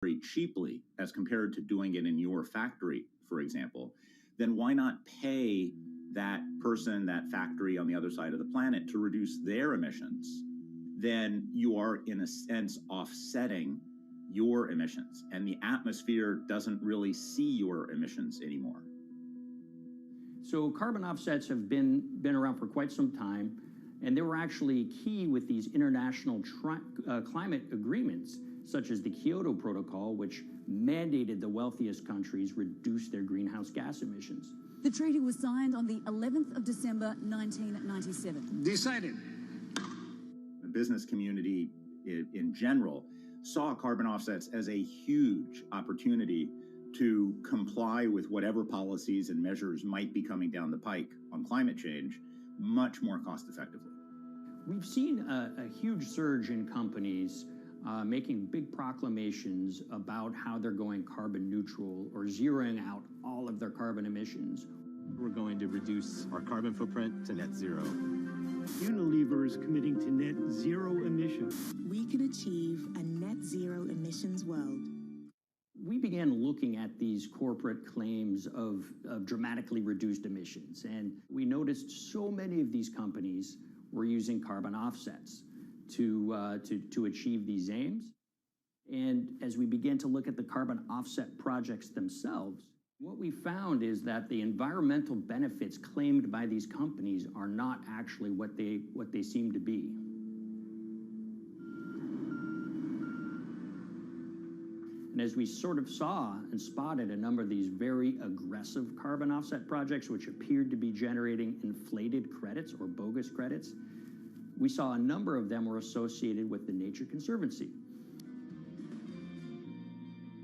very cheaply as compared to doing it in your factory, for example, then why not pay that person, that factory on the other side of the planet to reduce their emissions? Then you are, in a sense, offsetting your emissions, and the atmosphere doesn't really see your emissions anymore. So carbon offsets have been around for quite some time, and they were actually key with these international climate agreements, such as the Kyoto Protocol, which mandated the wealthiest countries reduce their greenhouse gas emissions. The treaty was signed on the 11th of December, 1997. Decided. The business community in general saw carbon offsets as a huge opportunity to comply with whatever policies and measures might be coming down the pike on climate change much more cost effectively. We've seen a huge surge in companies making big proclamations about how they're going carbon neutral or zeroing out all of their carbon emissions. We're going to reduce our carbon footprint to net zero. Unilever is committing to net zero emissions. We can achieve a net zero emissions world. We began looking at these corporate claims of dramatically reduced emissions, and we noticed so many of these companies were using carbon offsets to achieve these aims. And as we began to look at the carbon offset projects themselves, what we found is that the environmental benefits claimed by these companies are not actually what they seem to be. And as we sort of saw and spotted a number of these very aggressive carbon offset projects, which appeared to be generating inflated credits or bogus credits, we saw a number of them were associated with the Nature Conservancy.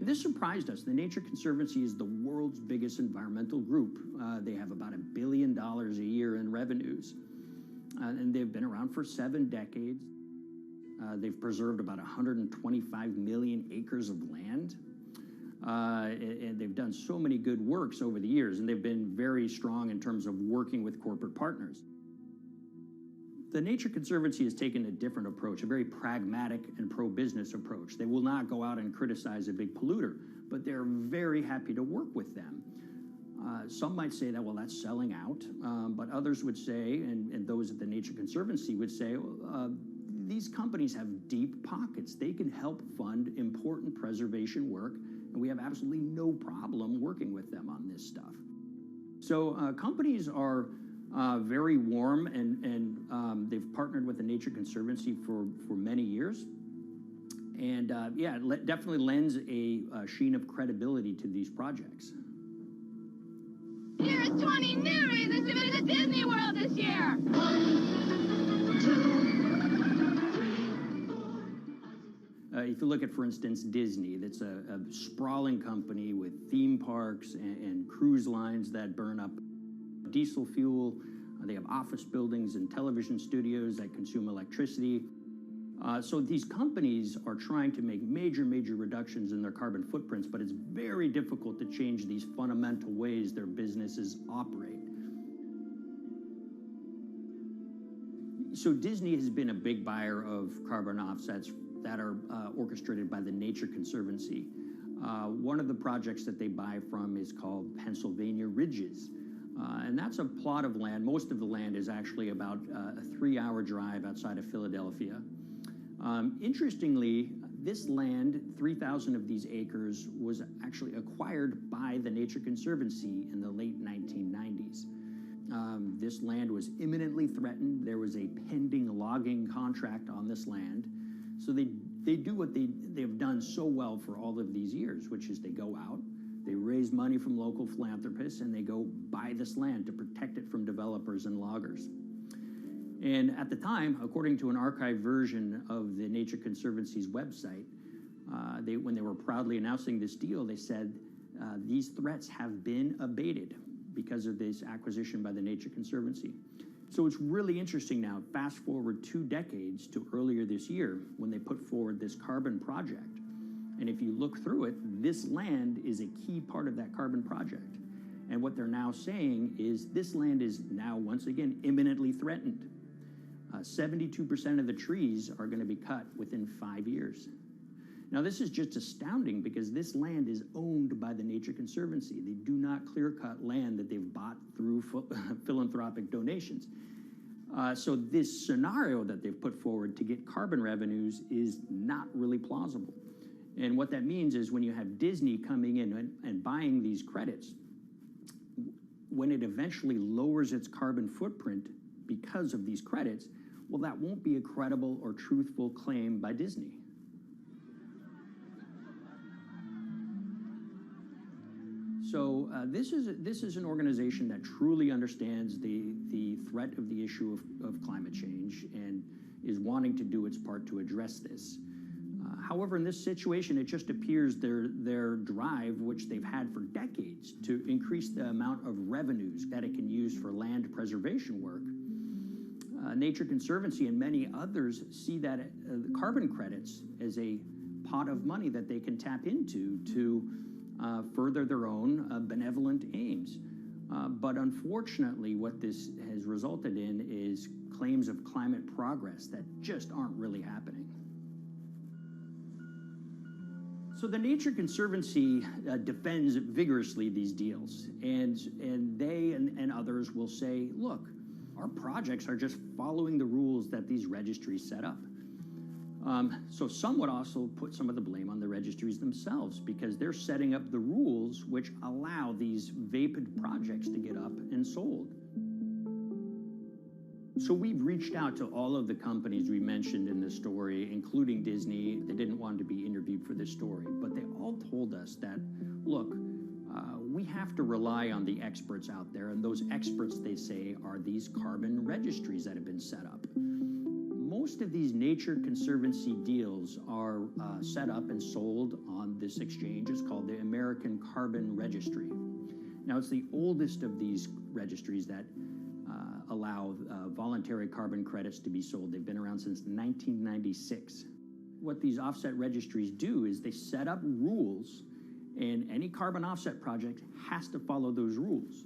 This surprised us. The Nature Conservancy is the world's biggest environmental group. They have about $1 billion a year in revenues, and they've been around for 7 decades. They've preserved about 125 million acres of land, and they've done so many good works over the years, and they've been very strong in terms of working with corporate partners. The Nature Conservancy has taken a different approach, a very pragmatic and pro-business approach. They will not go out and criticize a big polluter, but they're very happy to work with them. Some might say that, well, that's selling out, but others would say, and those at the Nature Conservancy would say, these companies have deep pockets. They can help fund important preservation work, and we have absolutely no problem working with them on this stuff. So companies are very warm, and they've partnered with the Nature Conservancy for many years. And yeah, it definitely lends a sheen of credibility to these projects. Here's 20 new reasons to visit Disney World this year. 1, 2, 3. If you look at, for instance, Disney, that's a sprawling company with theme parks and cruise lines that burn up diesel fuel. They have office buildings and television studios that consume electricity. So these companies are trying to make major reductions in their carbon footprints, but it's very difficult to change these fundamental ways their businesses operate. So Disney has been a big buyer of carbon offsets that are orchestrated by the Nature Conservancy. One of the projects that they buy from is called Pennsylvania Ridges. And that's a plot of land. Most of the land is actually about a 3-hour drive outside of Philadelphia. Interestingly, this land, 3,000 of these acres, was actually acquired by the Nature Conservancy in the late 1990s. This land was imminently threatened. There was a pending logging contract on this land. So they do what they've done so well for all of these years, which is they go out, they raise money from local philanthropists, and they go buy this land to protect it from developers and loggers. And at the time, according to an archived version of the Nature Conservancy's website, when they were proudly announcing this deal, they said, these threats have been abated because of this acquisition by the Nature Conservancy. So it's really interesting now, fast forward 2 decades to earlier this year when they put forward this carbon project. And if you look through it, this land is a key part of that carbon project. And what they're now saying is this land is now, once again, imminently threatened. 72% of the trees are going to be cut within 5 years. Now, this is just astounding because this land is owned by the Nature Conservancy. They do not clear-cut land that they've bought through philanthropic donations. So this scenario that they've put forward to get carbon revenues is not really plausible. And what that means is when you have Disney coming in and buying these credits, when it eventually lowers its carbon footprint because of these credits, well, that won't be a credible or truthful claim by Disney. So this is an organization that truly understands the threat of the issue of climate change and is wanting to do its part to address this. However, in this situation, it just appears their drive, which they've had for decades, to increase the amount of revenues that it can use for land preservation work. Nature Conservancy and many others see that the carbon credits as a pot of money that they can tap into to further their own benevolent aims. But unfortunately, what this has resulted in is claims of climate progress that just aren't really happening. So the Nature Conservancy defends vigorously these deals, and they and others will say, look, our projects are just following the rules that these registries set up. So some would also put some of the blame on the registries themselves because they're setting up the rules which allow these vapid projects to get up and sold. So we've reached out to all of the companies we mentioned in this story, including Disney. They didn't want to be interviewed for this story, but they all told us that, look, we have to rely on the experts out there, and those experts, they say, are these carbon registries that have been set up. Most of these Nature Conservancy deals are set up and sold on this exchange. It's called the American Carbon Registry. Now, it's the oldest of these registries that allow voluntary carbon credits to be sold. They've been around since 1996. What these offset registries do is they set up rules, and any carbon offset project has to follow those rules.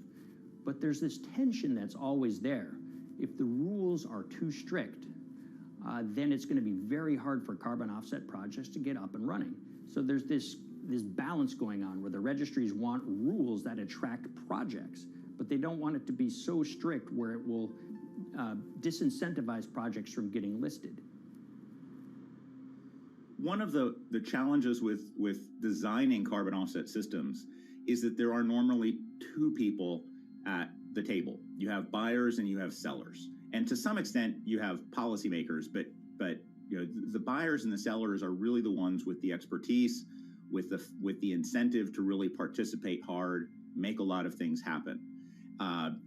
But there's this tension that's always there. If the rules are too strict, then it's going to be very hard for carbon offset projects to get up and running. So there's this balance going on where the registries want rules that attract projects, but they don't want it to be so strict where it will disincentivize projects from getting listed. One of the challenges with designing carbon offset systems is that there are normally two people at the table. You have buyers and you have sellers. And to some extent, you have policymakers, but you know, the buyers and the sellers are really the ones with the expertise, with the incentive to really participate hard, make a lot of things happen.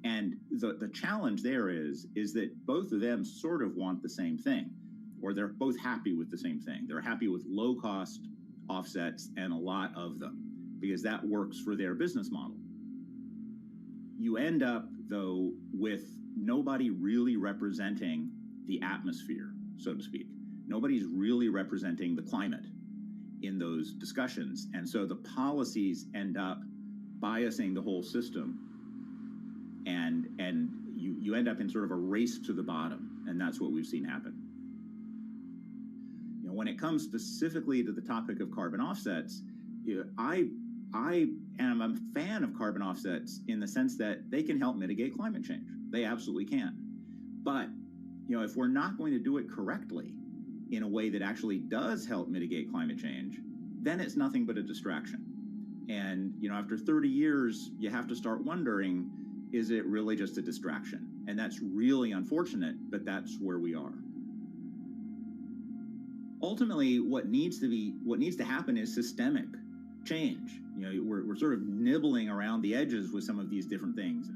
And the challenge there is that both of them sort of want the same thing, or they're both happy with the same thing. They're happy with low-cost offsets and a lot of them, because that works for their business model. You end up, though, with nobody really representing the atmosphere, so to speak. Nobody's really representing the climate in those discussions. And so the policies end up biasing the whole system. And you end up in sort of a race to the bottom. And that's what we've seen happen. You know, when it comes specifically to the topic of carbon offsets, you know, I am a fan of carbon offsets in the sense that they can help mitigate climate change. They absolutely can. But, you know, if we're not going to do it correctly in a way that actually does help mitigate climate change, then it's nothing but a distraction. And, you know, after 30 years, you have to start wondering, is it really just a distraction? And that's really unfortunate, but that's where we are. Ultimately, what needs to happen is systemic change. You know, we're sort of nibbling around the edges with some of these different things.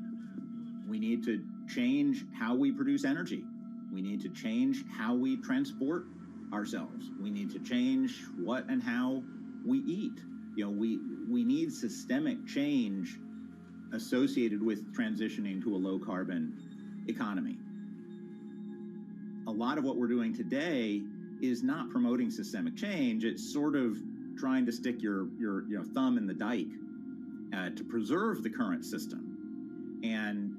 We need to change how we produce energy. We need to change how we transport ourselves. We need to change what and how we eat. You know, we need systemic change associated with transitioning to a low carbon economy. A lot of what we're doing today is not promoting systemic change. It's sort of trying to stick your thumb in the dike to preserve the current system. And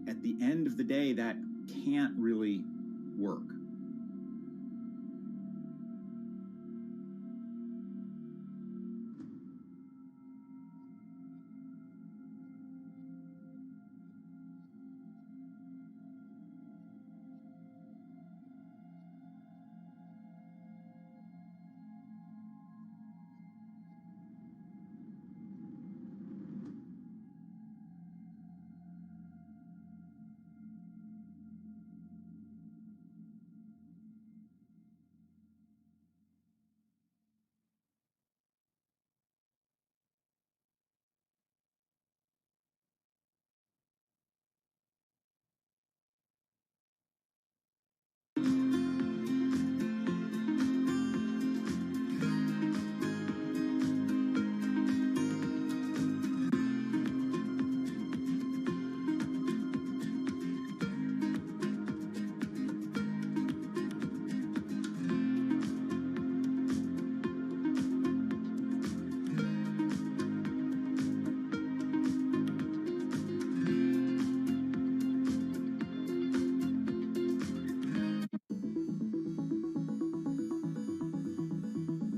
at the end of the day, that can't really work.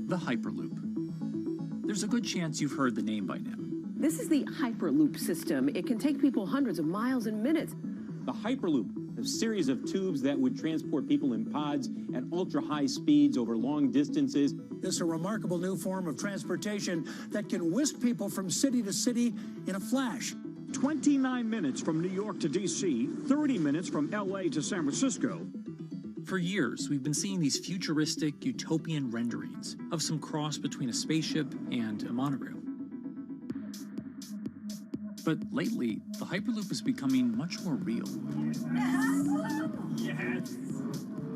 The Hyperloop. There's a good chance you've heard the name by now. This is the Hyperloop system. It can take people hundreds of miles in minutes. The Hyperloop, a series of tubes that would transport people in pods at ultra-high speeds over long distances. It's a remarkable new form of transportation that can whisk people from city to city in a flash. 29 minutes from New York to D.C., 30 minutes from L.A. to San Francisco. For years, we've been seeing these futuristic, utopian renderings of some cross between a spaceship and a monorail. But lately, the Hyperloop is becoming much more real. Yes!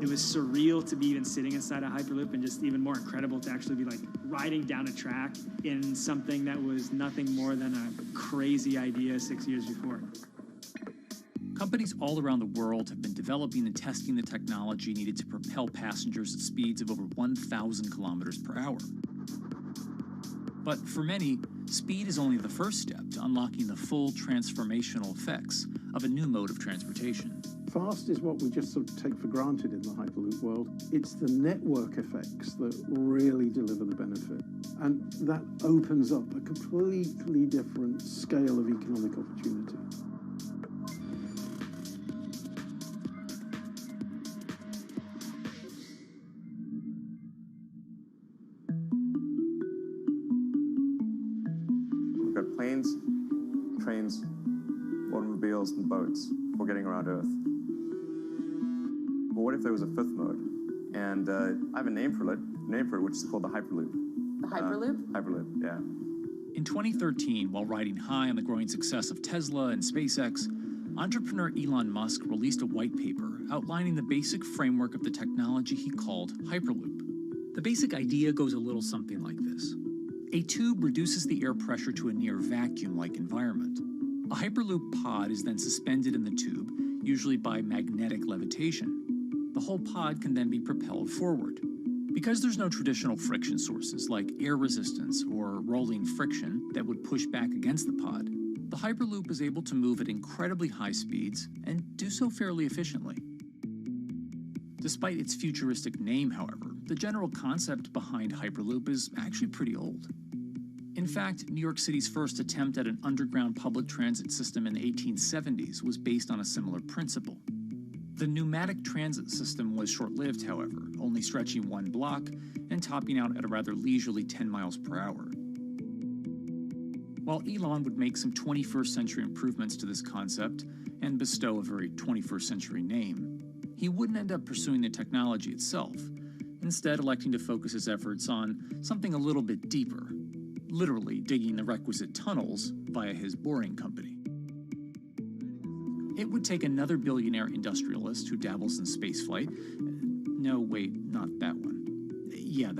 It was surreal to be even sitting inside a Hyperloop, and just even more incredible to actually be like riding down a track in something that was nothing more than a crazy idea 6 years before. Companies all around the world have been developing and testing the technology needed to propel passengers at speeds of over 1,000 kilometers per hour. But for many, speed is only the first step to unlocking the full transformational effects of a new mode of transportation. Fast is what we just sort of take for granted in the Hyperloop world. It's the network effects that really deliver the benefit. And that opens up a completely different scale of economic opportunity. We've got planes, trains, automobiles, and boats for getting around Earth. But what if there was a fifth mode? And I have a name for it, which is called the Hyperloop. The Hyperloop? Hyperloop, yeah. In 2013, while riding high on the growing success of Tesla and SpaceX, entrepreneur Elon Musk released a white paper outlining the basic framework of the technology he called Hyperloop. The basic idea goes a little something like this. A tube reduces the air pressure to a near vacuum-like environment. A Hyperloop pod is then suspended in the tube, usually by magnetic levitation. The whole pod can then be propelled forward. Because there's no traditional friction sources like air resistance or rolling friction that would push back against the pod, the Hyperloop is able to move at incredibly high speeds and do so fairly efficiently. Despite its futuristic name, however, the general concept behind Hyperloop is actually pretty old. In fact, New York City's first attempt at an underground public transit system in the 1870s was based on a similar principle. The pneumatic transit system was short-lived, however, only stretching one block and topping out at a rather leisurely 10 miles per hour. While Elon would make some 21st century improvements to this concept and bestow a very 21st century name, he wouldn't end up pursuing the technology itself, instead electing to focus his efforts on something a little bit deeper, literally digging the requisite tunnels via his boring company. It would take another billionaire industrialist who dabbles in spaceflight. No, wait, not that one. Yeah,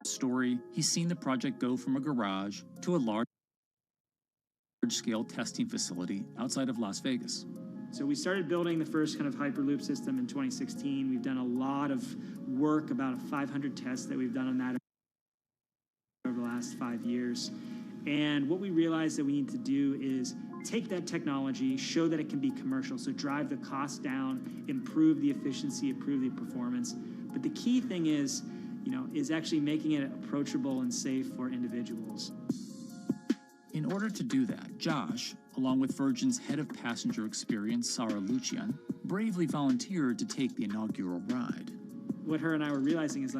story, he's seen the project go from a garage to a large-scale testing facility outside of Las Vegas. So we started building the first kind of Hyperloop system in 2016. We've done a lot of work, about 500 tests that we've done on that over the last 5 years. And what we realized that we need to do is take that technology, show that it can be commercial, so drive the cost down, improve the efficiency, improve the performance. But the key thing is actually making it approachable and safe for individuals. In order to do that, Josh, along with Virgin's head of passenger experience, Sarah Lucian, bravely volunteered to take the inaugural ride. What her and I were realizing is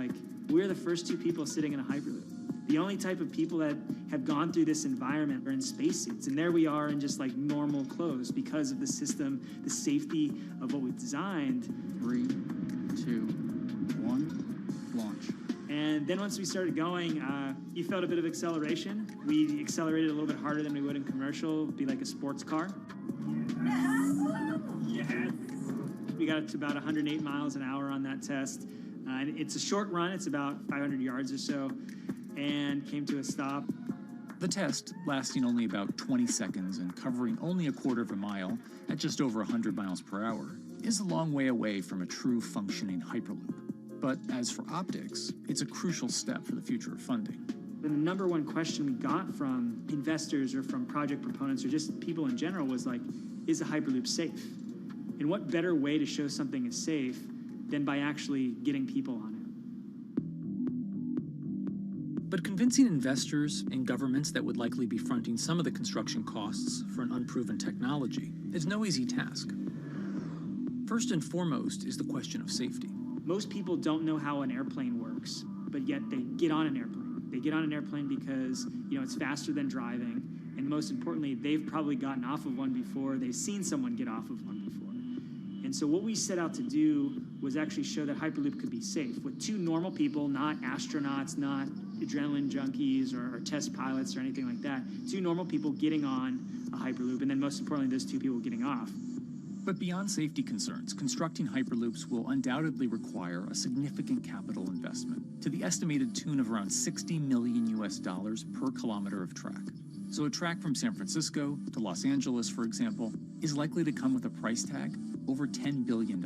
we're the first two people sitting in a Hyperloop. The only type of people that have gone through this environment are in spacesuits, and there we are in just normal clothes because of the system, the safety of what we've designed. 3, 2, 1, launch. And then once we started going, you felt a bit of acceleration. We accelerated a little bit harder than we would in commercial, be like a sports car. Yes. We got to about 108 miles an hour on that test. And it's a short run, it's about 500 yards or so, and came to a stop. The test, lasting only about 20 seconds and covering only a quarter of a mile at just over 100 miles per hour, is a long way away from a true functioning Hyperloop. But as for optics, it's a crucial step for the future of funding. The number one question we got from investors or from project proponents or just people in general was like, is a Hyperloop safe? And what better way to show something is safe than by actually getting people on it? But convincing investors and governments that would likely be fronting some of the construction costs for an unproven technology is no easy task. First and foremost is the question of safety. Most people don't know how an airplane works, but yet they get on an airplane. They get on an airplane because, it's faster than driving, and most importantly, they've probably gotten off of one before, they've seen someone get off of one before. And so what we set out to do was actually show that Hyperloop could be safe with two normal people, not astronauts, not adrenaline junkies or test pilots or anything like that. Two normal people getting on a Hyperloop, and then most importantly, those two people getting off. But beyond safety concerns, constructing Hyperloops will undoubtedly require a significant capital investment to the estimated tune of around $60 million per kilometer of track. So a track from San Francisco to Los Angeles, for example, is likely to come with a price tag over $10 billion.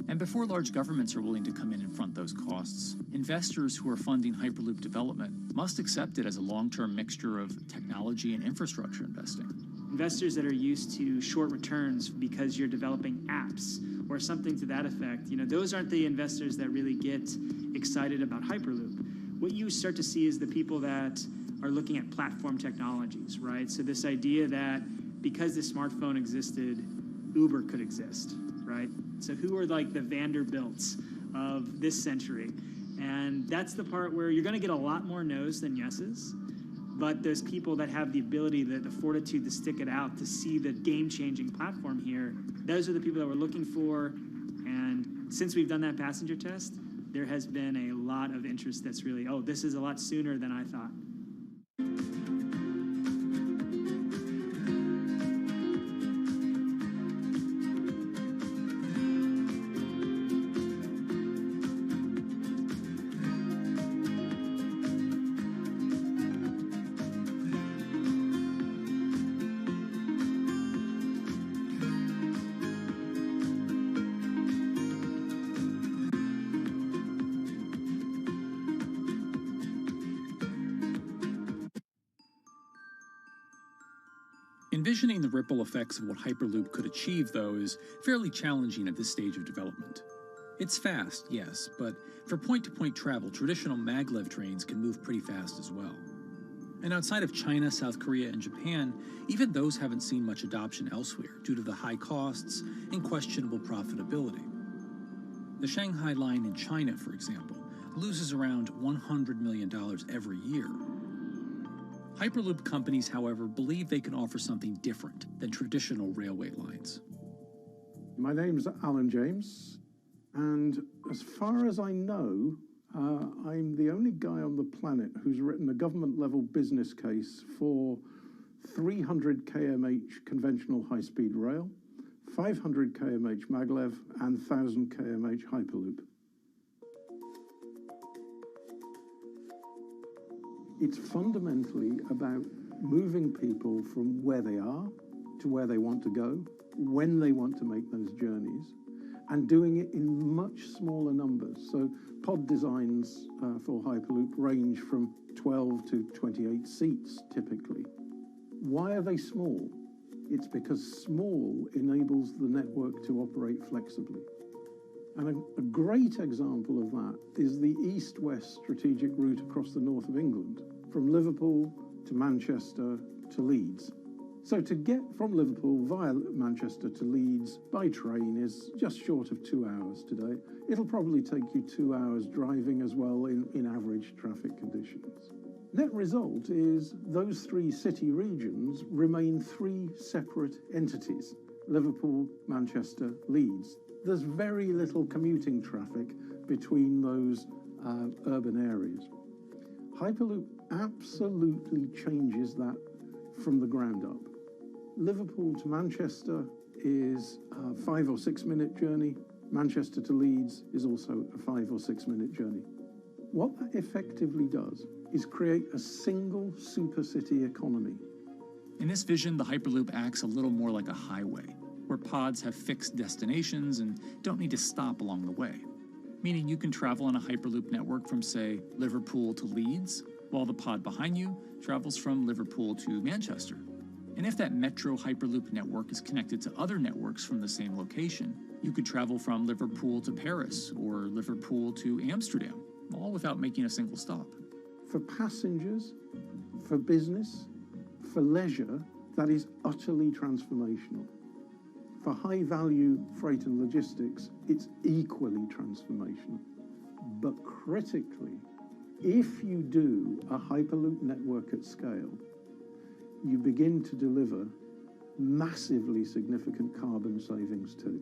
And before large governments are willing to come in and front those costs, investors who are funding Hyperloop development must accept it as a long-term mixture of technology and infrastructure investing. Investors that are used to short returns because you're developing apps or something to that effect, those aren't the investors that really get excited about Hyperloop. What you start to see is the people that are looking at platform technologies, right? So this idea that because the smartphone existed, Uber could exist, right? So who are like the Vanderbilts of this century? And that's the part where you're going to get a lot more no's than yeses. But those people that have the ability, the fortitude to stick it out, to see the game-changing platform here, those are the people that we're looking for. And since we've done that passenger test, there has been a lot of interest that's really, this is a lot sooner than I thought. Envisioning the ripple effects of what Hyperloop could achieve, though, is fairly challenging at this stage of development. It's fast, yes, but for point-to-point travel, traditional maglev trains can move pretty fast as well. And outside of China, South Korea, and Japan, even those haven't seen much adoption elsewhere due to the high costs and questionable profitability. The Shanghai line in China, for example, loses around $100 million every year. Hyperloop companies, however, believe they can offer something different than traditional railway lines. My name's Alan James, and as far as I know, I'm the only guy on the planet who's written a government-level business case for 300 kmh conventional high-speed rail, 500 kmh maglev, and 1,000 kmh Hyperloop. It's fundamentally about moving people from where they are to where they want to go, when they want to make those journeys, and doing it in much smaller numbers. So pod designs for Hyperloop range from 12 to 28 seats, typically. Why are they small? It's because small enables the network to operate flexibly. And a great example of that is the east-west strategic route across the north of England, from Liverpool to Manchester to Leeds. So to get from Liverpool via Manchester to Leeds by train is just short of 2 hours today. It'll probably take you 2 hours driving as well in average traffic conditions. Net result is those three city regions remain three separate entities: Liverpool, Manchester, Leeds. There's very little commuting traffic between those urban areas. Hyperloop absolutely changes that from the ground up. Liverpool to Manchester is a 5 or 6 minute journey. Manchester to Leeds is also a 5 or 6 minute journey. What that effectively does is create a single super city economy. In this vision, the Hyperloop acts a little more like a highway, where pods have fixed destinations and don't need to stop along the way. Meaning you can travel on a Hyperloop network from, say, Liverpool to Leeds, while the pod behind you travels from Liverpool to Manchester. And if that metro Hyperloop network is connected to other networks from the same location, you could travel from Liverpool to Paris or Liverpool to Amsterdam, all without making a single stop. For passengers, for business, for leisure, that is utterly transformational. For high-value freight and logistics, it's equally transformational. But critically, if you do a Hyperloop network at scale, you begin to deliver massively significant carbon savings too.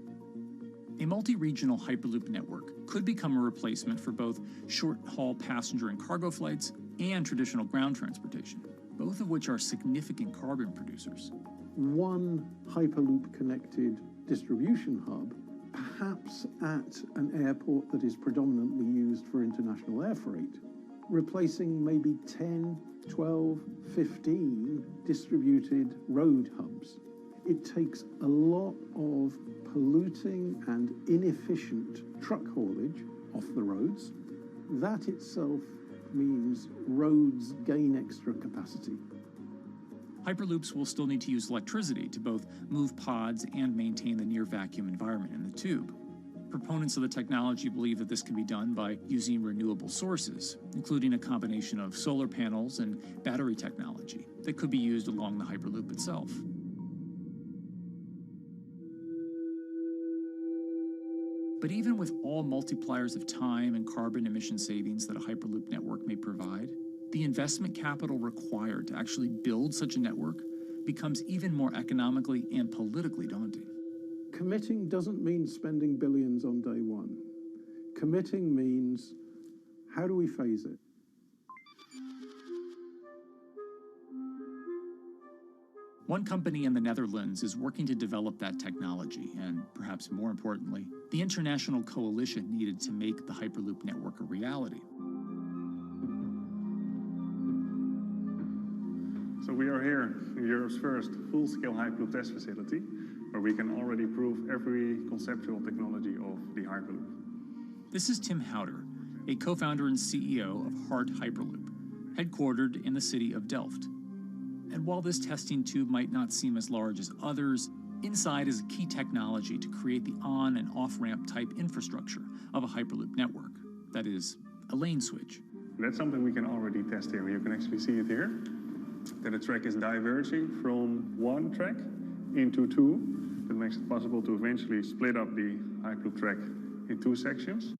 A multi-regional Hyperloop network could become a replacement for both short-haul passenger and cargo flights and traditional ground transportation, both of which are significant carbon producers. One Hyperloop-connected distribution hub, perhaps at an airport that is predominantly used for international air freight, replacing maybe 10, 12, 15 distributed road hubs. It takes a lot of polluting and inefficient truck haulage off the roads. That itself means roads gain extra capacity. Hyperloops will still need to use electricity to both move pods and maintain the near-vacuum environment in the tube. Proponents of the technology believe that this can be done by using renewable sources, including a combination of solar panels and battery technology that could be used along the Hyperloop itself. But even with all multipliers of time and carbon emission savings that a Hyperloop network may provide, the investment capital required to actually build such a network becomes even more economically and politically daunting. Committing doesn't mean spending billions on day one. Committing means, how do we phase it? One company in the Netherlands is working to develop that technology, and perhaps more importantly, the international coalition needed to make the Hyperloop network a reality. So we are here in Europe's first full-scale Hyperloop test facility, where we can already prove every conceptual technology of the Hyperloop. This is Tim Houter, a co-founder and CEO of Hart Hyperloop, headquartered in the city of Delft. And while this testing tube might not seem as large as others, inside is a key technology to create the on- and off-ramp type infrastructure of a Hyperloop network, that is, a lane switch. That's something we can already test here. You can actually see it here, that the track is diverging from one track into two. That makes it possible to eventually split up the Hyperloop track in two sections.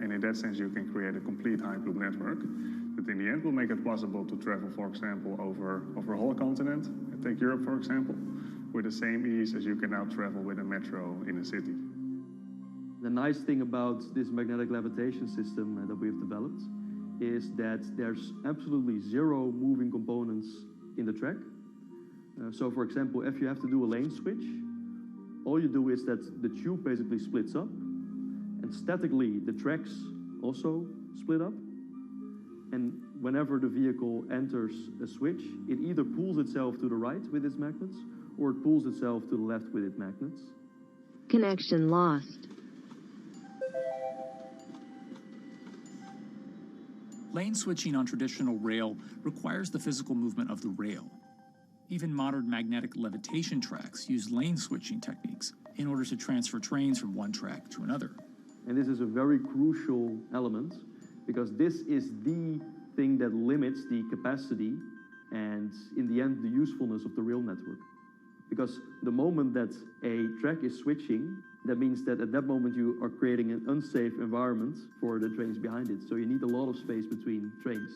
And in that sense, you can create a complete Hyperloop network that in the end will make it possible to travel, for example, over a whole continent. Take Europe, for example, with the same ease as you can now travel with a metro in a city. The nice thing about this magnetic levitation system that we've developed is that there's absolutely zero moving components in the track. So for example, if you have to do a lane switch, all you do is that the tube basically splits up, and statically the tracks also split up. And whenever the vehicle enters a switch, it either pulls itself to the right with its magnets, or it pulls itself to the left with its magnets. Connection lost. Lane switching on traditional rail requires the physical movement of the rail. Even modern magnetic levitation tracks use lane switching techniques in order to transfer trains from one track to another. And this is a very crucial element, because this is the thing that limits the capacity and, in the end, the usefulness of the rail network. Because the moment that a track is switching, that means that at that moment you are creating an unsafe environment for the trains behind it. So you need a lot of space between trains.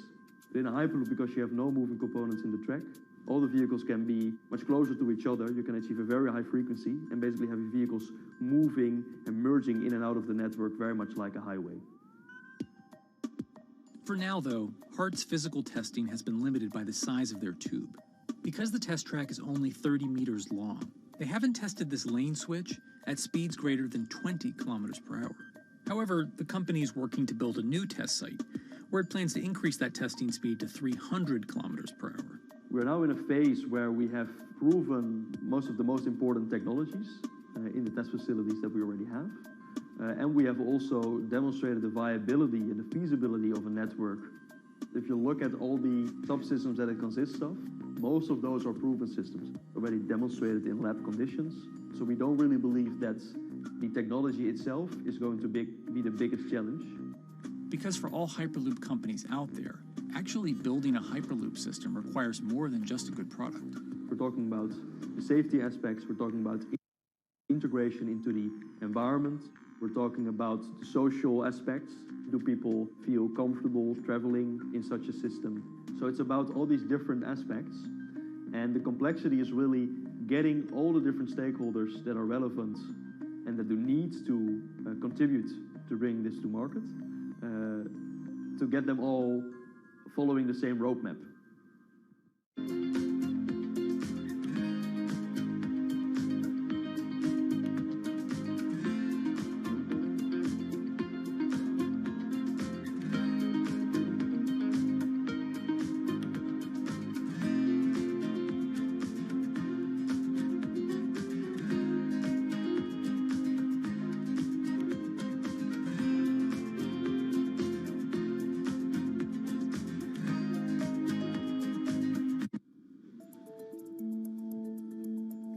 But in a Hyperloop, because you have no moving components in the track, all the vehicles can be much closer to each other. You can achieve a very high frequency and basically have your vehicles moving and merging in and out of the network very much like a highway. For now, though, Hart's physical testing has been limited by the size of their tube. Because the test track is only 30 meters long, they haven't tested this lane switch at speeds greater than 20 kilometers per hour. However, the company is working to build a new test site where it plans to increase that testing speed to 300 kilometers per hour. We're now in a phase where we have proven most of the most important technologies in the test facilities that we already have. And we have also demonstrated the viability and the feasibility of a network If you look at all the subsystems that it consists of, most of those are proven systems, already demonstrated in lab conditions. So we don't really believe that the technology itself is going to be the biggest challenge. Because for all Hyperloop companies out there, actually building a Hyperloop system requires more than just a good product. We're talking about the safety aspects, we're talking about integration into the environment, we're talking about the social aspects. Do people feel comfortable traveling in such a system? So it's about all these different aspects, and the complexity is really getting all the different stakeholders that are relevant and that do need to contribute to bring this to market, to get them all following the same roadmap.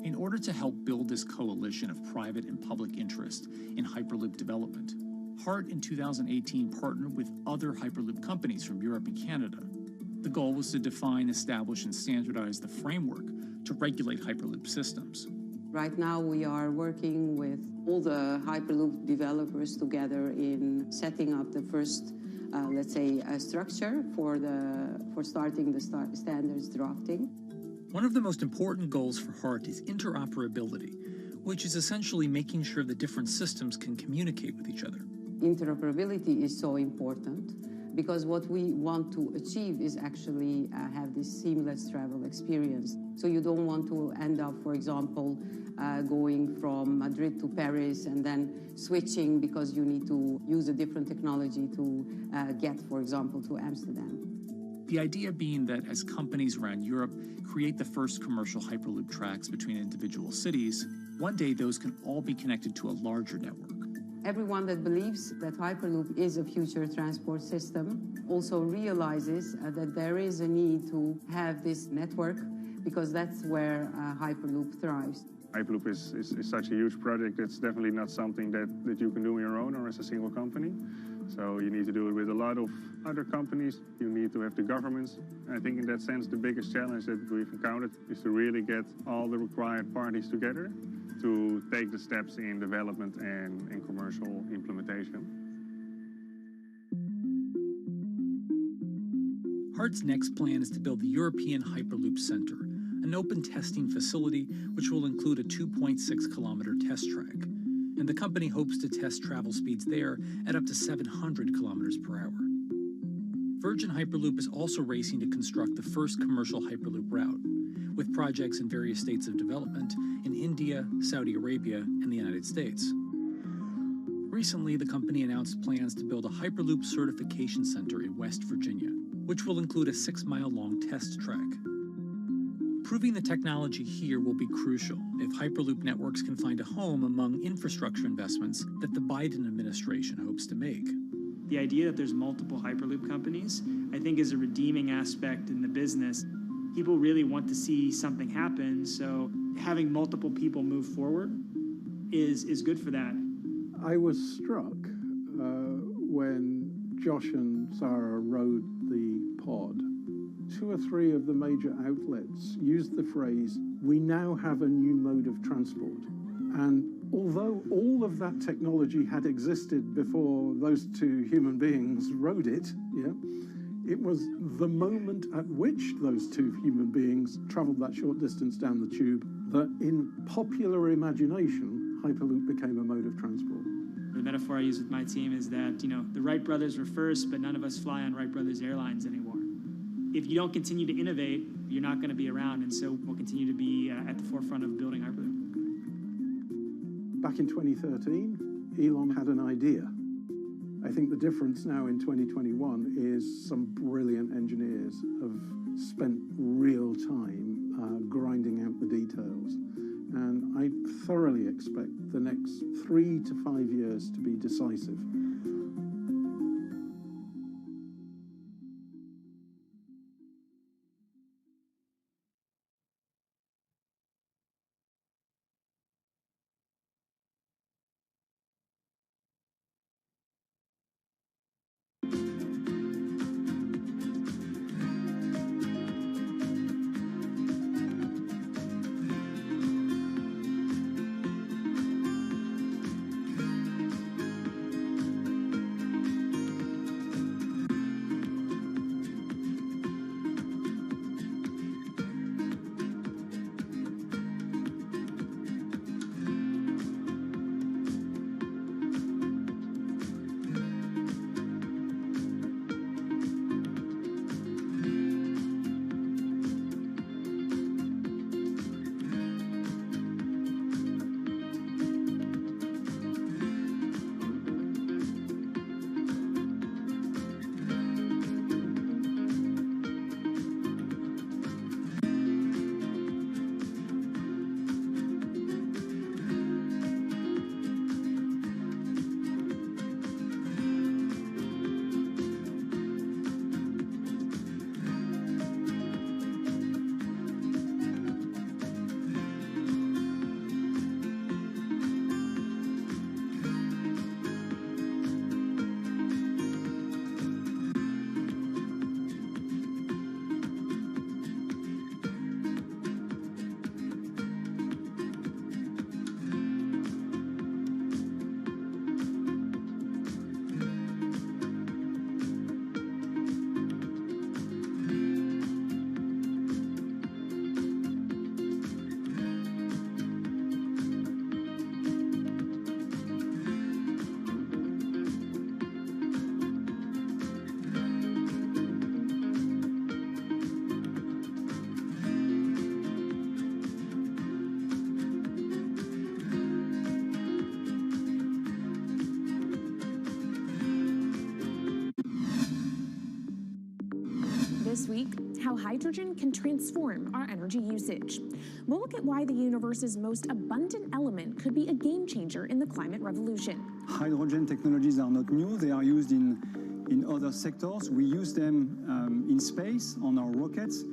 In order to help build this coalition of private and public interest in Hyperloop development, HART in 2018 partnered with other Hyperloop companies from Europe and Canada. The goal was to define, establish, and standardize the framework to regulate Hyperloop systems. Right now we are working with all the Hyperloop developers together in setting up the first, let's say, structure for starting the standards drafting. One of the most important goals for HART is interoperability, which is essentially making sure the different systems can communicate with each other. Interoperability is so important because what we want to achieve is actually have this seamless travel experience. So you don't want to end up, for example, going from Madrid to Paris and then switching because you need to use a different technology to get, for example, to Amsterdam. The idea being that as companies around Europe create the first commercial Hyperloop tracks between individual cities, one day those can all be connected to a larger network. Everyone that believes that Hyperloop is a future transport system also realizes that there is a need to have this network because that's where Hyperloop thrives. Hyperloop is such a huge project. It's definitely not something that you can do on your own or as a single company. So you need to do it with a lot of other companies. You need to have the governments. And I think in that sense, the biggest challenge that we've encountered is to really get all the required parties together to take the steps in development and in commercial implementation. HART's next plan is to build the European Hyperloop Center, an open testing facility which will include a 2.6-kilometer test track. And the company hopes to test travel speeds there at up to 700 kilometers per hour. Virgin Hyperloop is also racing to construct the first commercial Hyperloop route, with projects in various states of development in India, Saudi Arabia, and the United States. Recently, the company announced plans to build a Hyperloop certification center in West Virginia, which will include a 6-mile-long test track. Proving the technology here will be crucial if Hyperloop networks can find a home among infrastructure investments that the Biden administration hopes to make. The idea that there's multiple Hyperloop companies, I think, is a redeeming aspect in the business. People really want to see something happen, so having multiple people move forward is good for that. I was struck when Josh and Sarah rode the pod. 2 or 3 of the major outlets used the phrase, "We now have a new mode of transport." And although all of that technology had existed before those 2 human beings rode it, it was the moment at which those 2 human beings traveled that short distance down the tube that in popular imagination, Hyperloop became a mode of transport. The metaphor I use with my team is that, the Wright brothers were first, but none of us fly on Wright Brothers Airlines anymore. If you don't continue to innovate, you're not going to be around, and so we'll continue to be at the forefront of building Hyperloop. Back in 2013, Elon had an idea. I think the difference now in 2021 is some brilliant engineers have spent real time grinding out the details. And I thoroughly expect the next 3 to 5 years to be decisive. how hydrogen can transform our energy usage. We'll look at why the universe's most abundant element could be a game changer in the climate revolution. Hydrogen technologies are not new. They are used in other sectors. We use them in space, on our rockets,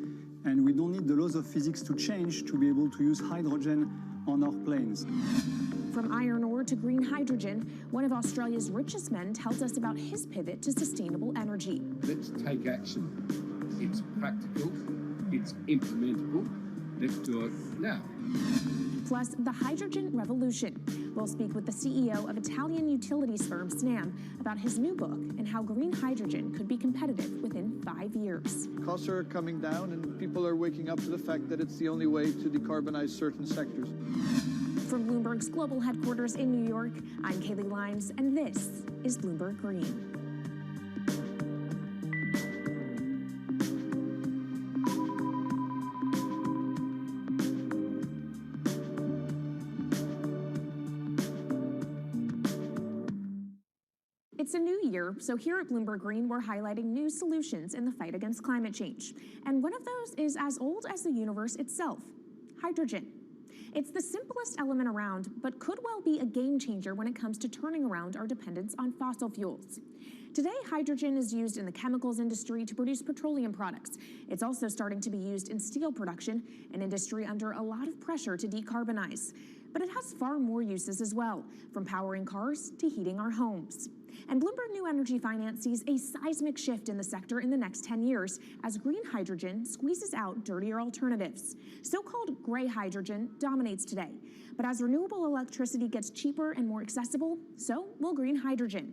and we don't need the laws of physics to change to be able to use hydrogen on our planes. From iron ore to green hydrogen, one of Australia's richest men tells us about his pivot to sustainable energy. Let's take action. It's practical, it's implementable. Let's do it now. Plus, the hydrogen revolution. We'll speak with the CEO of Italian utilities firm Snam about his new book and how green hydrogen could be competitive within 5 years. Costs are coming down and people are waking up to the fact that it's the only way to decarbonize certain sectors. From Bloomberg's global headquarters in New York, I'm Kaylee Lyons, and this is Bloomberg Green. It's a new year, so here at Bloomberg Green, we're highlighting new solutions in the fight against climate change. And one of those is as old as the universe itself, hydrogen. It's the simplest element around, but could well be a game changer when it comes to turning around our dependence on fossil fuels. Today, hydrogen is used in the chemicals industry to produce petroleum products. It's also starting to be used in steel production, an industry under a lot of pressure to decarbonize. But it has far more uses as well, from powering cars to heating our homes. And Bloomberg New Energy Finance sees a seismic shift in the sector in the next 10 years as green hydrogen squeezes out dirtier alternatives. So-called gray hydrogen dominates today. But as renewable electricity gets cheaper and more accessible, so will green hydrogen.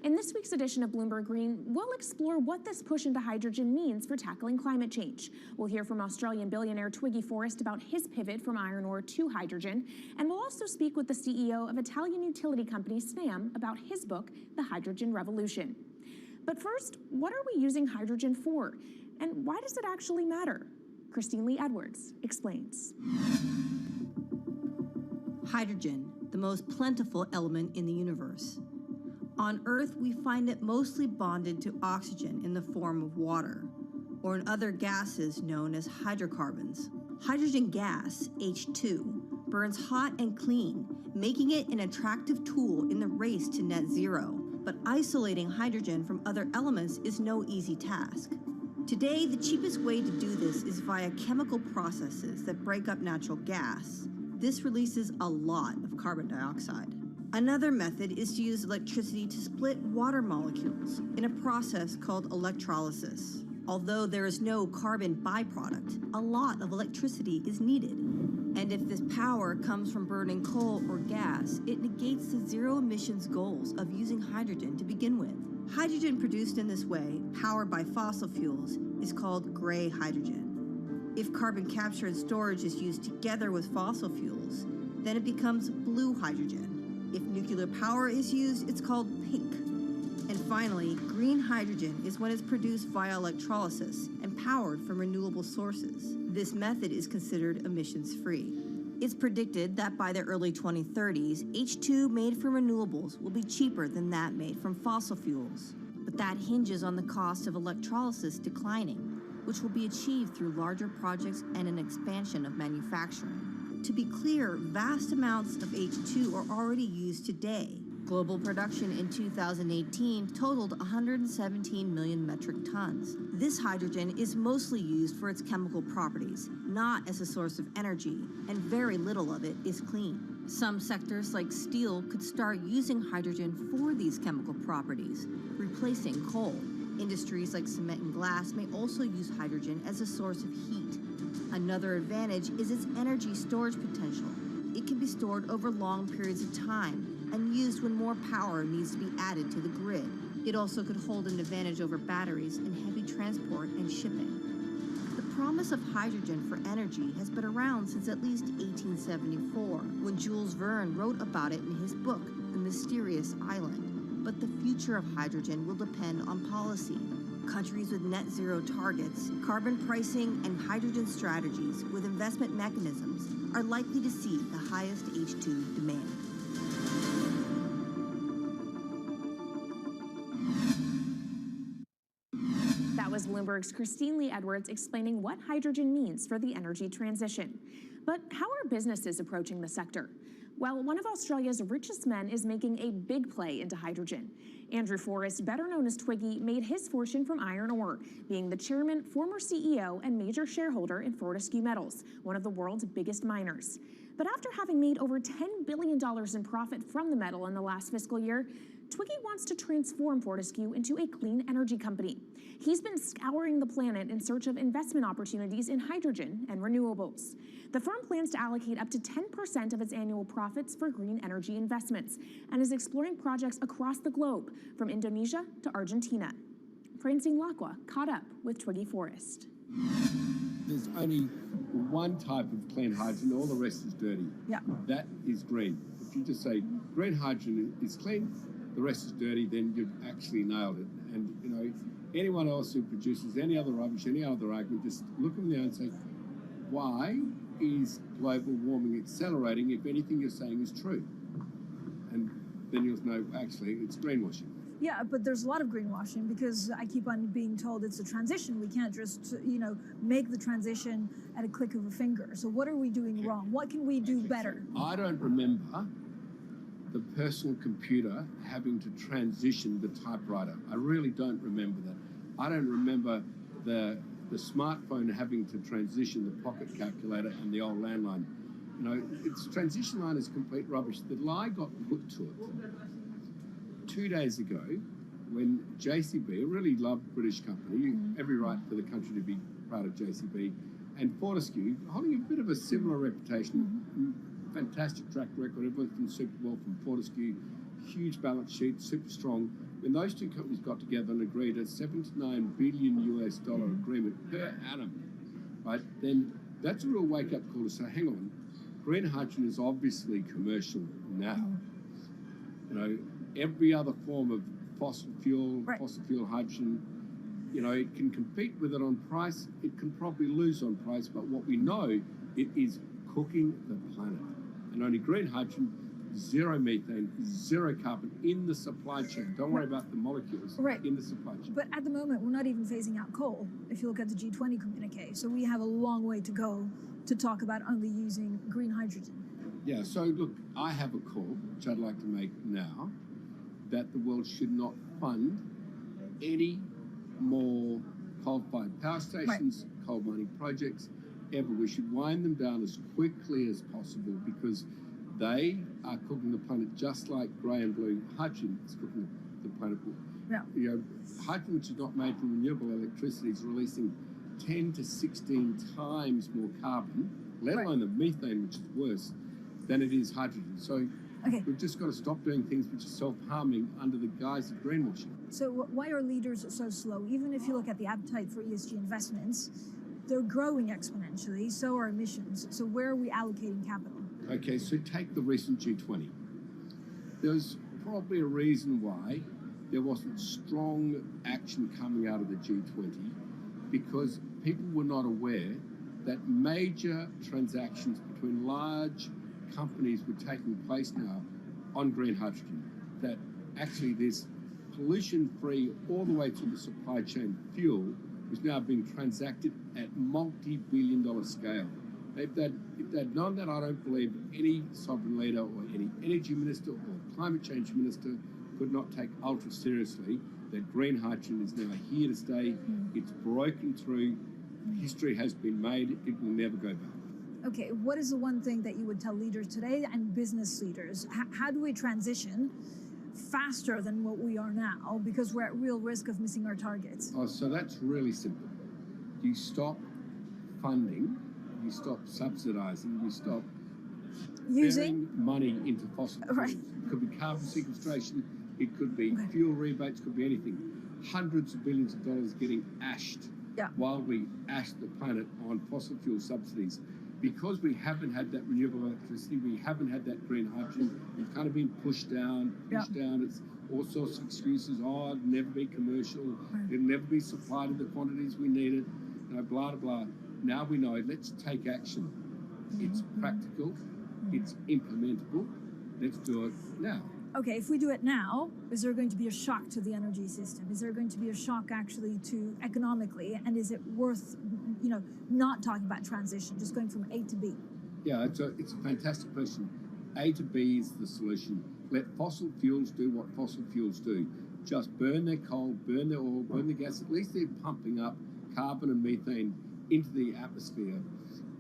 In this week's edition of Bloomberg Green, we'll explore what this push into hydrogen means for tackling climate change. We'll hear from Australian billionaire Twiggy Forrest about his pivot from iron ore to hydrogen, and we'll also speak with the CEO of Italian utility company Snam about his book, The Hydrogen Revolution. But first, what are we using hydrogen for? And why does it actually matter? Christine Lee Edwards explains. Hydrogen, the most plentiful element in the universe. On Earth, we find it mostly bonded to oxygen in the form of water, or in other gases known as hydrocarbons. Hydrogen gas, H2, burns hot and clean, making it an attractive tool in the race to net zero. But isolating hydrogen from other elements is no easy task. Today, the cheapest way to do this is via chemical processes that break up natural gas. This releases a lot of carbon dioxide. Another method is to use electricity to split water molecules in a process called electrolysis. Although there is no carbon byproduct, a lot of electricity is needed. And if this power comes from burning coal or gas, it negates the zero emissions goals of using hydrogen to begin with. Hydrogen produced in this way, powered by fossil fuels, is called gray hydrogen. If carbon capture and storage is used together with fossil fuels, then it becomes blue hydrogen. If nuclear power is used, it's called pink. And finally, green hydrogen is when it's produced via electrolysis and powered from renewable sources. This method is considered emissions-free. It's predicted that by the early 2030s, H2 made from renewables will be cheaper than that made from fossil fuels. But that hinges on the cost of electrolysis declining, which will be achieved through larger projects and an expansion of manufacturing. To be clear, vast amounts of H2 are already used today. Global production in 2018 totaled 117 million metric tons. This hydrogen is mostly used for its chemical properties, not as a source of energy, and very little of it is clean. Some sectors like steel could start using hydrogen for these chemical properties, replacing coal. Industries like cement and glass may also use hydrogen as a source of heat. Another advantage is its energy storage potential. It can be stored over long periods of time and used when more power needs to be added to the grid. It also could hold an advantage over batteries in heavy transport and shipping. The promise of hydrogen for energy has been around since at least 1874, when Jules Verne wrote about it in his book, The Mysterious Island. But the future of hydrogen will depend on policy. Countries with net zero targets, carbon pricing, and hydrogen strategies with investment mechanisms are likely to see the highest H2 demand. That was Bloomberg's Christine Lee Edwards explaining what hydrogen means for the energy transition. But how are businesses approaching the sector? Well, one of Australia's richest men is making a big play into hydrogen. Andrew Forrest, better known as Twiggy, made his fortune from iron ore, being the chairman, former CEO, and major shareholder in Fortescue Metals, one of the world's biggest miners. But after having made over $10 billion in profit from the metal in the last fiscal year, Twiggy wants to transform Fortescue into a clean energy company. He's been scouring the planet in search of investment opportunities in hydrogen and renewables. The firm plans to allocate up to 10% of its annual profits for green energy investments and is exploring projects across the globe, from Indonesia to Argentina. Francine Lacqua caught up with Twiggy Forrest. There's only one type of clean hydrogen, all the rest is dirty. Yeah. That is green. If you just say green hydrogen is clean, the rest is dirty, then you've actually nailed it. And, you know, anyone else who produces any other rubbish, any other argument, just look them there and say, why is global warming accelerating if anything you're saying is true? And then you'll know, actually, it's greenwashing. Yeah, but there's a lot of greenwashing because I keep on being told it's a transition. We can't just, make the transition at a click of a finger. So what are we doing wrong? What can we do better? I don't remember the personal computer having to transition the typewriter. I really don't remember that. I don't remember the smartphone having to transition the pocket calculator and the old landline. You know, its transition line is complete rubbish. The lie got put to it 2 days ago when JCB, a really loved British company, every right for the country to be proud of JCB, and Fortescue, holding a bit of a similar reputation, fantastic track record, everyone's been super well from Fortescue, huge balance sheet, super strong. When those two companies got together and agreed a $7 to $9 billion US agreement per annum, right, then that's a real wake-up call to say, hang on, green hydrogen is obviously commercial now. You know, every other form of fossil fuel hydrogen, you know, it can compete with it on price, it can probably lose on price, but what we know, it is cooking the planet. And only green hydrogen, zero methane, zero carbon in the supply chain. Don't worry about the molecules in the supply chain. But at the moment, we're not even phasing out coal, if you look at the G20 communique. So we have a long way to go to talk about only using green hydrogen. Yeah, so look, I have a call, which I'd like to make now, that the world should not fund any more coal-fired power stations, coal mining projects, ever. We should wind them down as quickly as possible because they are cooking the planet just like grey and blue hydrogen is cooking the planet. Yeah. You know, hydrogen, which is not made from renewable electricity, is releasing 10 to 16 times more carbon, let alone the methane, which is worse, than it is hydrogen. So we've just got to stop doing things which are self-harming under the guise of greenwashing. So why are leaders so slow? Even if you look at the appetite for ESG investments, they're growing exponentially, so are emissions. So where are we allocating capital? Okay, so take the recent G20. There's probably a reason why there wasn't strong action coming out of the G20 because people were not aware that major transactions between large companies were taking place now on green hydrogen, that actually this pollution-free all the way through the supply chain fuel was now being transacted at multi-billion-dollar scale. If they'd known that, I don't believe any sovereign leader or any energy minister or climate change minister could not take ultra seriously that green hydrogen is now here to stay. It's broken through. History has been made. It will never go back. Okay, what is the one thing that you would tell leaders today and business leaders? How do we transition faster than what we are now because we're at real risk of missing our targets? Oh, so that's really simple. You stop funding, you stop subsidizing, you stop using money into fossil fuels. It could be carbon sequestration, it could be fuel rebates, could be anything. Hundreds of billions of dollars getting ashed, wildly ashed the planet on fossil fuel subsidies. Because we haven't had that renewable electricity, we haven't had that green hydrogen, we've kind of been pushed down. It's all sorts of excuses. Oh, it'll never be commercial. It'll never be supplied in the quantities we need it. You know, blah, blah, blah. Now we know, let's take action. It's practical. It's implementable. Let's do it now. okay, if we do it now, is there going to be a shock to the energy system? Is there going to be a shock actually to economically? And is it worth, not talking about transition, just going from A to B? Yeah, it's a fantastic question. A to B is the solution. Let fossil fuels do what fossil fuels do. Just burn their coal, burn their oil, burn the gas. At least they're pumping up carbon and methane into the atmosphere,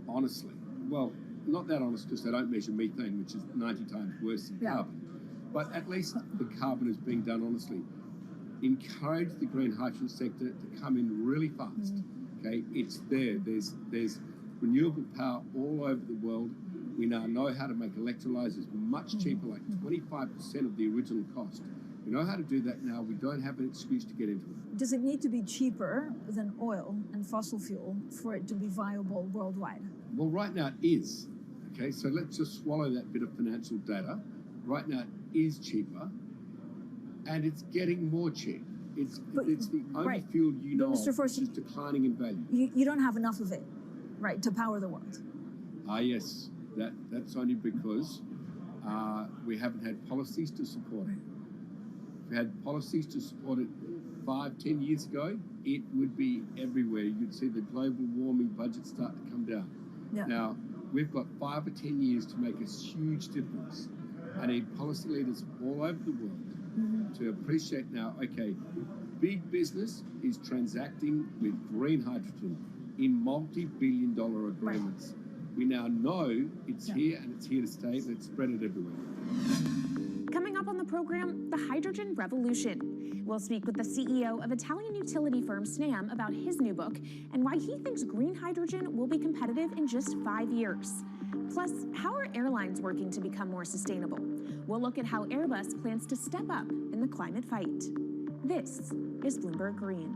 honestly. Well, not that honest, because they don't measure methane, which is 90 times worse than carbon. But at least the carbon is being done honestly. Encourage the green hydrogen sector to come in really fast. Okay, it's there. There's renewable power all over the world. We now know how to make electrolyzers much cheaper, like 25% of the original cost. We know how to do that now. We don't have an excuse to get into it. Does it need to be cheaper than oil and fossil fuel for it to be viable worldwide? Well, right now it is. Okay, so let's just swallow that bit of financial data. Right now it is cheaper, and it's getting more cheap. It's the only fuel you know of which is declining in value. You don't have enough of it, right, to power the world. Yes. That's only because we haven't had policies to support it. If we had policies to support it 5-10 years ago, it would be everywhere. You'd see the global warming budget start to come down. Yeah. Now, we've got 5 or 10 years to make a huge difference. I need policy leaders all over the world to appreciate now, okay, big business is transacting with green hydrogen in multi-billion-dollar agreements. We now know it's here and it's here to stay. Let's spread it everywhere. Coming up on the program, the hydrogen revolution. We'll speak with the CEO of Italian utility firm Snam about his new book and why he thinks green hydrogen will be competitive in just 5 years. Plus, how are airlines working to become more sustainable? We'll look at how Airbus plans to step up in the climate fight. This is Bloomberg Green.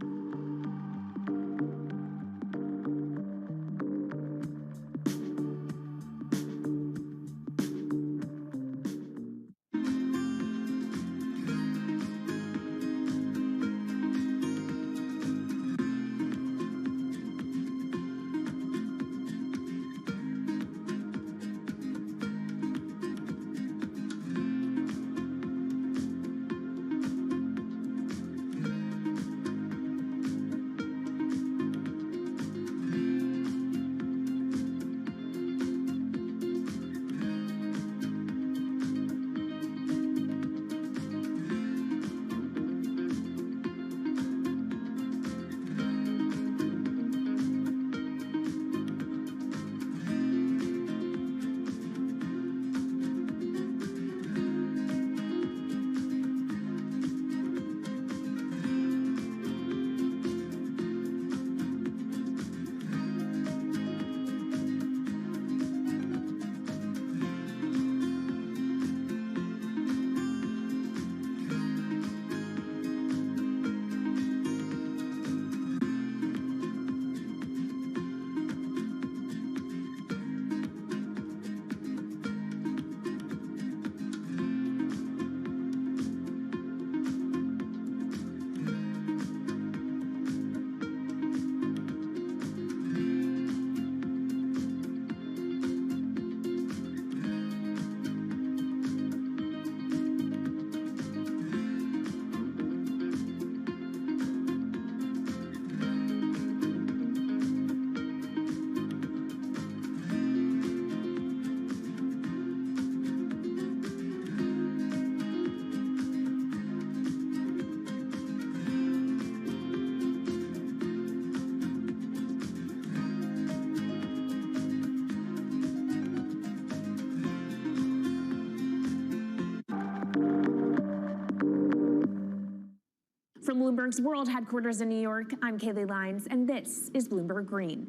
From Bloomberg's World Headquarters in New York, I'm Kaylee Lines, and this is Bloomberg Green.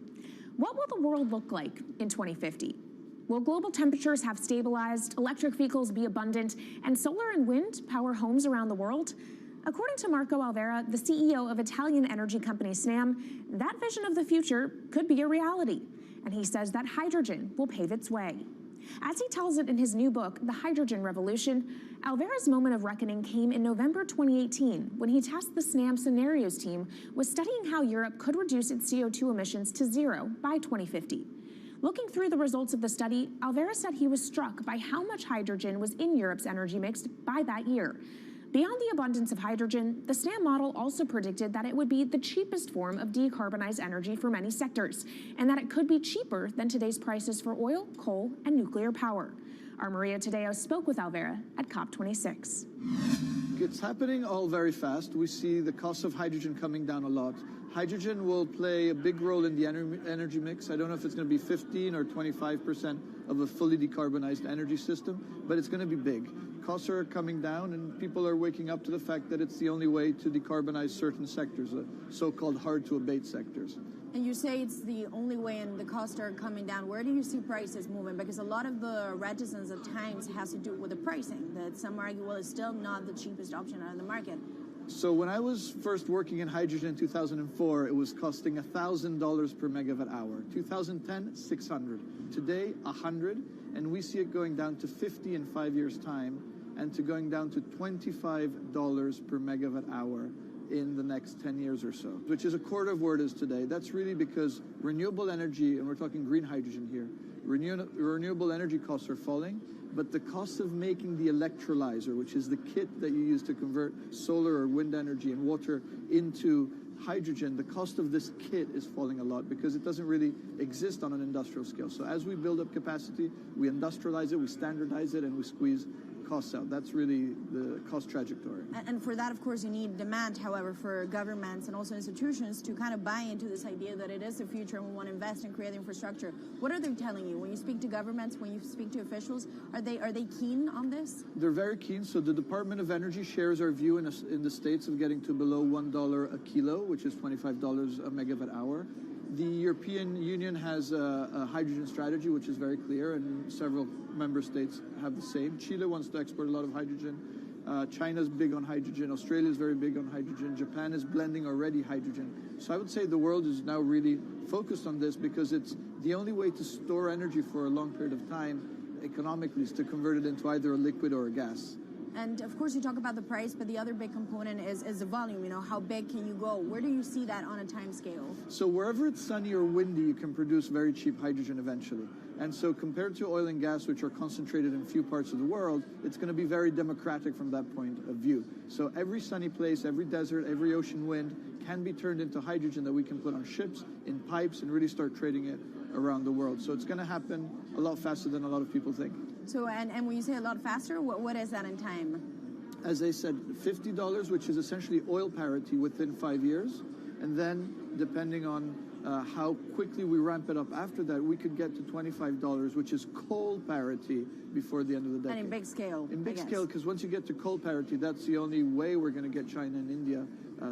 What will the world look like in 2050? Will global temperatures have stabilized, electric vehicles be abundant, and solar and wind power homes around the world? According to Marco Alvera, the CEO of Italian energy company Snam, that vision of the future could be a reality. And he says that hydrogen will pave its way. As he tells it in his new book, The Hydrogen Revolution, Alvera's moment of reckoning came in November 2018 when he tasked the Snam Scenarios team with studying how Europe could reduce its CO2 emissions to zero by 2050. Looking through the results of the study, Alvera said he was struck by how much hydrogen was in Europe's energy mix by that year. Beyond the abundance of hydrogen, the SNAM model also predicted that it would be the cheapest form of decarbonized energy for many sectors, and that it could be cheaper than today's prices for oil, coal, and nuclear power. Our Maria Tadeo spoke with Alvera at COP26. It's happening all very fast. We see the cost of hydrogen coming down a lot. Hydrogen will play a big role in the energy mix. I don't know if it's going to be 15 or 25% of a fully decarbonized energy system, but it's going to be big. Costs are coming down, and people are waking up to the fact that it's the only way to decarbonize certain sectors, the so-called hard-to-abate sectors. And you say it's the only way and the costs are coming down. Where do you see prices moving? Because a lot of the reticence at times has to do with the pricing, that some argue, well, it's still not the cheapest option on the market. So when I was first working in hydrogen in 2004, it was costing $1,000 per megawatt hour. 2010, 600. Today, 100, and we see it going down to 50 in 5 years' time, and to going down to $25 per megawatt hour in the next 10 years or so, which is a quarter of where it is today. That's really because renewable energy, and we're talking green hydrogen here, renewable energy costs are falling, but the cost of making the electrolyzer, which is the kit that you use to convert solar or wind energy and water into hydrogen, the cost of this kit is falling a lot because it doesn't really exist on an industrial scale. So as we build up capacity, we industrialize it, we standardize it, and we squeeze costs out. That's really the cost trajectory. And for that, of course, you need demand, however, for governments and also institutions to kind of buy into this idea that it is the future and we want to invest and create infrastructure. What are they telling you? When you speak to governments, when you speak to officials, are they keen on this? They're very keen. So the Department of Energy shares our view in the States of getting to below $1 a kilo, which is $25 a megawatt hour. The European Union has a hydrogen strategy, which is very clear, and several member states have the same. Chile wants to export a lot of hydrogen. China's big on hydrogen. Australia's very big on hydrogen. Japan is blending already hydrogen. So I would say the world is now really focused on this because it's the only way to store energy for a long period of time economically is to convert it into either a liquid or a gas. And of course, you talk about the price, but the other big component is the volume. You know, how big can you go? Where do you see that on a time scale? So wherever it's sunny or windy, you can produce very cheap hydrogen eventually. And so compared to oil and gas, which are concentrated in few parts of the world, it's going to be very democratic from that point of view. So every sunny place, every desert, every ocean wind can be turned into hydrogen that we can put on ships, in pipes, and really start trading it around the world. So it's going to happen a lot faster than a lot of people think. So, and when you say a lot faster, what is that in time? As I said, $50, which is essentially oil parity within 5 years. And then, depending on how quickly we ramp it up after that, we could get to $25, which is coal parity before the end of the decade. And in big scale. In big scale, because once you get to coal parity, that's the only way we're going to get China and India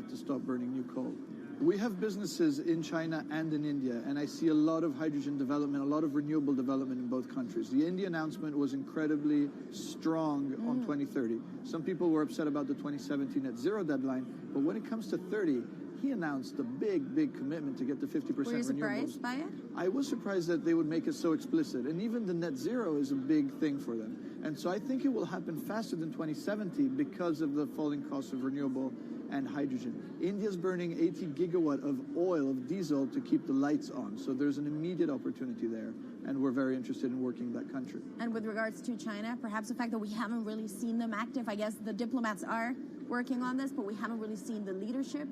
to stop burning new coal. We have businesses in China and in India, and I see a lot of hydrogen development, a lot of renewable development in both countries. The India announcement was incredibly strong on 2030. Some people were upset about the 2017 net zero deadline, but when it comes to 30, he announced a big, big commitment to get to 50% renewables. Were you surprised by it? I was surprised that they would make it so explicit, and even the net zero is a big thing for them. And so I think it will happen faster than 2070 because of the falling cost of renewable and hydrogen. India's burning 80 gigawatt of oil, of diesel, to keep the lights on. So there's an immediate opportunity there, and we're very interested in working in that country. And with regards to China, perhaps the fact that we haven't really seen them active, I guess the diplomats are working on this, but we haven't really seen the leadership.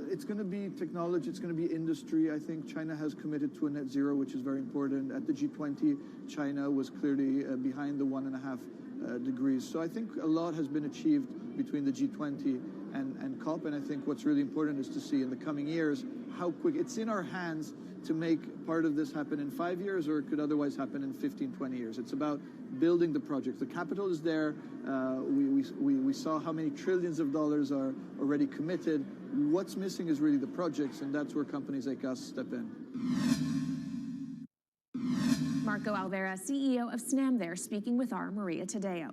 It's going to be technology, it's going to be industry. I think China has committed to a net zero, which is very important. At the G20, China was clearly behind the 1.5 degrees. So I think a lot has been achieved between the G20 and COP, and I think what's really important is to see in the coming years how quick it's in our hands to make part of this happen in 5 years, or it could otherwise happen in 15, 20 years. It's about building the project. The capital is there. We saw how many trillions of dollars are already committed. What's missing is really the projects, and that's where companies like us step in. Marco Alvera, CEO of SNAM there, speaking with our Maria Tadeo.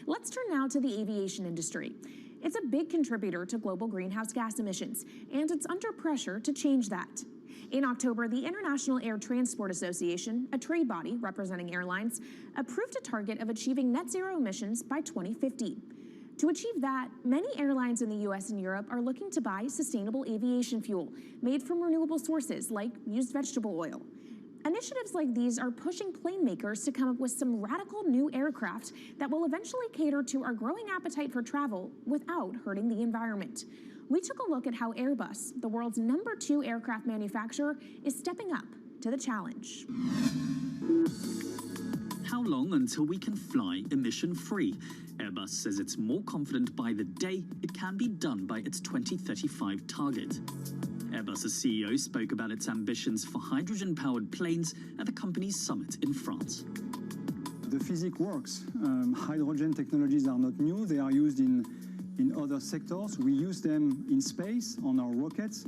Let's turn now to the aviation industry. It's a big contributor to global greenhouse gas emissions, and it's under pressure to change that. In October, the International Air Transport Association, a trade body representing airlines, approved a target of achieving net zero emissions by 2050. To achieve that, many airlines in the US and Europe are looking to buy sustainable aviation fuel made from renewable sources like used vegetable oil. Initiatives like these are pushing plane makers to come up with some radical new aircraft that will eventually cater to our growing appetite for travel without hurting the environment. We took a look at how Airbus, the world's #2 aircraft manufacturer, is stepping up to the challenge. How long until we can fly emission-free? Airbus says it's more confident by the day it can be done by its 2035 target. Airbus's CEO spoke about its ambitions for hydrogen-powered planes at the company's summit in France. The physics works. Hydrogen technologies are not new. They are used in other sectors. We use them in space on our rockets,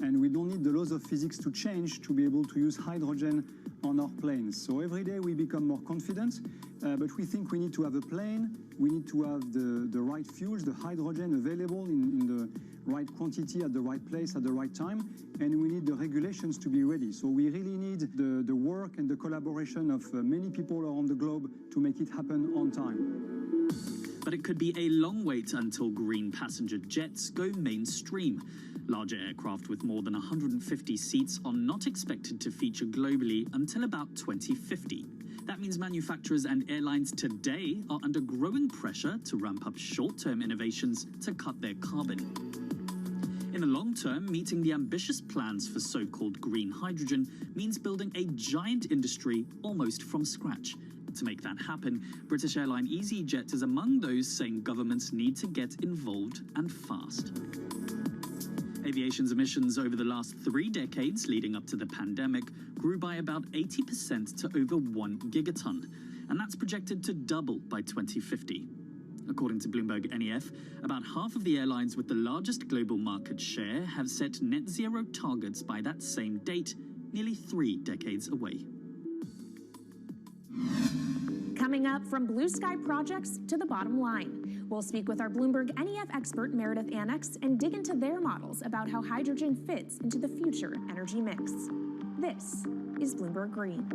and we don't need the laws of physics to change to be able to use hydrogen on our planes. So every day we become more confident, but we think we need to have a plane, we need to have the right fuels, the hydrogen available in the right quantity at the right place at the right time, and we need the regulations to be ready. So we really need the work and the collaboration of many people around the globe to make it happen on time. But it could be a long wait until green passenger jets go mainstream. Larger aircraft with more than 150 seats are not expected to feature globally until about 2050. That means manufacturers and airlines today are under growing pressure to ramp up short-term innovations to cut their carbon. In the long term, meeting the ambitious plans for so-called green hydrogen means building a giant industry almost from scratch. To make that happen, British airline EasyJet is among those saying governments need to get involved and fast. Aviation's emissions over the last 3 decades leading up to the pandemic grew by about 80% to over 1 gigaton, and that's projected to double by 2050. According to Bloomberg NEF, about half of the airlines with the largest global market share have set net zero targets by that same date, nearly 3 decades away. Coming up, from blue sky projects to the bottom line. We'll speak with our Bloomberg NEF expert Meredith Annex and dig into their models about how hydrogen fits into the future energy mix. This is Bloomberg Green.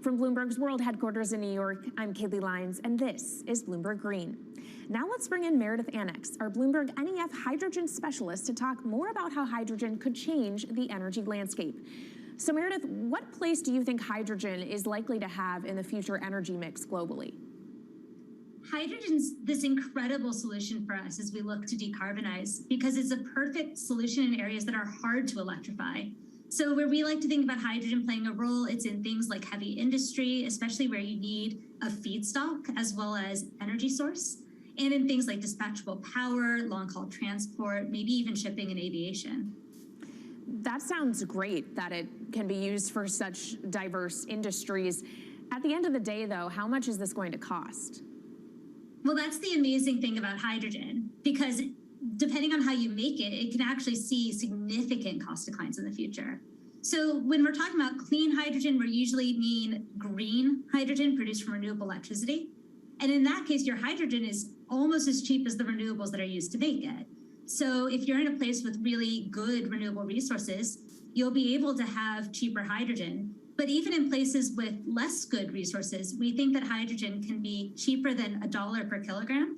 From Bloomberg's World Headquarters in New York, I'm Kaylee Lyons, and this is Bloomberg Green. Now let's bring in Meredith Annex, our Bloomberg NEF hydrogen specialist, to talk more about how hydrogen could change the energy landscape. So Meredith, what place do you think hydrogen is likely to have in the future energy mix globally? Hydrogen's this incredible solution for us as we look to decarbonize because it's a perfect solution in areas that are hard to electrify. So where we like to think about hydrogen playing a role, it's in things like heavy industry, especially where you need a feedstock as well as energy source. and in things like dispatchable power, long-haul transport, maybe even shipping and aviation. That sounds great that it can be used for such diverse industries. At the end of the day, though, how much is this going to cost? Well, that's the amazing thing about hydrogen, because depending on how you make it, it can actually see significant cost declines in the future. So when we're talking about clean hydrogen, we usually mean green hydrogen produced from renewable electricity. And in that case, your hydrogen is almost as cheap as the renewables that are used to make it. So if you're in a place with really good renewable resources, you'll be able to have cheaper hydrogen. But even in places with less good resources, we think that hydrogen can be cheaper than $1 per kilogram,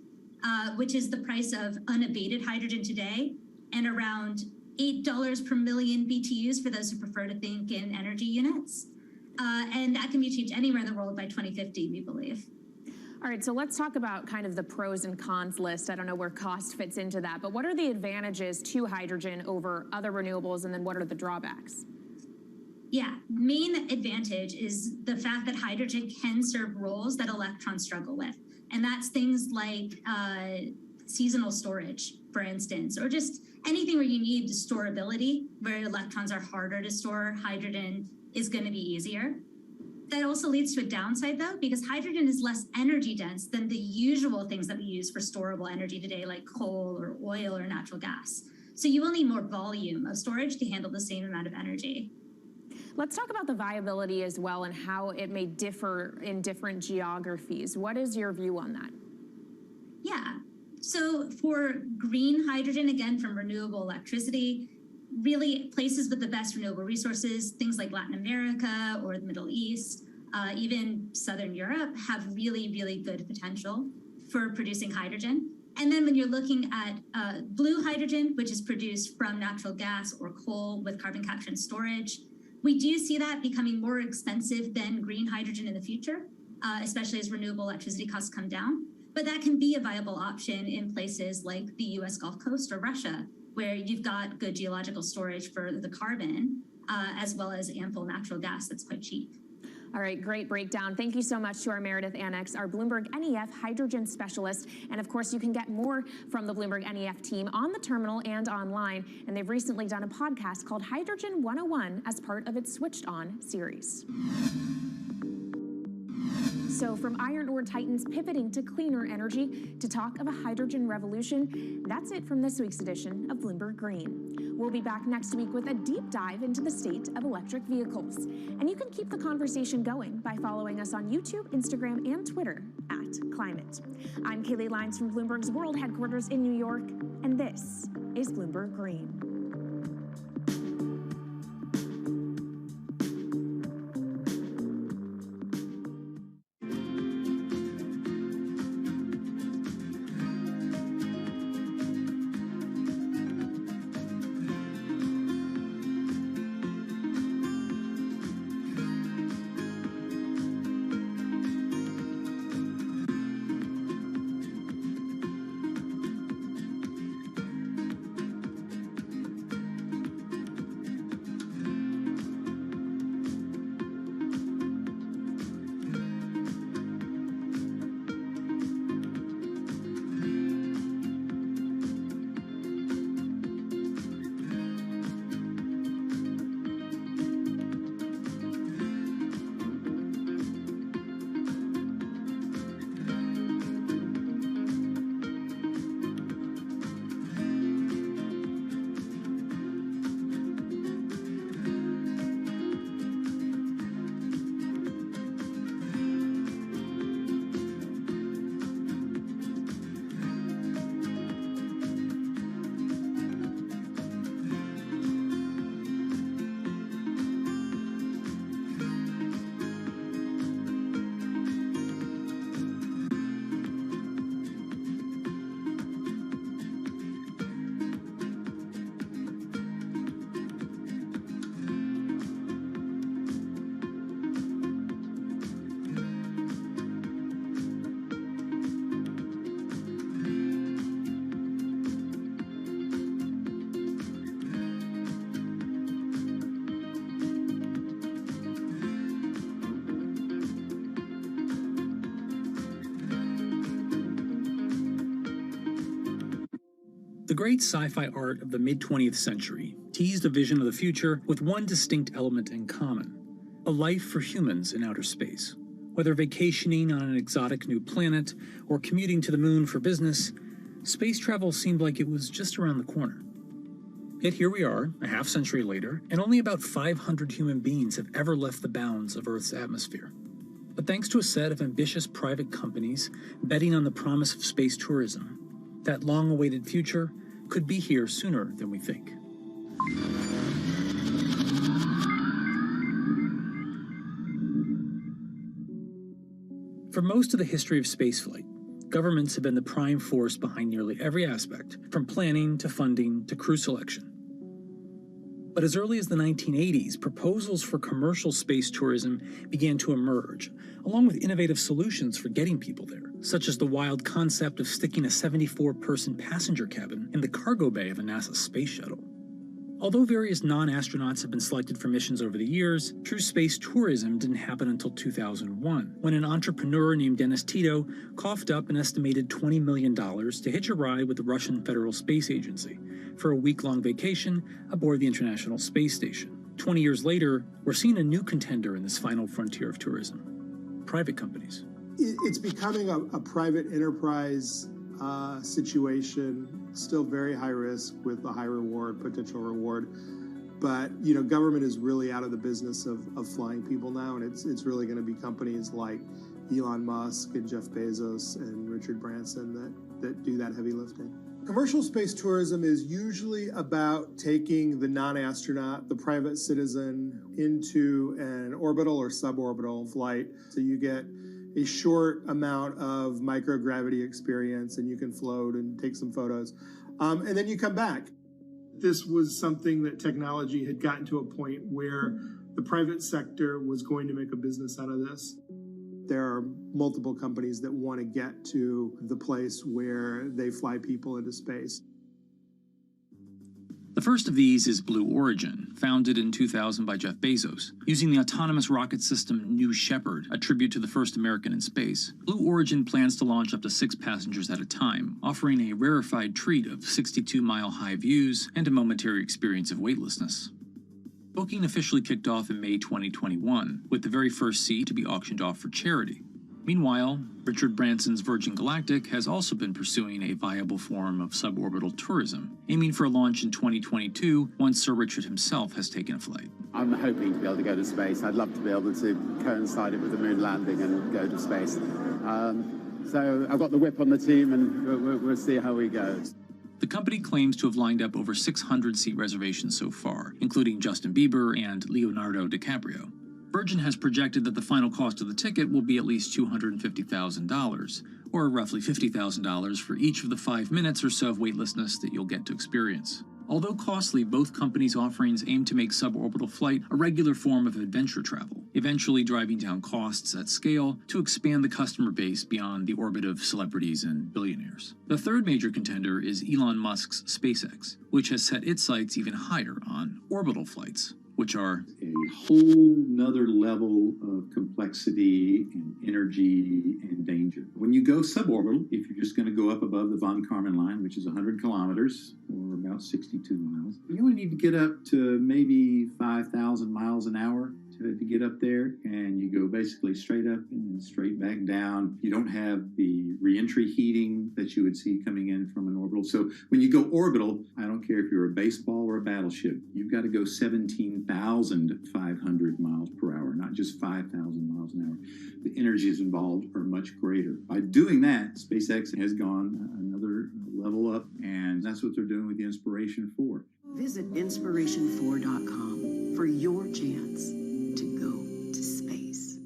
which is the price of unabated hydrogen today, and around $8 per million BTUs for those who prefer to think in energy units. And that can be achieved anywhere in the world by 2050, we believe. All right, so let's talk about kind of the pros and cons list. I don't know where cost fits into that, but what are the advantages to hydrogen over other renewables, and then what are the drawbacks? Yeah, main advantage is the fact that hydrogen can serve roles that electrons struggle with. And that's things like seasonal storage, for instance, or just anything where you need storability, where electrons are harder to store, hydrogen is going to be easier. That also leads to a downside, though, because hydrogen is less energy dense than the usual things that we use for storable energy today, like coal or oil or natural gas. So you will need more volume of storage to handle the same amount of energy. Let's talk about the viability as well and how it may differ in different geographies. What is your view on that? Yeah, so for green hydrogen, again, from renewable electricity, really places with the best renewable resources, things like Latin America or the Middle East, even Southern Europe, have really, really good potential for producing hydrogen. And then when you're looking at blue hydrogen, which is produced from natural gas or coal with carbon capture and storage, we do see that becoming more expensive than green hydrogen in the future, especially as renewable electricity costs come down. But that can be a viable option in places like the US Gulf Coast or Russia, where you've got good geological storage for the carbon, as well as ample natural gas that's quite cheap. All right, great breakdown. Thank you so much to our Meredith Annex, our Bloomberg NEF hydrogen specialist. And of course, you can get more from the Bloomberg NEF team on the terminal and online. And they've recently done a podcast called Hydrogen 101 as part of its Switched On series. So from iron ore titans pivoting to cleaner energy to talk of a hydrogen revolution, that's it from this week's edition of Bloomberg Green. We'll be back next week with a deep dive into the state of electric vehicles. And you can keep the conversation going by following us on YouTube, Instagram, and Twitter @Climate. I'm Kaylee Lyons from Bloomberg's world headquarters in New York, and this is Bloomberg Green. great sci-fi art of the mid-20th century teased a vision of the future with one distinct element in common: a life for humans in outer space. Whether vacationing on an exotic new planet or commuting to the moon for business, space travel seemed like it was just around the corner. Yet here we are, a half-century later, and only about 500 human beings have ever left the bounds of Earth's atmosphere. But thanks to a set of ambitious private companies betting on the promise of space tourism, that long-awaited future could be here sooner than we think. For most of the history of spaceflight, governments have been the prime force behind nearly every aspect, from planning to funding to crew selection. But as early as the 1980s, proposals for commercial space tourism began to emerge, along with innovative solutions for getting people there, such as the wild concept of sticking a 74-person passenger cabin in the cargo bay of a NASA space shuttle. Although various non-astronauts have been selected for missions over the years, true space tourism didn't happen until 2001, when an entrepreneur named Dennis Tito coughed up an estimated $20 million to hitch a ride with the Russian Federal Space Agency for a week-long vacation aboard the International Space Station. 20 years later, we're seeing a new contender in this final frontier of tourism: private companies. It's becoming a private enterprise situation, still very high risk with a high reward, potential reward. But, government is really out of the business of flying people now, and it's really going to be companies like Elon Musk and Jeff Bezos and Richard Branson that do that heavy lifting. Commercial space tourism is usually about taking the non-astronaut, the private citizen, into an orbital or suborbital flight. So you get a short amount of microgravity experience, and you can float and take some photos. And then you come back. This was something that technology had gotten to a point where the private sector was going to make a business out of this. There are multiple companies that want to get to the place where they fly people into space. The first of these is Blue Origin, founded in 2000 by Jeff Bezos. Using the autonomous rocket system New Shepard, a tribute to the first American in space, Blue Origin plans to launch up to 6 passengers at a time, offering a rarefied treat of 62-mile-high views and a momentary experience of weightlessness. Booking officially kicked off in May 2021, with the very first seat to be auctioned off for charity. Meanwhile, Richard Branson's Virgin Galactic has also been pursuing a viable form of suborbital tourism, aiming for a launch in 2022 once Sir Richard himself has taken a flight. I'm hoping to be able to go to space. I'd love to be able to coincide it with the moon landing and go to space. So I've got the whip on the team, and we'll see how we go. The company claims to have lined up over 600 seat reservations so far, including Justin Bieber and Leonardo DiCaprio. Virgin has projected that the final cost of the ticket will be at least $250,000, or roughly $50,000 for each of the 5 minutes or so of weightlessness that you'll get to experience. Although costly, both companies' offerings aim to make suborbital flight a regular form of adventure travel, eventually driving down costs at scale to expand the customer base beyond the orbit of celebrities and billionaires. The third major contender is Elon Musk's SpaceX, which has set its sights even higher on orbital flights, which are a whole nother level of complexity and energy and danger. When you go suborbital, if you're just going to go up above the von Karman line, which is 100 kilometers or about 62 miles, you only need to get up to maybe 5,000 miles an hour to get up there, and you go basically straight up and then straight back down. You don't have the reentry heating that you would see coming in from an orbital. So when you go orbital, I don't care if you're a baseball or a battleship, you've got to go 17,500 miles per hour, not just 5,000 miles an hour. The energies involved are much greater. By doing that, SpaceX has gone another level up, and that's what they're doing with the Inspiration 4. Visit inspiration4.com for your chance to go to space.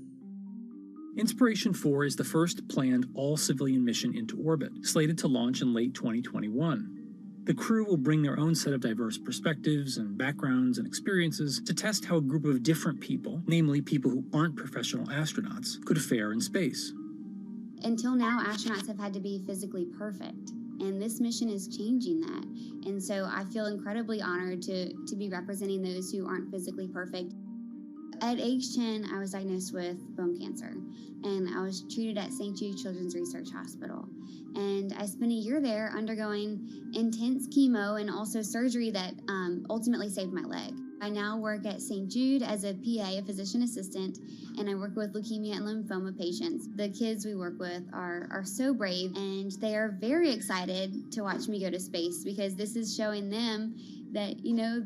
Inspiration 4 is the first planned all-civilian mission into orbit, slated to launch in late 2021. The crew will bring their own set of diverse perspectives and backgrounds and experiences to test how a group of different people, namely people who aren't professional astronauts, could fare in space. Until now, astronauts have had to be physically perfect, and this mission is changing that. And so I feel incredibly honored to be representing those who aren't physically perfect. At age 10, I was diagnosed with bone cancer, and I was treated at St. Jude Children's Research Hospital. And I spent a year there undergoing intense chemo and also surgery that ultimately saved my leg. I now work at St. Jude as a PA, a physician assistant, and I work with leukemia and lymphoma patients. The kids we work with are so brave, and they are very excited to watch me go to space because this is showing them that, you know,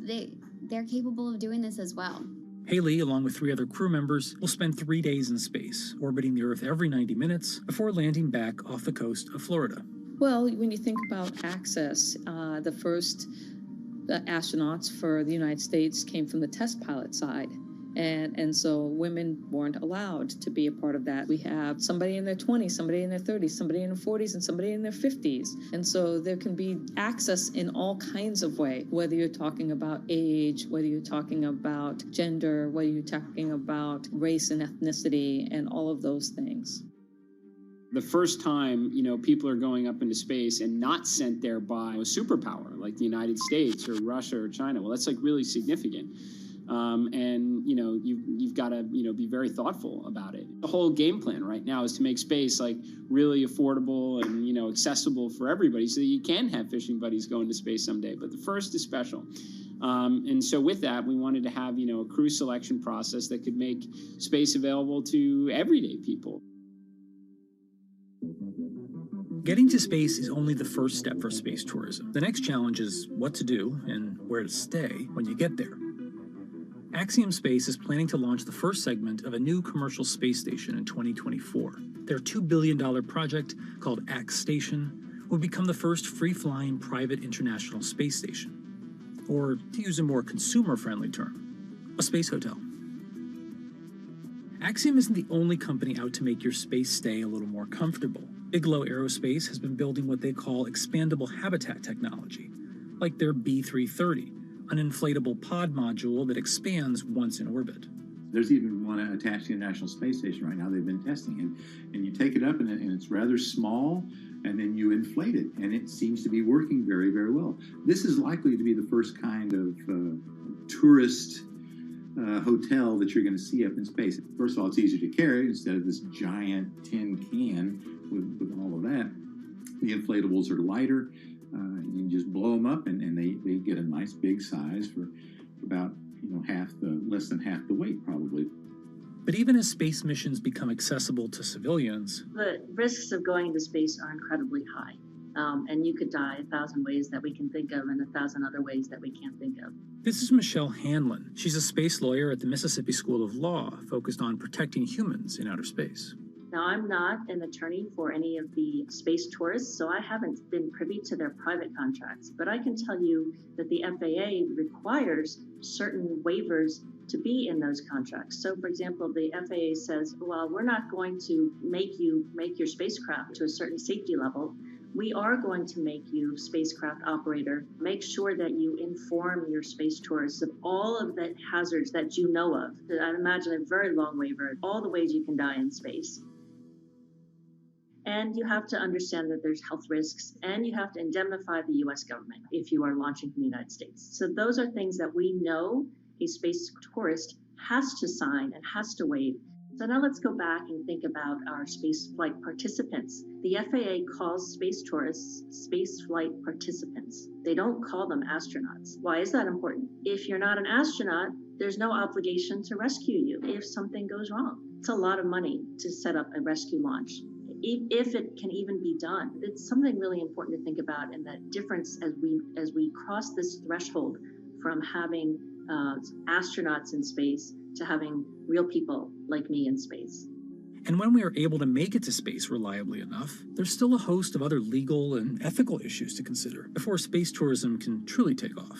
they're capable of doing this as well. Haley, along with 3 other crew members, will spend 3 days in space, orbiting the Earth every 90 minutes before landing back off the coast of Florida. Well, when you think about access, the first astronauts for the United States came from the test pilot side. And so women weren't allowed to be a part of that. We have somebody in their 20s, somebody in their 30s, somebody in their 40s, and somebody in their 50s. And so there can be access in all kinds of ways, whether you're talking about age, whether you're talking about gender, whether you're talking about race and ethnicity, and all of those things. The first time, people are going up into space and not sent there by a superpower like the United States or Russia or China. Well, that's like really significant. And you've got to be very thoughtful about it. The whole game plan right now is to make space like really affordable and accessible for everybody, so that you can have fishing buddies going to space someday. But the first is special, and so with that, we wanted to have a crew selection process that could make space available to everyday people. Getting to space is only the first step for space tourism. The next challenge is what to do and where to stay when you get there. Axiom Space is planning to launch the first segment of a new commercial space station in 2024. Their $2 billion project, called Ax Station, will become the first free-flying private international space station. Or, to use a more consumer-friendly term, a space hotel. Axiom isn't the only company out to make your space stay a little more comfortable. Bigelow Aerospace has been building what they call expandable habitat technology, like their B330, an inflatable pod module that expands once in orbit. There's even one attached to the International Space Station right now they've been testing. And you take it up, and it's rather small, and then you inflate it, and it seems to be working very, very well. This is likely to be the first kind of tourist hotel that you're going to see up in space. First of all, it's easier to carry instead of this giant tin can with all of that. The inflatables are lighter. You can just blow them up, and they get a nice big size for about less than half the weight probably. But even as space missions become accessible to civilians, the risks of going into space are incredibly high. And you could die 1,000 ways that we can think of and 1,000 other ways that we can't think of. This is Michelle Hanlon. She's a space lawyer at the Mississippi School of Law, focused on protecting humans in outer space. Now, I'm not an attorney for any of the space tourists, so I haven't been privy to their private contracts. But I can tell you that the FAA requires certain waivers to be in those contracts. So, for example, the FAA says, well, we're not going to make you make your spacecraft to a certain safety level. We are going to make you, spacecraft operator, make sure that you inform your space tourists of all of the hazards that you know of. I imagine a very long waiver, all the ways you can die in space. And you have to understand that there's health risks, and you have to indemnify the US government if you are launching from the United States. So those are things that we know a space tourist has to sign and has to waive. So now let's go back and think about our space flight participants. The FAA calls space tourists space flight participants. They don't call them astronauts. Why is that important? If you're not an astronaut, there's no obligation to rescue you if something goes wrong. It's a lot of money to set up a rescue launch. If it can even be done, it's something really important to think about, and that difference as we cross this threshold from having astronauts in space to having real people like me in space. And when we are able to make it to space reliably enough, there's still a host of other legal and ethical issues to consider before space tourism can truly take off.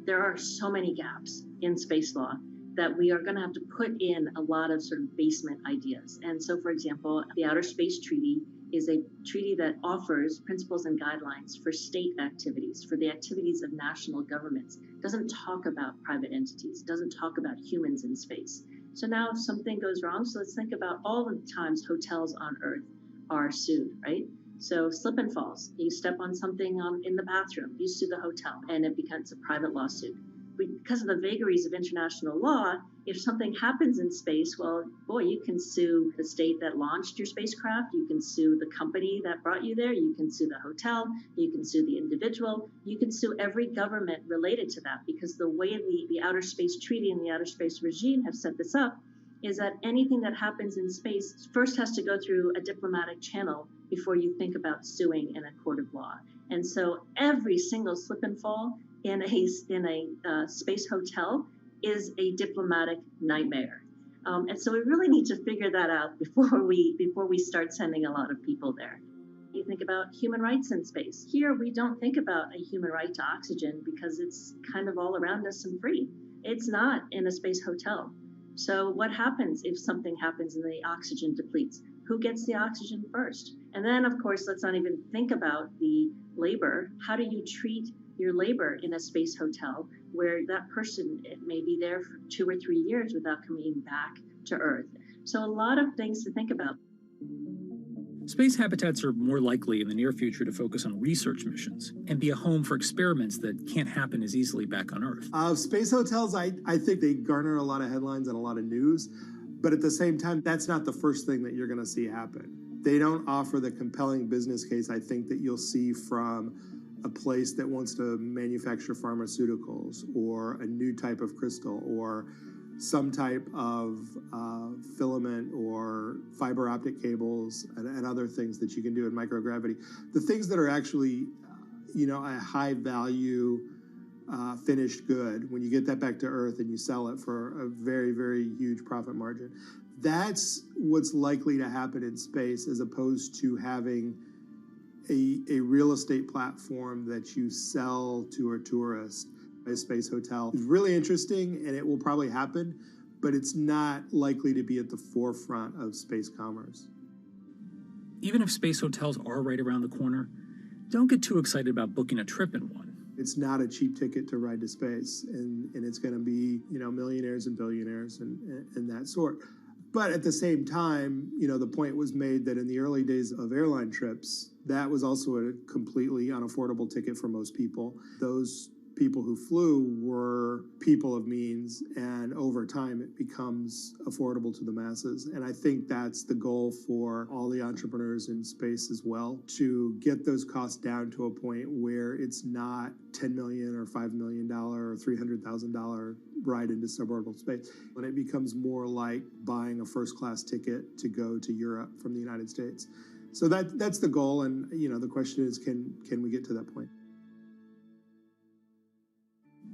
There are so many gaps in space law that we are going to have to put in a lot of sort of basement ideas. And so, for example, the Outer Space Treaty is a treaty that offers principles and guidelines for state activities, for the activities of national governments. It doesn't talk about private entities. It doesn't talk about humans in space. So now if something goes wrong, so let's think about all the times hotels on Earth are sued, right? So slip and falls. You step on something in the bathroom, you sue the hotel, and it becomes a private lawsuit. because of the vagaries of international law, if something happens in space, well, boy, you can sue the state that launched your spacecraft, you can sue the company that brought you there, you can sue the hotel, you can sue the individual, you can sue every government related to that, because the way the Outer Space Treaty and the Outer Space Regime have set this up is that anything that happens in space first has to go through a diplomatic channel before you think about suing in a court of law. And so every single slip and fall in a space hotel is a diplomatic nightmare. And so we really need to figure that out before we start sending a lot of people there. You think about human rights in space. Here, we don't think about a human right to oxygen because it's kind of all around us and free. It's not in a space hotel. So what happens if something happens and the oxygen depletes? Who gets the oxygen first? And then, of course, let's not even think about the labor. How do you treat your labor in a space hotel where that person may be there for 2 or 3 years without coming back to Earth? So a lot of things to think about. Space habitats are more likely in the near future to focus on research missions and be a home for experiments that can't happen as easily back on Earth. Space hotels, I think they garner a lot of headlines and a lot of news, but at the same time, that's not the first thing that you're going to see happen. They don't offer the compelling business case, I think, that you'll see from a place that wants to manufacture pharmaceuticals or a new type of crystal or some type of filament or fiber optic cables and other things that you can do in microgravity. The things that are actually, a high value finished good, when you get that back to Earth and you sell it for a very, very huge profit margin, that's what's likely to happen in space, as opposed to having a real estate platform that you sell to a tourist. A space hotel is really interesting, and it will probably happen, but it's not likely to be at the forefront of space commerce. Even if space hotels are right around the corner, don't get too excited about booking a trip in one. It's not a cheap ticket to ride to space, and it's going to be, millionaires and billionaires and that sort. But at the same time, the point was made that in the early days of airline trips, that was also a completely unaffordable ticket for most people. Those people who flew were people of means, and over time it becomes affordable to the masses. And I think that's the goal for all the entrepreneurs in space as well, to get those costs down to a point where it's not $10 million or $5 million or $300,000 ride into suborbital space. When it becomes more like buying a first-class ticket to go to Europe from the United States. So that's the goal, and the question is, can we get to that point?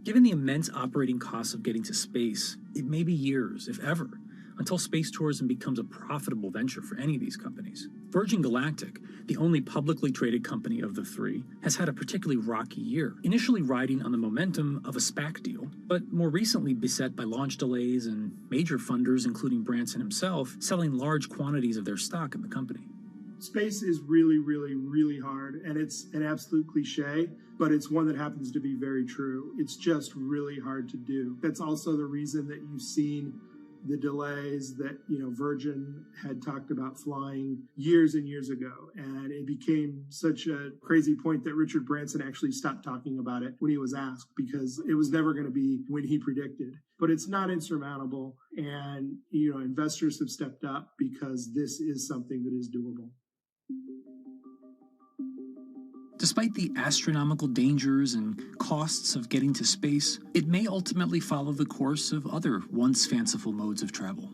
Given the immense operating costs of getting to space, it may be years, if ever, until space tourism becomes a profitable venture for any of these companies. Virgin Galactic, the only publicly traded company of the three, has had a particularly rocky year, initially riding on the momentum of a SPAC deal, but more recently beset by launch delays and major funders, including Branson himself, selling large quantities of their stock in the company. Space is really, really, really hard, and it's an absolute cliche, but it's one that happens to be very true. It's just really hard to do. That's also the reason that you've seen the delays that, Virgin had talked about flying years and years ago. And it became such a crazy point that Richard Branson actually stopped talking about it when he was asked, because it was never going to be when he predicted. But it's not insurmountable. And, investors have stepped up because this is something that is doable. Despite the astronomical dangers and costs of getting to space, it may ultimately follow the course of other once fanciful modes of travel.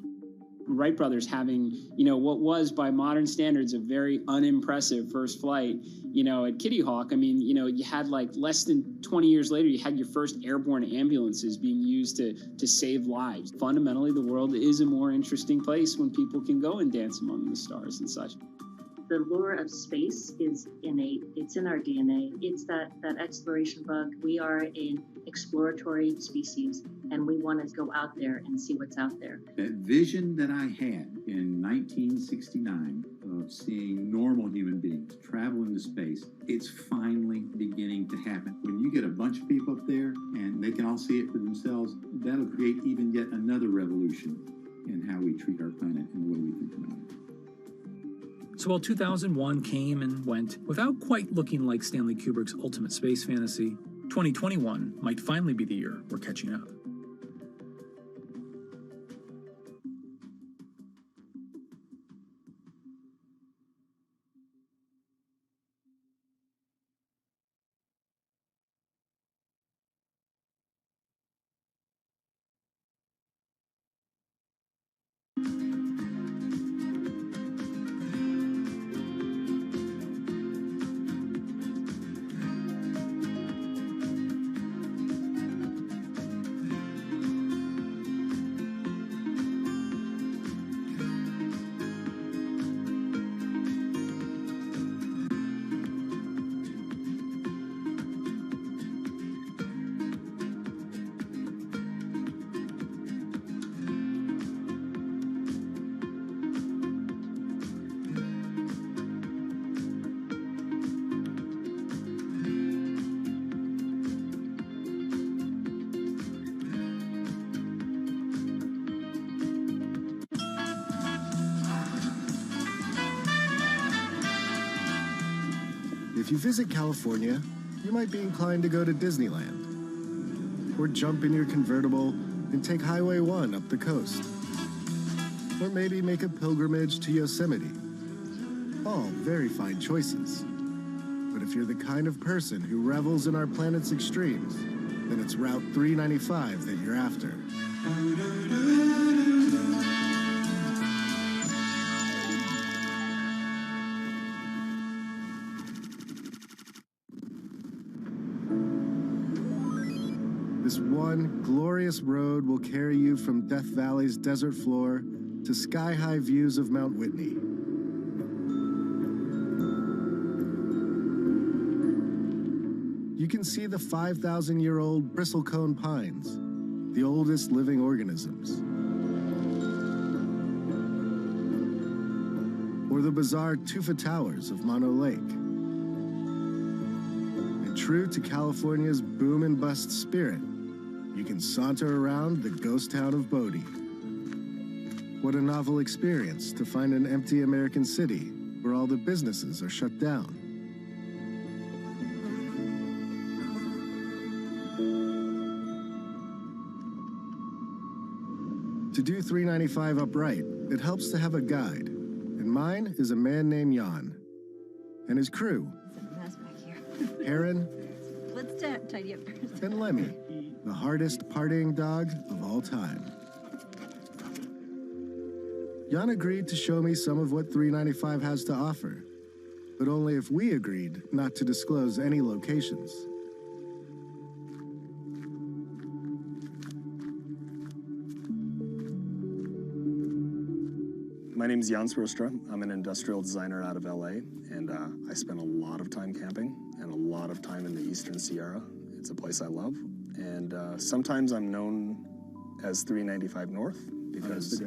Wright brothers having, what was by modern standards a very unimpressive first flight, at Kitty Hawk. I mean, you had less than 20 years later, you had your first airborne ambulances being used to save lives. Fundamentally, the world is a more interesting place when people can go and dance among the stars and such. The lure of space is innate. It's in our DNA. It's that exploration bug. We are an exploratory species, and we want to go out there and see what's out there. That vision that I had in 1969 of seeing normal human beings travel into space, it's finally beginning to happen. When you get a bunch of people up there and they can all see it for themselves, that'll create even yet another revolution in how we treat our planet and the way we think about it. So while 2001 came and went without quite looking like Stanley Kubrick's ultimate space fantasy, 2021 might finally be the year we're catching up. If you visit California, you might be inclined to go to Disneyland, or jump in your convertible and take Highway 1 up the coast, or maybe make a pilgrimage to Yosemite. All very fine choices. But if you're the kind of person who revels in our planet's extremes, then it's Route 395 that you're after. This one glorious road will carry you from Death Valley's desert floor to sky-high views of Mount Whitney. You can see the 5,000-year-old bristlecone pines, the oldest living organisms. Or the bizarre tufa towers of Mono Lake. And true to California's boom and bust spirit, you can saunter around the ghost town of Bodie. What a novel experience to find an empty American city where all the businesses are shut down. To do 395 upright, it helps to have a guide, and mine is a man named Jan, and his crew, Heron, Let's tidy up first. and Lemmy, the hardest partying dog of all time. Jan agreed to show me some of what 395 has to offer, but only if we agreed not to disclose any locations. My name is Jan Swirstra. I'm an industrial designer out of LA, and I spend a lot of time camping and a lot of time in the Eastern Sierra. It's a place I love. And sometimes I'm known as 395 North because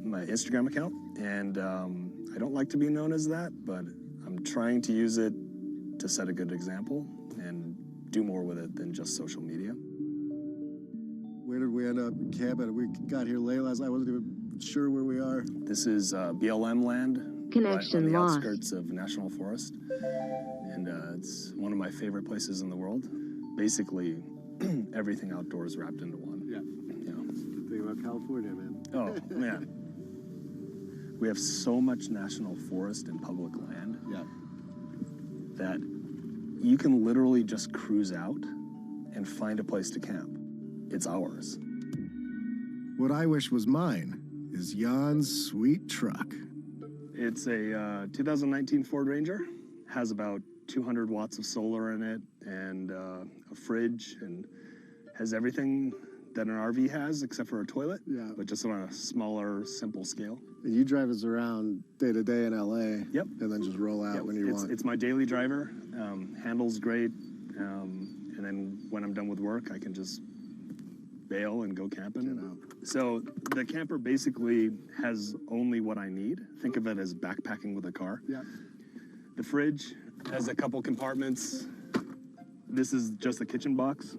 my Instagram account. And I don't like to be known as that, but I'm trying to use it to set a good example and do more with it than just social media. Where did we end up camping? We got here late last night. I wasn't even sure where we are. This is BLM land. Connection right on the lost. outskirts of National Forest. And it's one of my favorite places in the world. Basically, everything outdoors wrapped into one. Yeah. Good thing about California, man. Oh, man. We have so much national forest and public land that you can literally just cruise out and find a place to camp. It's ours. What I wish was mine is Jan's sweet truck. It's a 2019 Ford Ranger. Has about 200 watts of solar in it and a fridge, and has everything that an RV has except for a toilet, but just on a smaller, simple scale. And you drive us around day to day in LA. Yep. And then just roll out when you want. It's my daily driver. Handles great. And then when I'm done with work, I can just bail and go camping. So the camper basically has only what I need. Think of it as backpacking with a car. Yeah. The fridge has a couple compartments. This is just a kitchen box,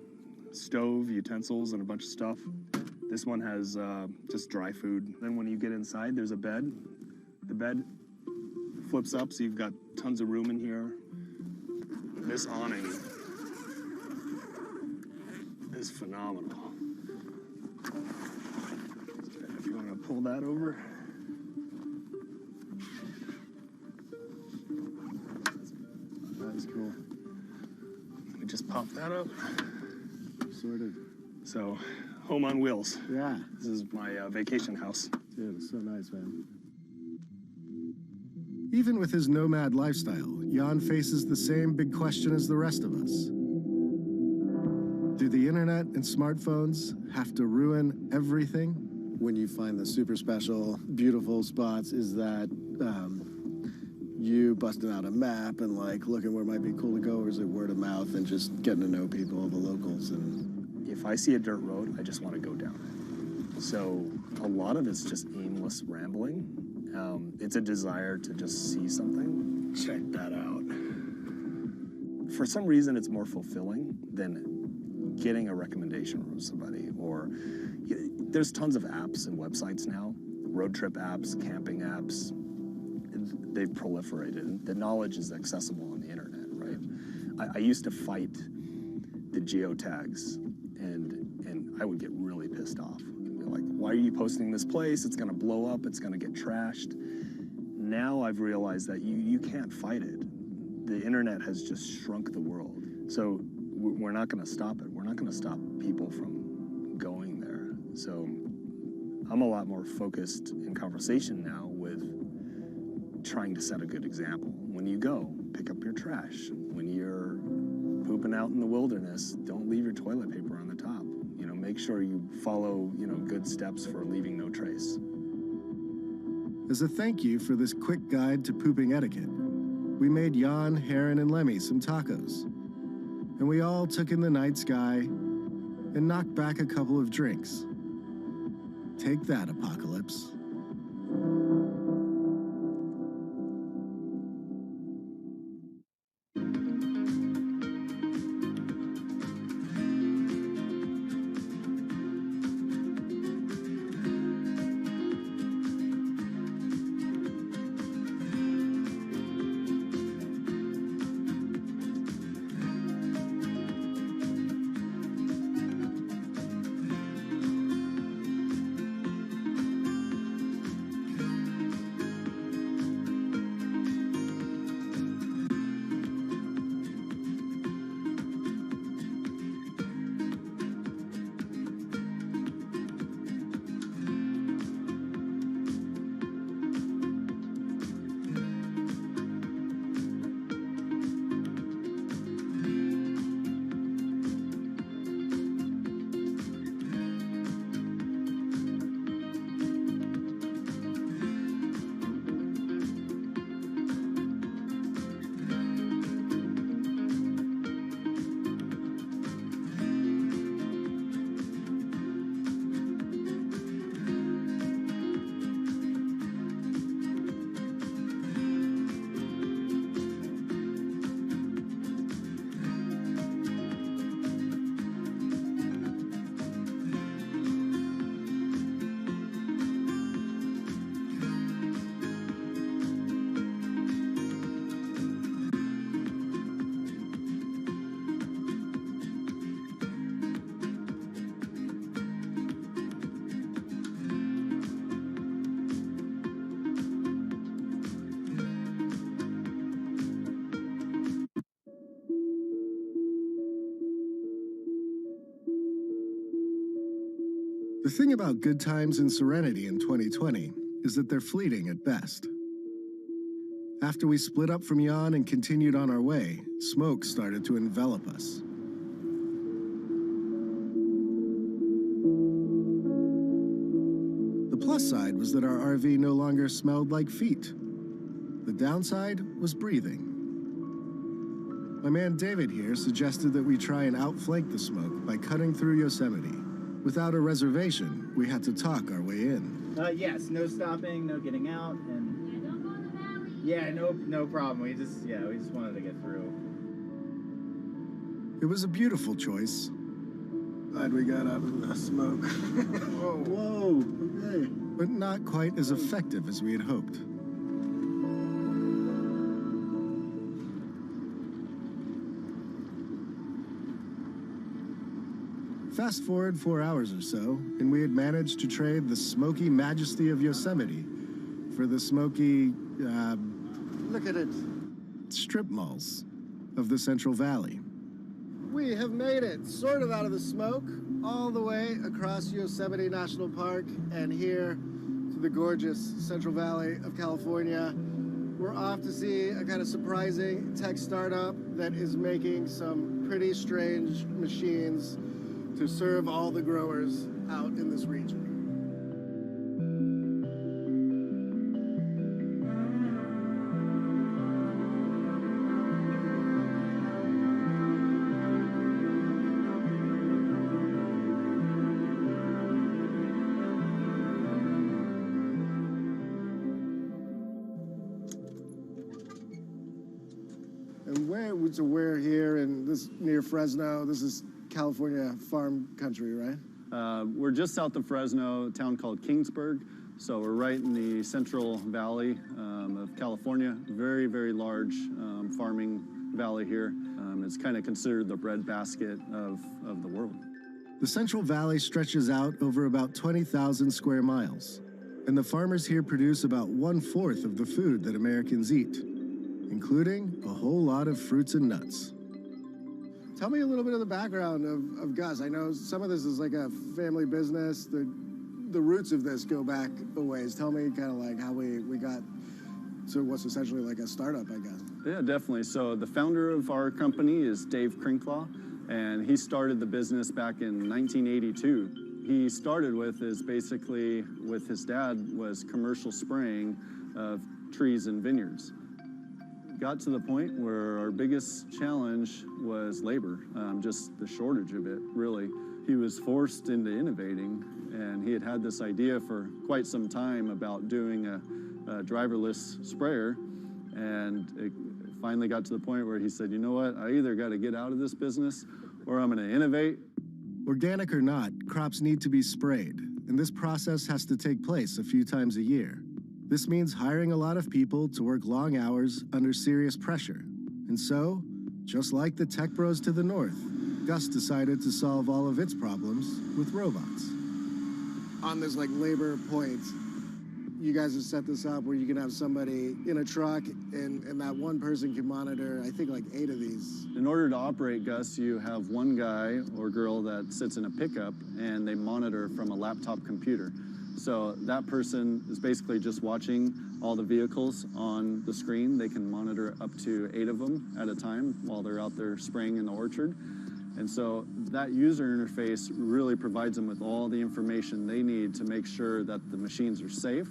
stove, utensils, and a bunch of stuff. This one has just dry food. Then when you get inside, there's a bed. The bed flips up, so you've got tons of room in here. This awning is phenomenal. If you want to pull that over. That is cool. Let me just pop that up. Sort of. So, home on wheels. Yeah. This is my vacation house. Dude, it's so nice, man. Even with his nomad lifestyle, Jan faces the same big question as the rest of us. Do the internet and smartphones have to ruin everything? When you find the super special, beautiful spots, is that you busting out a map and like looking where it might be cool to go, or is it word of mouth and just getting to know people, the locals? And if I see a dirt road, I just want to go down it. So a lot of it's just aimless rambling. It's a desire to just see something. Check that out. For some reason, it's more fulfilling than getting a recommendation from somebody. Or there's tons of apps and websites now, road trip apps, camping apps. They've proliferated. The knowledge is accessible on the internet, right? I used to fight the geotags, and I would get really pissed off. Like, why are you posting this place? It's gonna blow up, it's gonna get trashed. Now I've realized that you can't fight it. The internet has just shrunk the world. So we're not gonna stop it. We're not gonna stop people from going there. So I'm a lot more focused in conversation now with trying to set a good example. When you go, pick up your trash. When you're pooping out in the wilderness, don't leave your toilet paper on the top. Make sure you follow, good steps for leaving no trace. As a thank you for this quick guide to pooping etiquette, we made Jan, Heron, and Lemmy some tacos. And we all took in the night sky and knocked back a couple of drinks. Take that, Apocalypse. The thing about good times and serenity in 2020 is that they're fleeting at best. After we split up from Jan and continued on our way, smoke started to envelop us. The plus side was that our RV no longer smelled like feet. The downside was breathing. My man David here suggested that we try and outflank the smoke by cutting through Yosemite. Without a reservation, we had to talk our way in. Yes, no stopping, no getting out, and don't go in the valley. Yeah, no problem. We just wanted to get through. It was a beautiful choice. Glad we got out of the smoke. Whoa, okay. But not quite as effective as we had hoped. Fast forward 4 hours or so, and we had managed to trade the smoky majesty of Yosemite for the smoky, Look at it. strip malls of the Central Valley. We have made it sort of out of the smoke all the way across Yosemite National Park and here to the gorgeous Central Valley of California. We're off to see a kind of surprising tech startup that is making some pretty strange machines to serve all the growers out in this region. And we're here in this near Fresno. This is California farm country, right? We're just south of Fresno, a town called Kingsburg. So we're right in the Central Valley of California. Very, very large farming valley here. It's kind of considered the breadbasket of the world. The Central Valley stretches out over about 20,000 square miles, and the farmers here produce about 1/4 of the food that Americans eat, including a whole lot of fruits and nuts. Tell me a little bit of the background of Gus. I know some of this is like a family business. The roots of this go back a ways. Tell me kind of like how we got to what's essentially like a startup, I guess. Yeah, definitely. So the founder of our company is Dave Crinklaw, and he started the business back in 1982. He started with is basically with his dad was commercial spraying of trees and vineyards. Got to the point where our biggest challenge was labor, just the shortage of it, really. He was forced into innovating, and he had this idea for quite some time about doing a driverless sprayer, and it finally got to the point where he said, you know what, I either got to get out of this business or I'm going to innovate. Organic or not, crops need to be sprayed, and this process has to take place a few times a year. This means hiring a lot of people to work long hours under serious pressure. And so, just like the tech bros to the north, Gus decided to solve all of its problems with robots. On this like labor point, you guys have set this up where you can have somebody in a truck and that one person can monitor, I think like 8 of these. In order to operate Gus, you have one guy or girl that sits in a pickup and they monitor from a laptop computer. So that person is basically just watching all the vehicles on the screen. They can monitor up to 8 of them at a time while they're out there spraying in the orchard. And so that user interface really provides them with all the information they need to make sure that the machines are safe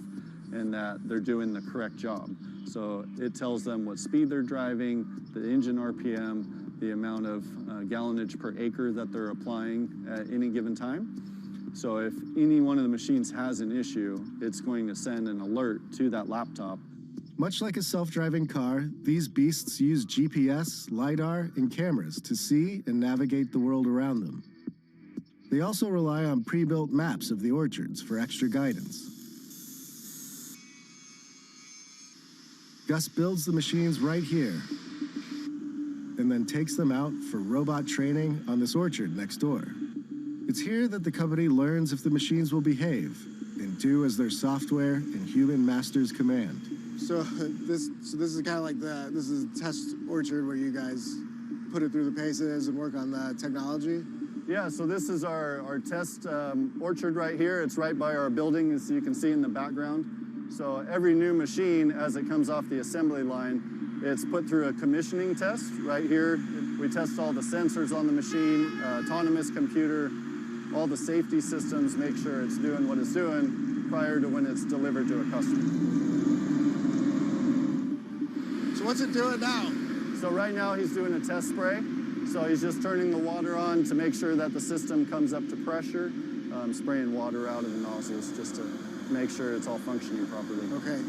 and that they're doing the correct job. So it tells them what speed they're driving, the engine RPM, the amount of gallonage per acre that they're applying at any given time. So if any one of the machines has an issue, it's going to send an alert to that laptop. Much like a self-driving car, these beasts use GPS, LiDAR, and cameras to see and navigate the world around them. They also rely on pre-built maps of the orchards for extra guidance. Gus builds the machines right here, and then takes them out for robot training on this orchard next door. It's here that the company learns if the machines will behave and do as their software and human masters command. So this is kind of like this is a test orchard where you guys put it through the paces and work on the technology? Yeah, so this is our test orchard right here. It's right by our building, as you can see in the background. So every new machine, as it comes off the assembly line, it's put through a commissioning test right here. We test all the sensors on the machine, autonomous computer, all the safety systems, make sure it's doing what it's doing prior to when it's delivered to a customer. So what's it doing now? So right now he's doing a test spray. So he's just turning the water on to make sure that the system comes up to pressure, spraying water out of the nozzles just to make sure it's all functioning properly. Okay.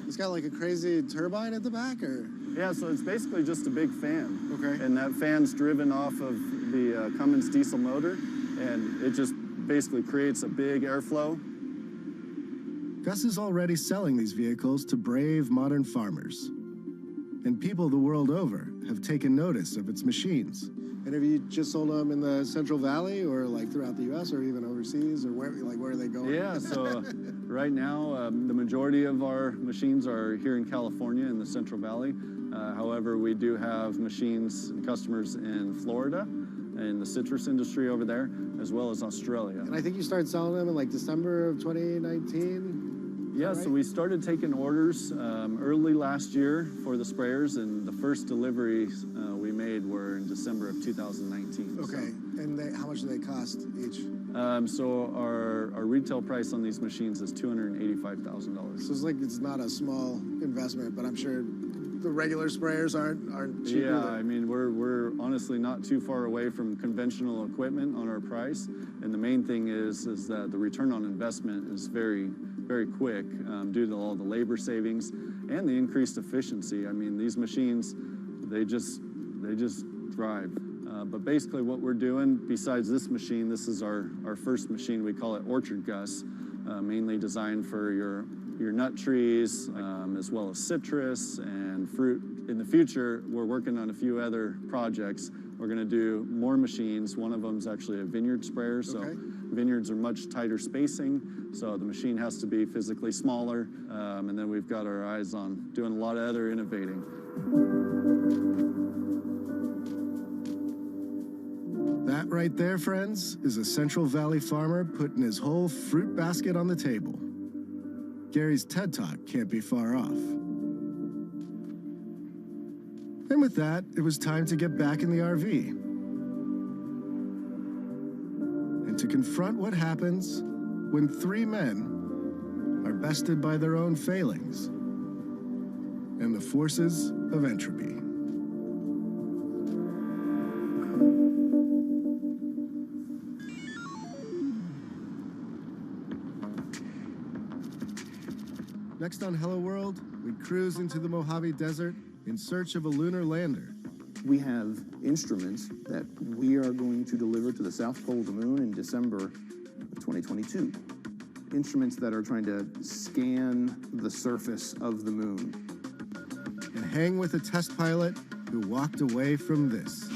It's got like a crazy turbine at the back, or? Yeah, so it's basically just a big fan. Okay. And that fan's driven off of the Cummins diesel motor, and it just basically creates a big airflow. Gus is already selling these vehicles to brave modern farmers. and people the world over have taken notice of its machines. And have you just sold them in the Central Valley or like throughout the U.S. or even overseas, or where are they going? Yeah, so right now the majority of our machines are here in California in the Central Valley. However, we do have machines and customers in Florida, in the citrus industry over there, as well as Australia. And I think you started selling them in like December of 2019? Yeah, right? So we started taking orders early last year for the sprayers, and the first deliveries we made were in December of 2019. Okay, so. and how much do they cost each? So our retail price on these machines is $285,000. So it's not a small investment, but I'm sure the regular sprayers aren't cheap Yeah, either. I mean, we're honestly not too far away from conventional equipment on our price, and the main thing is that the return on investment is very, very quick due to all the labor savings and the increased efficiency. I mean, these machines, they just drive. But basically what we're doing, besides this machine, this is our first machine. We call it Orchard Gus, mainly designed for your nut trees, as well as citrus and fruit. In the future, we're working on a few other projects. We're going to do more machines. One of them is actually a vineyard sprayer. So vineyards are much tighter spacing, so the machine has to be physically smaller. And then we've got our eyes on doing a lot of other innovating. That right there, friends, is a Central Valley farmer putting his whole fruit basket on the table. Gary's TED Talk can't be far off. And with that, it was time to get back in the RV and to confront what happens when three men are bested by their own failings and the forces of entropy. Next on Hello World, we cruise into the Mojave Desert in search of a lunar lander. We have instruments that we are going to deliver to the South Pole of the Moon in December of 2022. Instruments that are trying to scan the surface of the moon. And hang with a test pilot who walked away from this.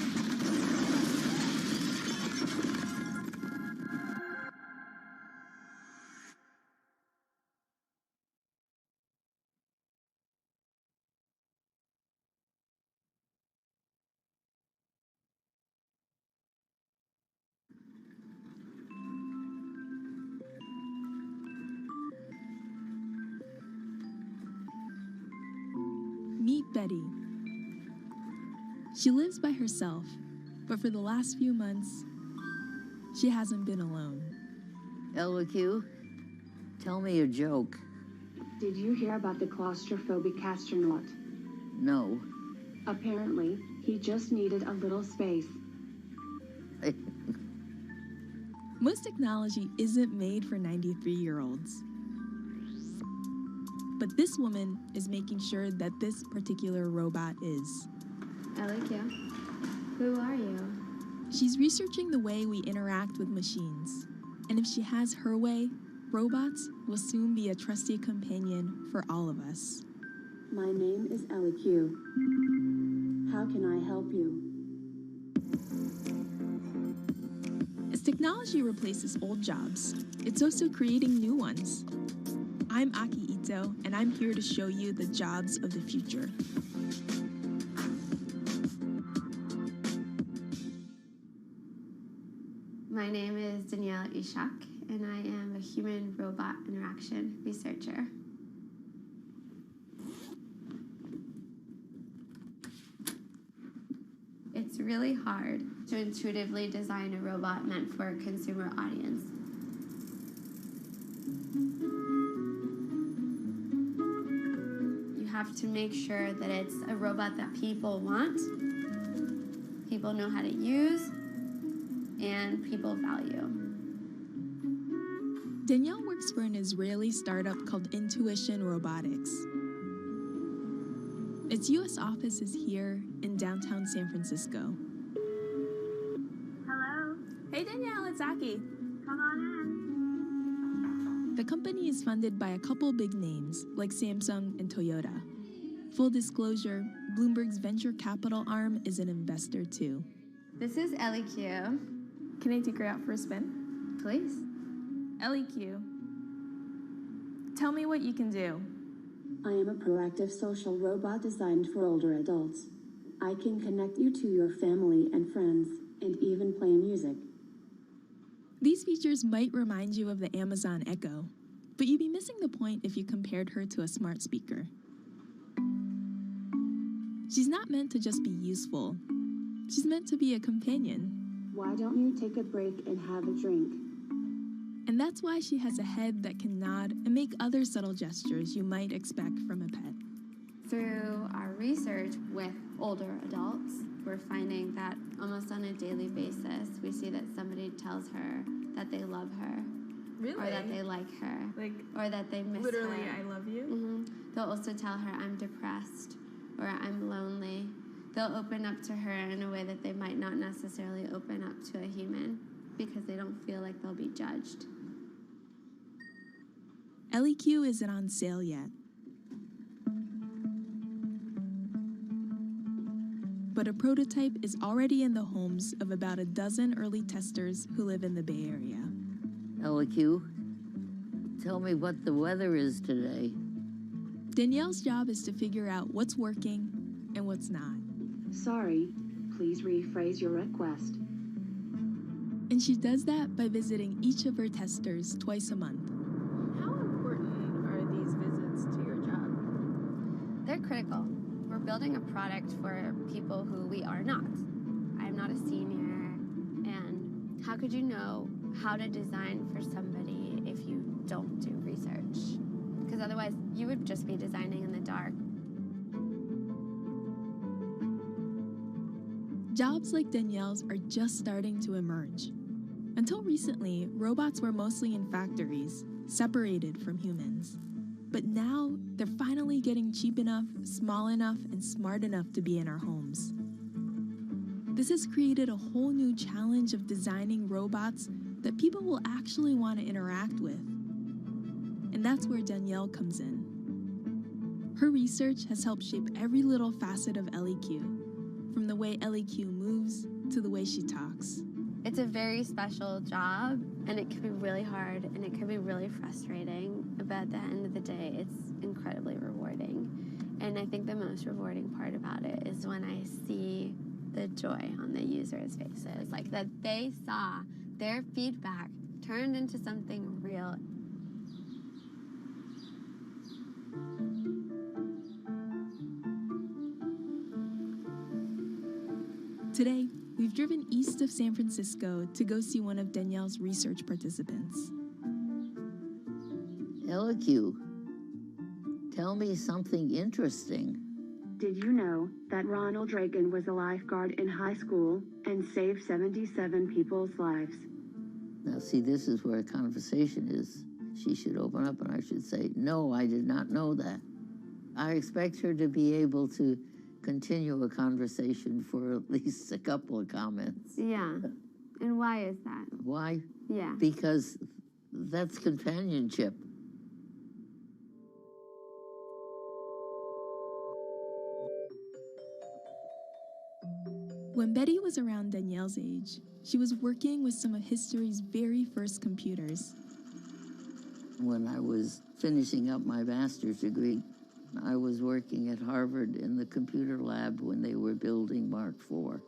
Meet Betty. She lives by herself, but for the last few months, she hasn't been alone. LQ, tell me a joke. Did you hear about the claustrophobic astronaut? No. Apparently, he just needed a little space. Most technology isn't made for 93-year-olds. But this woman is making sure that this particular robot is. I like you. Who are you? She's researching the way we interact with machines. And if she has her way, robots will soon be a trusty companion for all of us. My name is LQ. How can I help you? As technology replaces old jobs, it's also creating new ones. I'm Aki Ito, and I'm here to show you the jobs of the future. My name is Danielle Ishak, and I am a human-robot interaction researcher. It's really hard to intuitively design a robot meant for a consumer audience. You have to make sure that it's a robot that people want, people know how to use, and people value. Danielle works for an Israeli startup called Intuition Robotics. Its U.S. office is here in downtown San Francisco. Hello? Hey Danielle, it's Aki. Come on in. The company is funded by a couple big names like Samsung and Toyota. Full disclosure, Bloomberg's venture capital arm, is an investor too. This is LEQ. Can I take her out for a spin? Please. LEQ, tell me what you can do. I am a proactive social robot designed for older adults. I can connect you to your family and friends, and even play music. These features might remind you of the Amazon Echo, but you'd be missing the point if you compared her to a smart speaker. She's not meant to just be useful. She's meant to be a companion. Why don't you take a break and have a drink? And that's why she has a head that can nod and make other subtle gestures you might expect from a pet. Through our research with older adults, we're finding that almost on a daily basis, we see that somebody tells her that they love her. Really? Or that they like her. Or that they miss Literally, her. I love you? Mm-hmm. They'll also tell her, I'm depressed, or I'm lonely. They'll open up to her in a way that they might not necessarily open up to a human because they don't feel like they'll be judged. LEQ isn't on sale yet. But a prototype is already in the homes of about a dozen early testers who live in the Bay Area. LEQ, tell me what the weather is today. Danielle's job is to figure out what's working and what's not. Sorry, please rephrase your request. And she does that by visiting each of her testers twice a month. How important are these visits to your job? They're critical. We're building a product for people who we are not. I'm not a senior, and how could you know how to design for somebody if you don't do research? Because otherwise, you would just be designing in the dark. Jobs like Danielle's are just starting to emerge. Until recently, robots were mostly in factories, separated from humans. But now, they're finally getting cheap enough, small enough, and smart enough to be in our homes. This has created a whole new challenge of designing robots that people will actually want to interact with. And that's where Danielle comes in. Her research has helped shape every little facet of LEQ, from the way LEQ moves to the way she talks. It's a very special job, and it can be really hard, and it can be really frustrating, but at the end of the day, it's incredibly rewarding. And I think the most rewarding part about it is when I see the joy on the users' faces, like that they saw their feedback turned into something real. Today, we've driven east of San Francisco to go see one of Danielle's research participants. LEQ, tell me something interesting. Did you know that Ronald Reagan was a lifeguard in high school and saved 77 people's lives? Now, see, this is where a conversation is. She should open up and I should say, no, I did not know that. I expect her to be able to continue a conversation for at least a couple of comments. Yeah. And why is that? Why? Yeah. Because that's companionship. When Betty was around Danielle's age, she was working with some of history's very first computers. When I was finishing up my master's degree, I was working at Harvard in the computer lab when they were building Mark IV.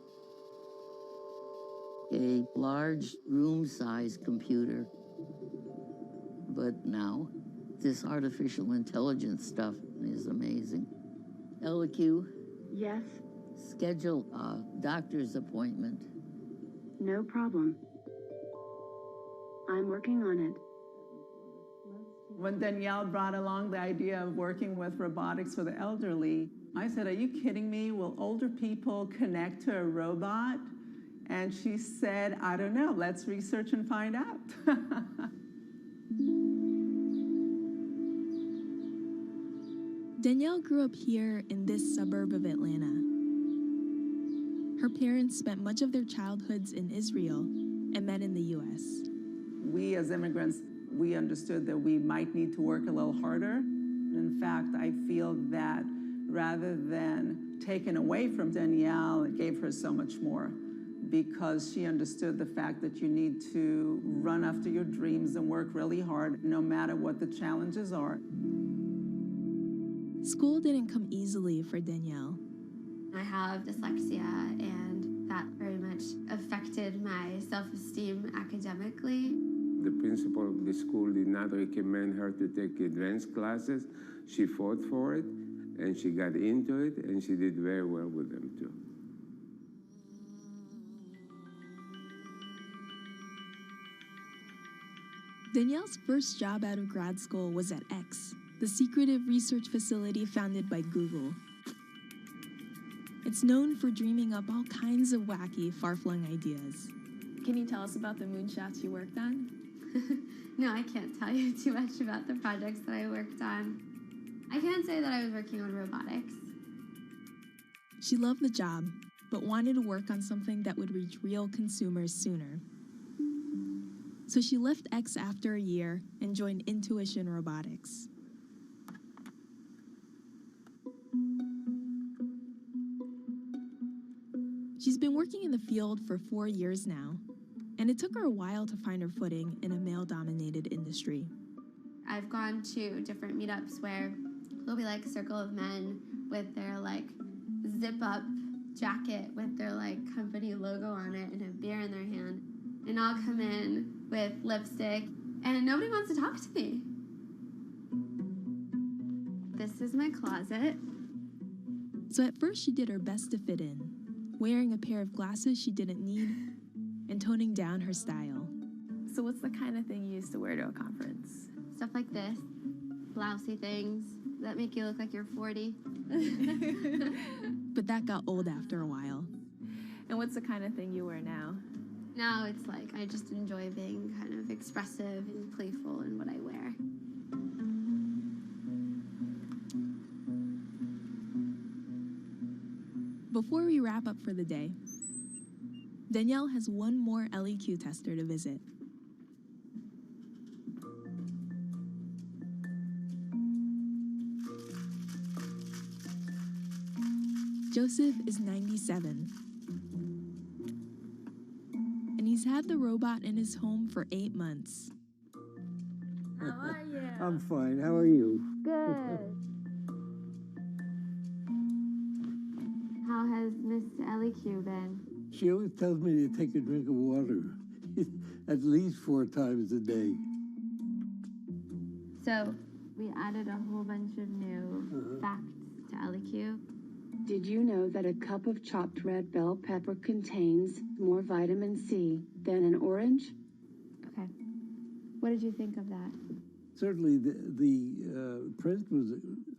A large room-sized computer. But now, this artificial intelligence stuff is amazing. LEQ? Yes? Schedule a doctor's appointment. No problem. I'm working on it. When Danielle brought along the idea of working with robotics for the elderly, I said, are you kidding me? Will older people connect to a robot? And she said, I don't know, let's research and find out. Danielle grew up here in this suburb of Atlanta. Her parents spent much of their childhoods in Israel and met in the US. We as immigrants, we understood that we might need to work a little harder. In fact, I feel that rather than taken away from Danielle, it gave her so much more, because she understood the fact that you need to run after your dreams and work really hard no matter what the challenges are. School didn't come easily for Danielle. I have dyslexia, and that very much affected my self-esteem academically. The principal of the school did not recommend her to take advanced classes. She fought for it, and she got into it, and she did very well with them too. Danielle's first job out of grad school was at X, the secretive research facility founded by Google. It's known for dreaming up all kinds of wacky, far-flung ideas. Can you tell us about the moonshots you worked on? No, I can't tell you too much about the projects that I worked on. I can say that I was working on robotics. She loved the job, but wanted to work on something that would reach real consumers sooner. So she left X after a year and joined Intuition Robotics. She's been working in the field for 4 years now, and it took her a while to find her footing in a male-dominated industry. I've gone to different meetups where there'll be like a circle of men with their like zip-up jacket with their like company logo on it and a beer in their hand. And I'll come in with lipstick and nobody wants to talk to me. This is my closet. So at first she did her best to fit in, wearing a pair of glasses she didn't need and toning down her style. So what's the kind of thing you used to wear to a conference? Stuff like this, blousy things that make you look like you're 40. But that got old after a while. And what's the kind of thing you wear now? Now it's like I just enjoy being kind of expressive and playful in what I wear. Before we wrap up for the day, Danielle has one more LEQ tester to visit. Joseph is 97. And he's had the robot in his home for 8 months. How are you? I'm fine. How are you? Good. How has Miss LEQ been? She always tells me to take a drink of water at least 4 times a day. So we added a whole bunch of new facts to LEQ. Did you know that a cup of chopped red bell pepper contains more vitamin C than an orange? Okay. What did you think of that? Certainly the print was,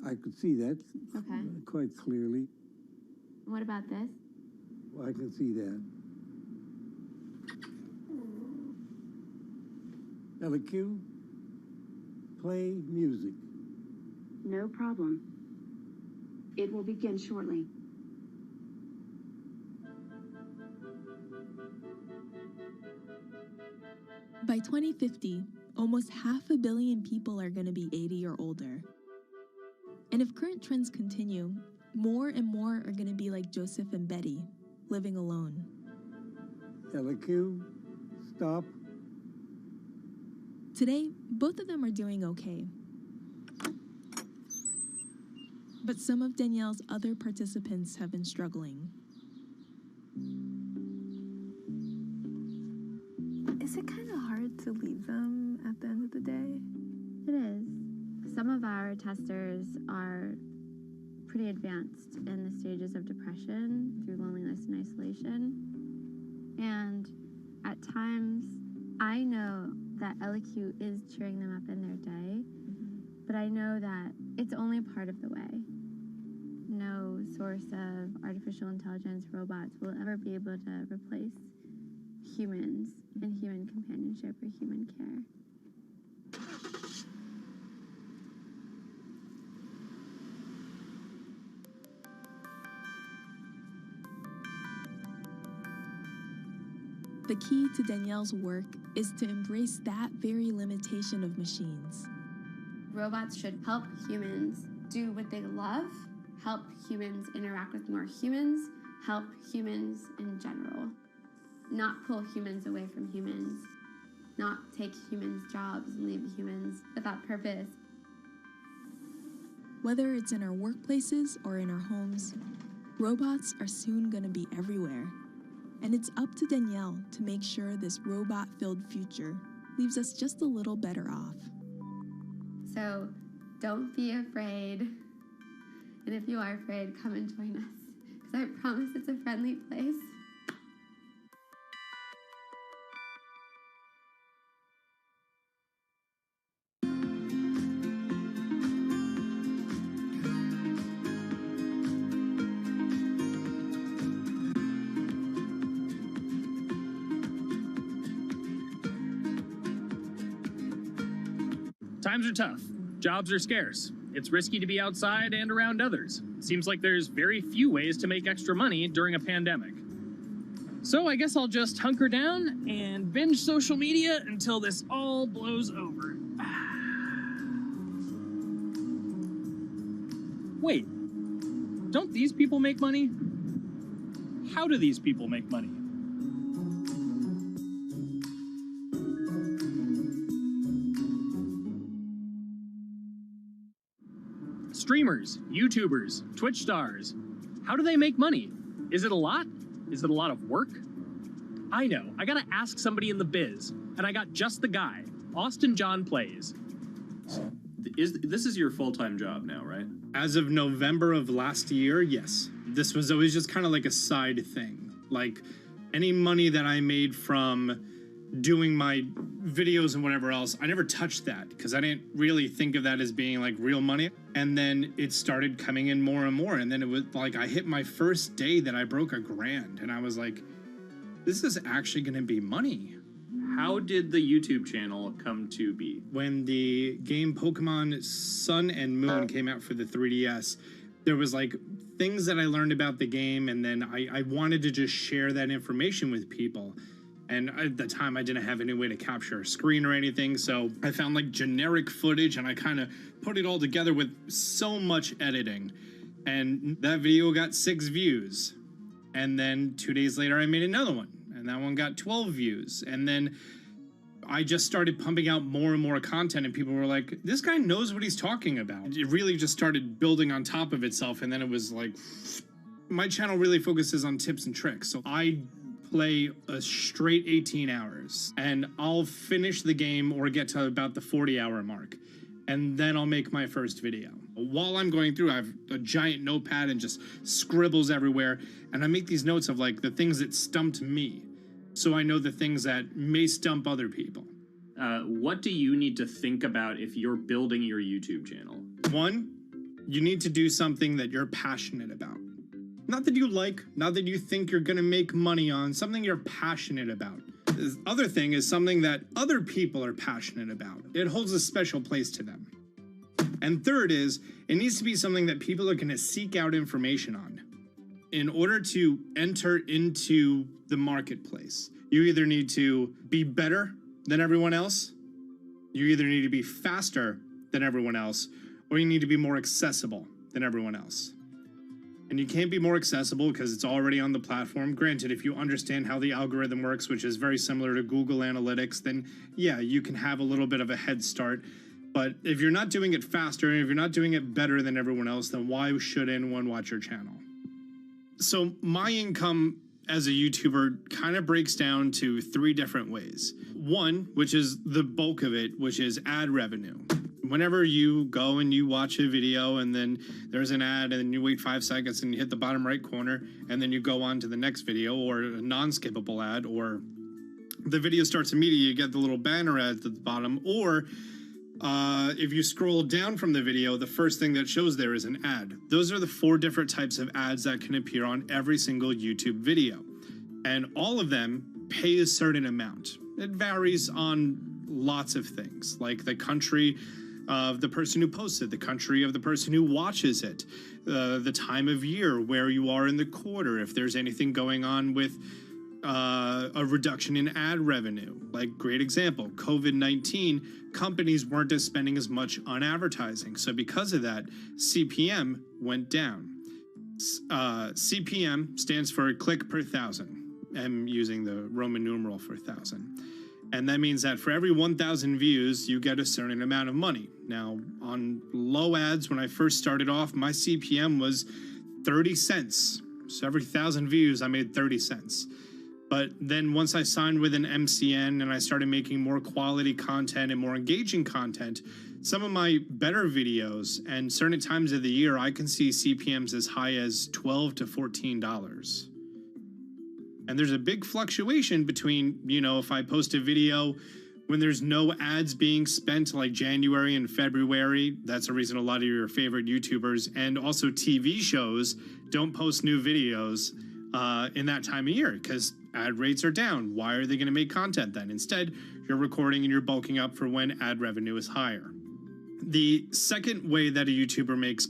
I could see that quite clearly. What about this? Well, I can see that. LEQ, play music. No problem. It will begin shortly. By 2050, almost 500 million people are going to be 80 or older. And if current trends continue, more and more are going to be like Joseph and Betty, living alone. LEQ, stop. Today, both of them are doing okay. But some of Danielle's other participants have been struggling. Is it kind of hard to leave them at the end of the day? It is. Some of our testers are pretty advanced in the stages of depression through loneliness and isolation. And at times, I know that LEQ is cheering them up in their day, but I know that it's only part of the way. No source of artificial intelligence robots will ever be able to replace humans and human companionship or human care. The key to Danielle's work is to embrace that very limitation of machines. Robots should help humans do what they love help humans interact with more humans, help humans in general, not pull humans away from humans, not take humans' jobs and leave humans without purpose. Whether it's in our workplaces or in our homes, robots are soon going to be everywhere. And it's up to Danielle to make sure this robot-filled future leaves us just a little better off. So don't be afraid. And if you are afraid, come and join us, because I promise it's a friendly place. Times are tough. Jobs are scarce. It's risky to be outside and around others. Seems like there's very few ways to make extra money during a pandemic. So I guess I'll just hunker down and binge social media until this all blows over. Wait, don't these people make money? How do these people make money? Streamers, YouTubers, Twitch stars. How do they make money? Is it a lot? Is it a lot of work? I know, I gotta ask somebody in the biz, and I got just the guy. Austin John Plays. This is your full-time job now, right? As of November of last year, yes. This was always just kind of like a side thing. Like, any money that I made from doing my videos and whatever else, I never touched that because I didn't really think of that as being like real money. And then it started coming in more and more. And then it was like I hit my first day that I broke $1,000 and I was like, this is actually going to be money. How did the YouTube channel come to be? When the game Pokemon Sun and Moon came out for the 3DS, there was like things that I learned about the game, and then I wanted to just share that information with people. And at the time, I didn't have any way to capture a screen or anything, so I found like generic footage and I kind of put it all together with so much editing. And that video got 6 views. And then 2 days later, I made another one, and that one got 12 views. And then I just started pumping out more and more content, and people were like, this guy knows what he's talking about. It really just started building on top of itself, and then it was like, my channel really focuses on tips and tricks. So I play a straight 18 hours, and I'll finish the game or get to about the 40-hour mark, and then I'll make my first video. While I'm going through, I have a giant notepad and just scribbles everywhere, and I make these notes of like the things that stumped me, so I know the things that may stump other people. What do you need to think about if you're building your YouTube channel? 1, you need to do something that you're passionate about. Not that you like, not that you think you're gonna make money on, something you're passionate about. The other thing is something that other people are passionate about. It holds a special place to them. And third is, it needs to be something that people are gonna seek out information on. In order to enter into the marketplace, you either need to be better than everyone else, you either need to be faster than everyone else, or you need to be more accessible than everyone else. And you can't be more accessible because it's already on the platform. Granted, if you understand how the algorithm works, which is very similar to Google Analytics, then yeah, you can have a little bit of a head start. But if you're not doing it faster, and if you're not doing it better than everyone else, then why should anyone watch your channel? So my income as a YouTuber kind of breaks down to 3 different ways. 1, which is the bulk of it, which is ad revenue. Whenever you go and you watch a video and then there's an ad and then you wait 5 seconds and you hit the bottom right corner and then you go on to the next video, or a non-skippable ad, or the video starts immediately, you get the little banner ad at the bottom, or if you scroll down from the video, the first thing that shows there is an ad. Those are the 4 different types of ads that can appear on every single YouTube video. And all of them pay a certain amount. It varies on lots of things, like the country of the person who posts it, the country of the person who watches it, the time of year, where you are in the quarter, if there's anything going on with a reduction in ad revenue. Like, great example, COVID-19, companies weren't spending as much on advertising. So because of that, CPM went down. CPM stands for click per thousand. I'm using the Roman numeral for 1,000. And that means that for every 1,000 views, you get a certain amount of money. Now, on low ads, when I first started off, my CPM was 30 cents. So every 1,000 views, I made 30 cents. But then once I signed with an MCN and I started making more quality content and more engaging content, some of my better videos and certain times of the year, I can see CPMs as high as $12 to $14. And there's a big fluctuation between, you know, if I post a video when there's no ads being spent like January and February, that's a reason a lot of your favorite YouTubers and also TV shows don't post new videos in that time of year because ad rates are down. Why are they going to make content then? Instead, you're recording and you're bulking up for when ad revenue is higher. The second way that a YouTuber makes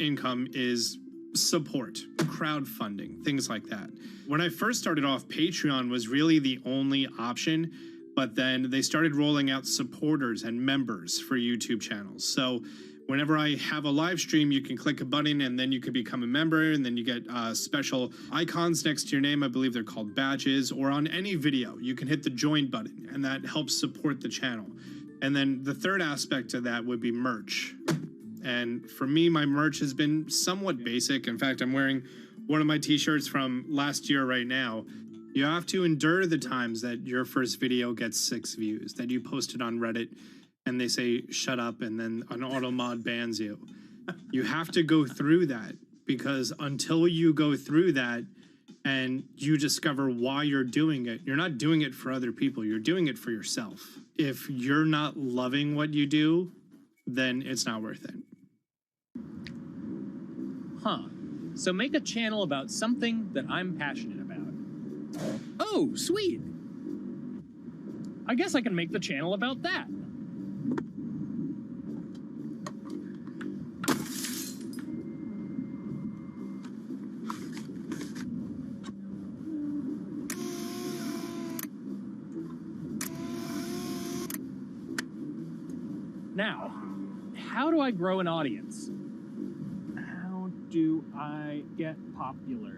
income is support, crowdfunding, things like that. When I first started off, Patreon was really the only option, but then they started rolling out supporters and members for YouTube channels. So whenever I have a live stream, you can click a button and then you can become a member, and then you get special icons next to your name. I believe they're called badges, or on any video, you can hit the join button and that helps support the channel. And then the third aspect of that would be merch. And for me, my merch has been somewhat basic. In fact, I'm wearing one of my t-shirts from last year right now. You have to endure the times that your first video gets 6 views, that you post it on Reddit and they say, shut up, and then an auto mod bans you. You have to go through that, because until you go through that and you discover why you're doing it, you're not doing it for other people, you're doing it for yourself. If you're not loving what you do, then it's not worth it. Huh. So make a channel about something that I'm passionate about. Oh, sweet. I guess I can make the channel about that. Now, how do I grow an audience? How do I get popular?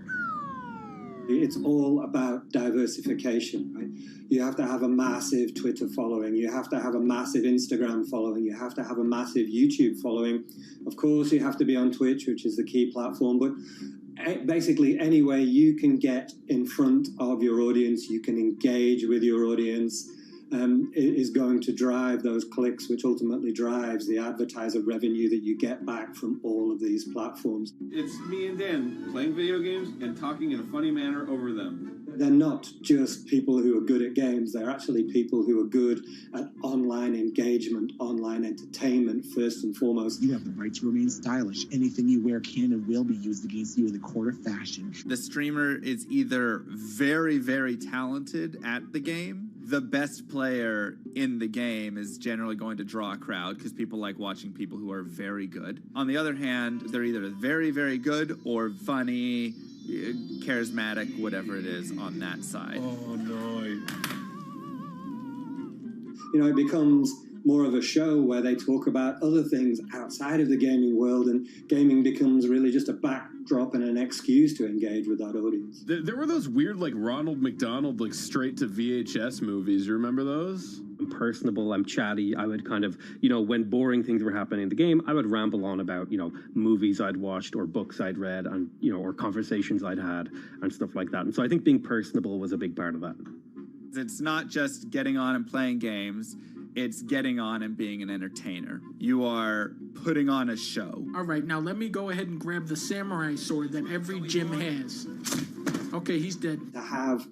It's all about diversification, right? You have to have a massive Twitter following. You have to have a massive Instagram following. You have to have a massive YouTube following. Of course, you have to be on Twitch, which is the key platform. But basically, any way you can get in front of your audience, you can engage with your audience, is going to drive those clicks, which ultimately drives the advertiser revenue that you get back from all of these platforms. It's me and Dan playing video games and talking in a funny manner over them. They're not just people who are good at games, they're actually people who are good at online engagement, online entertainment, first and foremost. You have the right to remain stylish. Anything you wear can and will be used against you in the court of fashion. The streamer is either very, very talented at the game. The best player in the game is generally going to draw a crowd because people like watching people who are very good. On the other hand, they're either very, very good or funny, charismatic, whatever it is on that side. Oh, no. You know, it becomes more of a show where they talk about other things outside of the gaming world, and gaming becomes really just a backdrop and an excuse to engage with that audience. There were those weird, like, Ronald McDonald, like, straight to VHS movies. You remember those? I'm personable, I'm chatty. I would kind of, you know, when boring things were happening in the game, I would ramble on about, you know, movies I'd watched or books I'd read and, you know, or conversations I'd had and stuff like that. And so I think being personable was a big part of that. It's not just getting on and playing games. It's getting on and being an entertainer. You are putting on a show. All right, now let me go ahead and grab the samurai sword that every gym has. Okay, he's dead. To have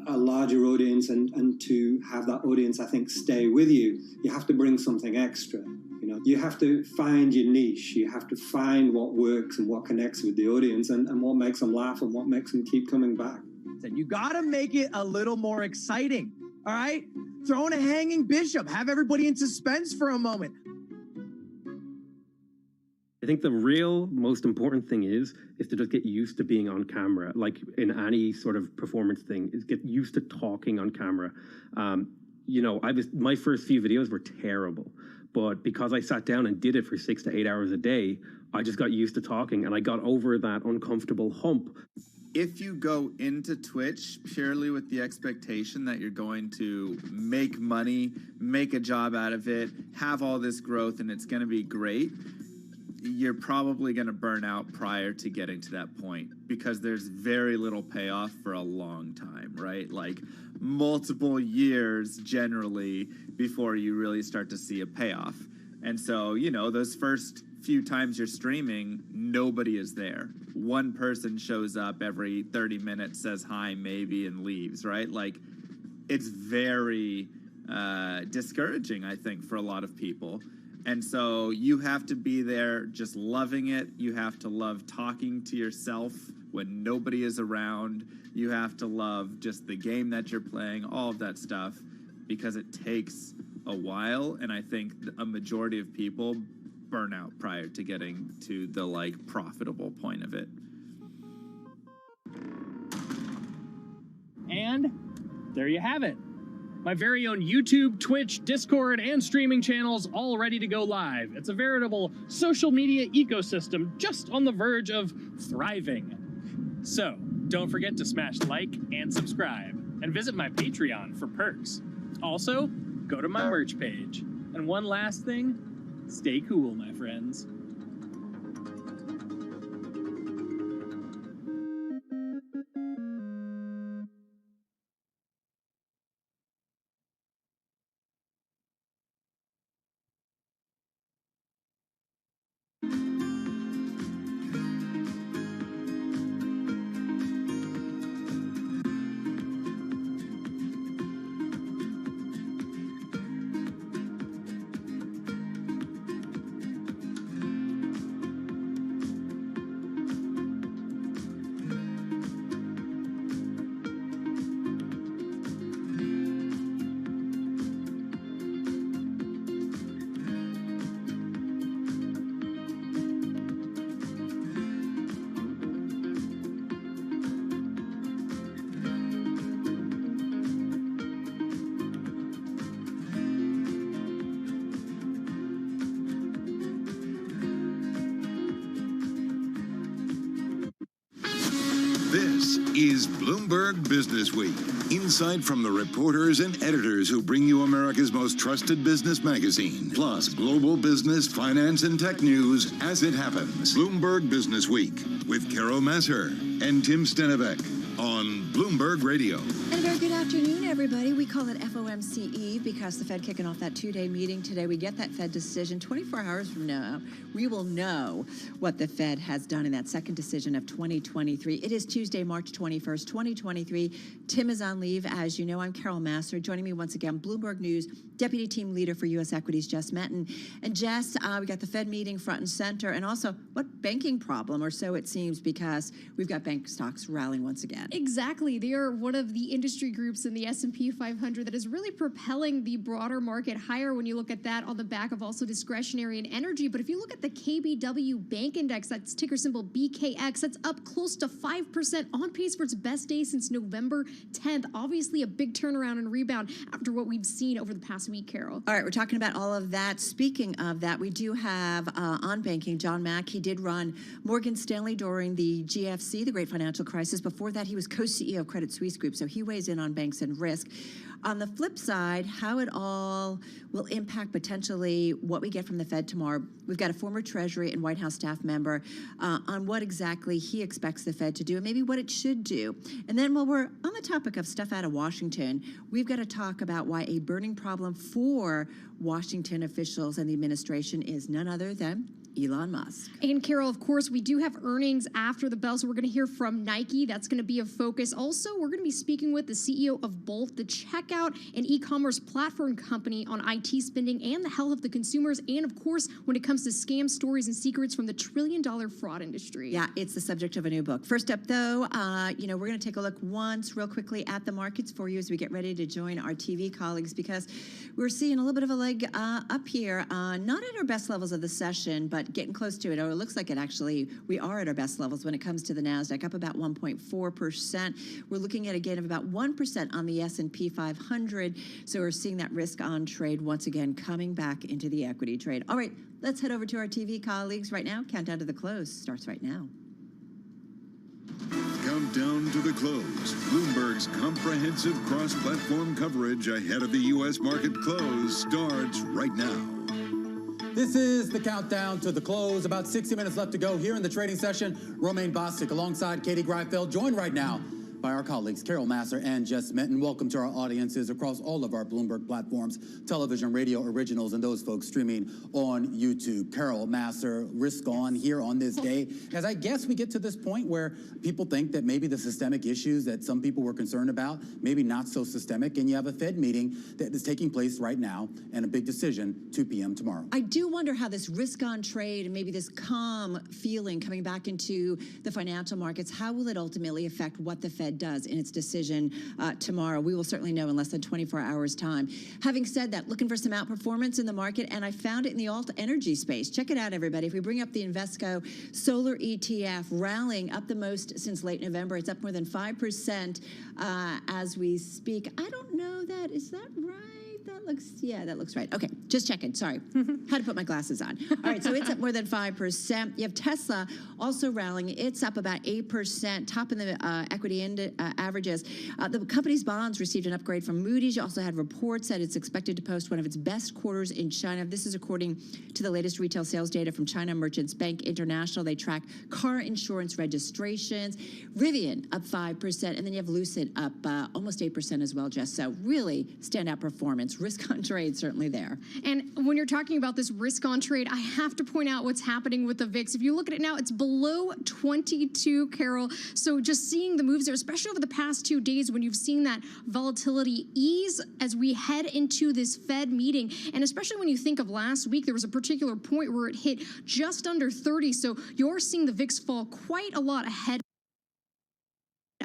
a larger audience and to have that audience, I think, stay with you, you have to bring something extra. You know, you have to find your niche. You have to find what works and what connects with the audience and what makes them laugh and what makes them keep coming back. You gotta make it a little more exciting, all right? Throw in a hanging bishop. Have everybody in suspense for a moment. think the real most important thing is to just get used to being on camera. Like in any sort of performance thing, is get used to talking on camera. You know, my first few videos were terrible, but because I sat down and did it for 6 to 8 hours a day, I just got used to talking and I got over that uncomfortable hump. If you go into Twitch purely with the expectation that you're going to make money, make a job out of it, have all this growth, and it's going to be great, you're probably going to burn out prior to getting to that point, because there's very little payoff for a long time, right? Like multiple years generally before you really start to see a payoff. And so, you know, those first few times you're streaming, nobody is there. One person shows up every 30 minutes, says hi maybe, and leaves, right? Like, it's very discouraging, I think, for a lot of people. And so you have to be there just loving it. You have to love talking to yourself when nobody is around. You have to love just the game that you're playing, all of that stuff, because it takes a while. And I think a majority of people burn out prior to getting to the like profitable point of it. And there you have it. My very own YouTube, Twitch, Discord, and streaming channels all ready to go live. It's a veritable social media ecosystem just on the verge of thriving. So, don't forget to smash like and subscribe, and visit my Patreon for perks. Also, go to my merch page. And one last thing, stay cool, my friends. This is Bloomberg Business Week. Insight from the reporters and editors who bring you America's most trusted business magazine. Plus, global business, finance, and tech news as it happens. Bloomberg Business Week with Carol Masser and Tim Stenevec on Bloomberg Radio. And a very good afternoon, everybody. We call it FOMCE because the Fed kicking off that two-day meeting today. We get that Fed decision 24 hours from now. We will know what the Fed has done in that second decision of 2023. It is Tuesday, March 21st, 2023. Tim is on leave. As you know, I'm Carol Masser. Joining me once again, Bloomberg News Deputy Team Leader for U.S. Equities, Jess Menton. And Jess, we got the Fed meeting front and center. And also, what banking problem, or so it seems, because we've got bank stocks rallying once again. Exactly. They are one of the industry groups in the S&P 500 that is really propelling the broader market higher when you look at that on the back of also discretionary and energy. But if you look at the KBW Bank Index, that's ticker symbol BKX, that's up close to 5%, on pace for its best day since November 10th. Obviously a big turnaround and rebound after what we've seen over the past week, Carol. All right, we're talking about all of that. Speaking of that, we do have on banking, John Mack. He did run Morgan Stanley during the GFC, the Great Financial Crisis. Before that, he was co-CEO of Credit Suisse Group, so he weighs in on banks and risk. On the flip side, how it all will impact potentially what we get from the Fed tomorrow. We've got a former Treasury and White House staff member on what exactly he expects the Fed to do and maybe what it should do. And then while we're on the topic of stuff out of Washington, we've got to talk about why a burning problem for Washington officials and the administration is none other than Elon Musk. And Carol, of course, we do have earnings after the bell, so we're going to hear from Nike. That's going to be a focus. Also, we're going to be speaking with the CEO of Bolt, the checkout and e-commerce platform company, on IT spending and the health of the consumers. And of course, when it comes to scam stories and secrets from the trillion-dollar fraud industry. Yeah, it's the subject of a new book. First up, though, we're going to take a look once real quickly at the markets for you as we get ready to join our TV colleagues, because we're seeing a little bit of a leg up here, not at our best levels of the session, but but getting close to it. Oh, it looks like it actually, we are at our best levels when it comes to the NASDAQ, up about 1.4%. We're looking at a gain of about 1% on the S&P 500. So we're seeing that risk on trade once again coming back into the equity trade. All right, let's head over to our TV colleagues right now. Countdown to the close starts right now. Countdown to the close. Bloomberg's comprehensive cross-platform coverage ahead of the U.S. market close starts right now. This is the countdown to the close. About 60 minutes left to go here in the trading session. Romaine Bostic alongside Katie Greifeld, joined right now by our colleagues Carol Masser and Jess Minton. Welcome to our audiences across all of our Bloomberg platforms, television, radio originals, and those folks streaming on YouTube. Carol Masser, risk on here on this day, as I guess we get to this point where people think that maybe the systemic issues that some people were concerned about, maybe not so systemic, and you have a Fed meeting that is taking place right now and a big decision 2 p.m. tomorrow. I do wonder how this risk on trade and maybe this calm feeling coming back into the financial markets, how will it ultimately affect what the Fed does in its decision tomorrow? We will certainly know in less than 24 hours time. Having said that, looking for some outperformance in the market, and I found it in the alt energy space. Check it out, everybody. If we bring up the Invesco solar ETF, rallying up the most since late November. It's up more than 5% as we speak. I don't know that. Is that right? That looks right. Okay, just checking. Sorry. Had to put my glasses on. All right, so it's up more than 5%. You have Tesla also rallying. It's up about 8%, top in the equity averages. The company's bonds received an upgrade from Moody's. You also had reports that it's expected to post one of its best quarters in China. This is according to the latest retail sales data from China Merchants Bank International. They track car insurance registrations. Rivian up 5%, and then you have Lucid up almost 8% as well, Jess. So really standout performance. Risk on trade certainly there. And when you're talking about this risk on trade, I have to point out what's happening with the VIX. If you look at it now, it's below 22, Carol. So just seeing the moves there, especially over the past 2 days when you've seen that volatility ease as we head into this Fed meeting. And especially when you think of last week, there was a particular point where it hit just under 30. So you're seeing the VIX fall quite a lot ahead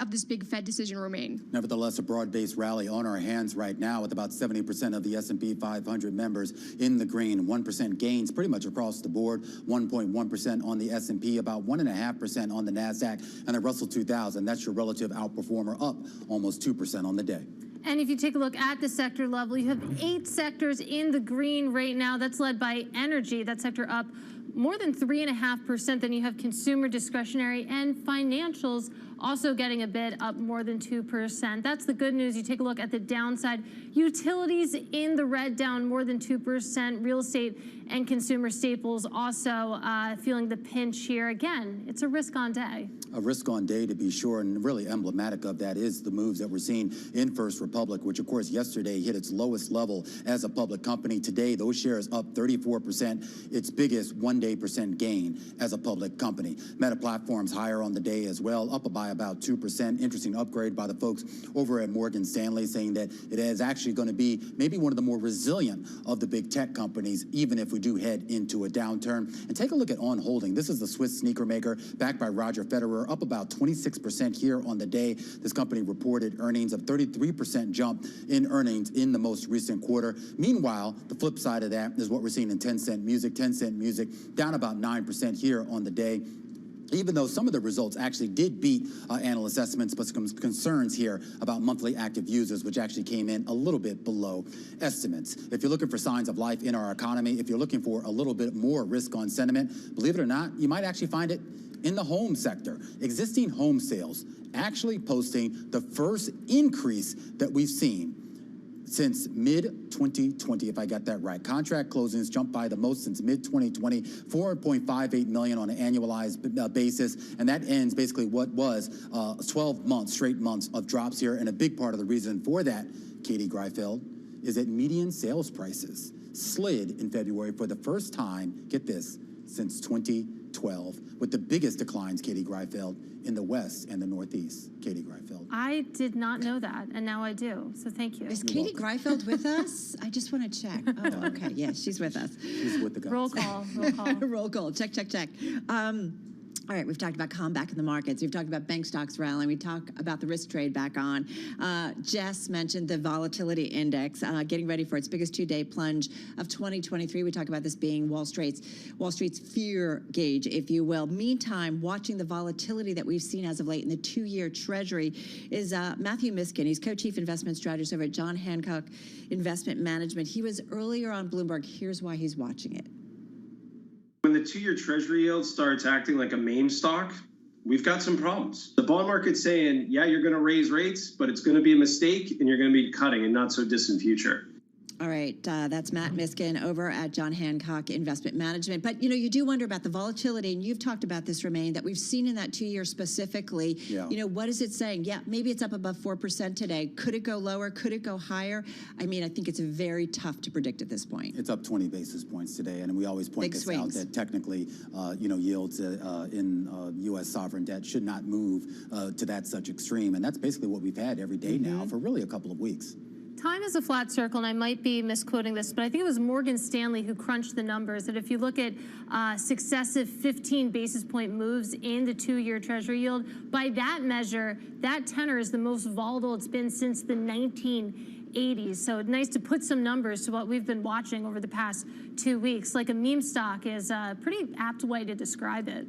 of this big Fed decision, Romaine. Nevertheless, a broad-based rally on our hands right now with about 70% of the S&P 500 members in the green. 1% gains pretty much across the board. 1.1% on the S&P, about 1.5% on the NASDAQ, and the Russell 2000. That's your relative outperformer, up almost 2% on the day. And if you take a look at the sector level, you have 8 sectors in the green right now. That's led by energy. That sector up more than 3.5%. Then you have consumer discretionary and financials also getting a bit up more than 2%. That's the good news. You take a look at the downside. Utilities in the red, down more than 2%. Real estate and consumer staples also feeling the pinch here. Again, it's a risk-on day. A risk-on day, to be sure, and really emblematic of that is the moves that we're seeing in First Republic, which, of course, yesterday hit its lowest level as a public company. Today, those shares up 34%, its biggest one-day percent gain as a public company. Meta Platforms higher on the day as well, up by about 2%. Interesting upgrade by the folks over at Morgan Stanley, saying that it is actually going to be maybe one of the more resilient of the big tech companies, even if we do head into a downturn. And take a look at On Holding. This is the Swiss sneaker maker, backed by Roger Federer, up about 26% here on the day. This company reported earnings of 33% jump in earnings in the most recent quarter. Meanwhile, the flip side of that is what we're seeing in Tencent Music. Tencent Music down about 9% here on the day, even though some of the results actually did beat analyst estimates, but some concerns here about monthly active users, which actually came in a little bit below estimates. If you're looking for signs of life in our economy, if you're looking for a little bit more risk on sentiment, believe it or not, you might actually find it in the home sector. Existing home sales actually posting the first increase that we've seen since mid-2020, if I got that right. Contract closings jumped by the most since mid-2020, 4.58 million on an annualized basis, and that ends basically what was 12 months, straight months of drops here, and a big part of the reason for that, Katie Greifeld, is that median sales prices slid in February for the first time, get this, since 2012, with the biggest declines, Katie Greifeld, in the West and the Northeast. Katie Greifeld. I did not know that, and now I do, so thank you. Is Katie Greifeld with us? I just want to check. Oh, okay. Yeah, she's with us. She's with the guys. Roll call, roll call. Roll call. Check, check, check. All right, we've talked about calm back in the markets. We've talked about bank stocks rallying. We talk about the risk trade back on. Jess mentioned the volatility index, getting ready for its biggest two-day plunge of 2023. We talk about this being Wall Street's fear gauge, if you will. Meantime, watching the volatility that we've seen as of late in the two-year Treasury is Matthew Miskin. He's co-chief investment strategist over at John Hancock Investment Management. He was earlier on Bloomberg. Here's why he's watching it. When the two-year Treasury yield starts acting like a meme stock, we've got some problems. The bond market's saying, yeah, you're going to raise rates, but it's going to be a mistake, and you're going to be cutting in not so distant future. All right, that's Matt Miskin over at John Hancock Investment Management. But, you know, you do wonder about the volatility, and you've talked about this, Romaine, that we've seen in that 2 year specifically. Yeah. You know, what is it saying? Yeah, maybe it's up above 4% today. Could it go lower? Could it go higher? I mean, I think it's very tough to predict at this point. It's up 20 basis points today, and we always point Big this swings. out that technically, yields in U.S. sovereign debt should not move to that such extreme, and that's basically what we've had every day now for really a couple of weeks. Time is a flat circle, and I might be misquoting this, but I think it was Morgan Stanley who crunched the numbers that if you look at successive 15 basis point moves in the two-year Treasury yield, by that measure, that tenor is the most volatile it's been since the 1980s. So it's nice to put some numbers to what we've been watching over the past 2 weeks. Like a meme stock is a pretty apt way to describe it.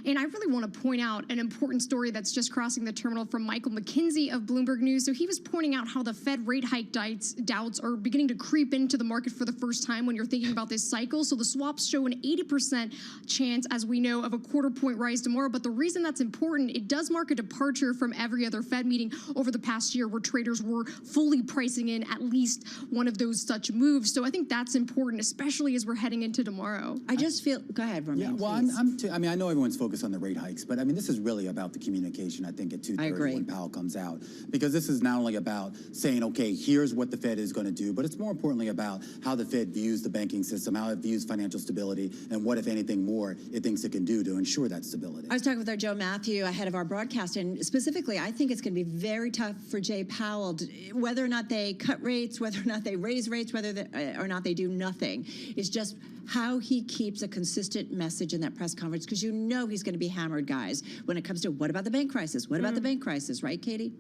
And I really want to point out an important story that's just crossing the terminal from Michael McKinsey of Bloomberg News. So he was pointing out how the Fed rate hike doubts are beginning to creep into the market for the first time when you're thinking about this cycle. So the swaps show an 80% chance, as we know, of a quarter-point rise tomorrow. But the reason that's important, it does mark a departure from every other Fed meeting over the past year where traders were fully pricing in at least one of those such moves. So I think that's important, especially as we're heading into tomorrow. I just feel, go ahead, Romaine. Yeah, well, I mean, I know everyone's focused on the rate hikes, but I mean, this is really about the communication, I think, at 2:30 when Powell comes out. Because this is not only about saying, okay, here's what the Fed is going to do, but it's more importantly about how the Fed views the banking system, how it views financial stability, and what, if anything, more it thinks it can do to ensure that stability. I was talking with our Joe Matthew ahead of our broadcast, and specifically, I think it's going to be very tough for Jay Powell, whether or not they cut rates, whether or not they raise rates, whether or not they do nothing. It's just how he keeps a consistent message in that press conference, because you know he's going to be hammered, guys, when it comes to what about the bank crisis? What about the bank crisis, right, Katie?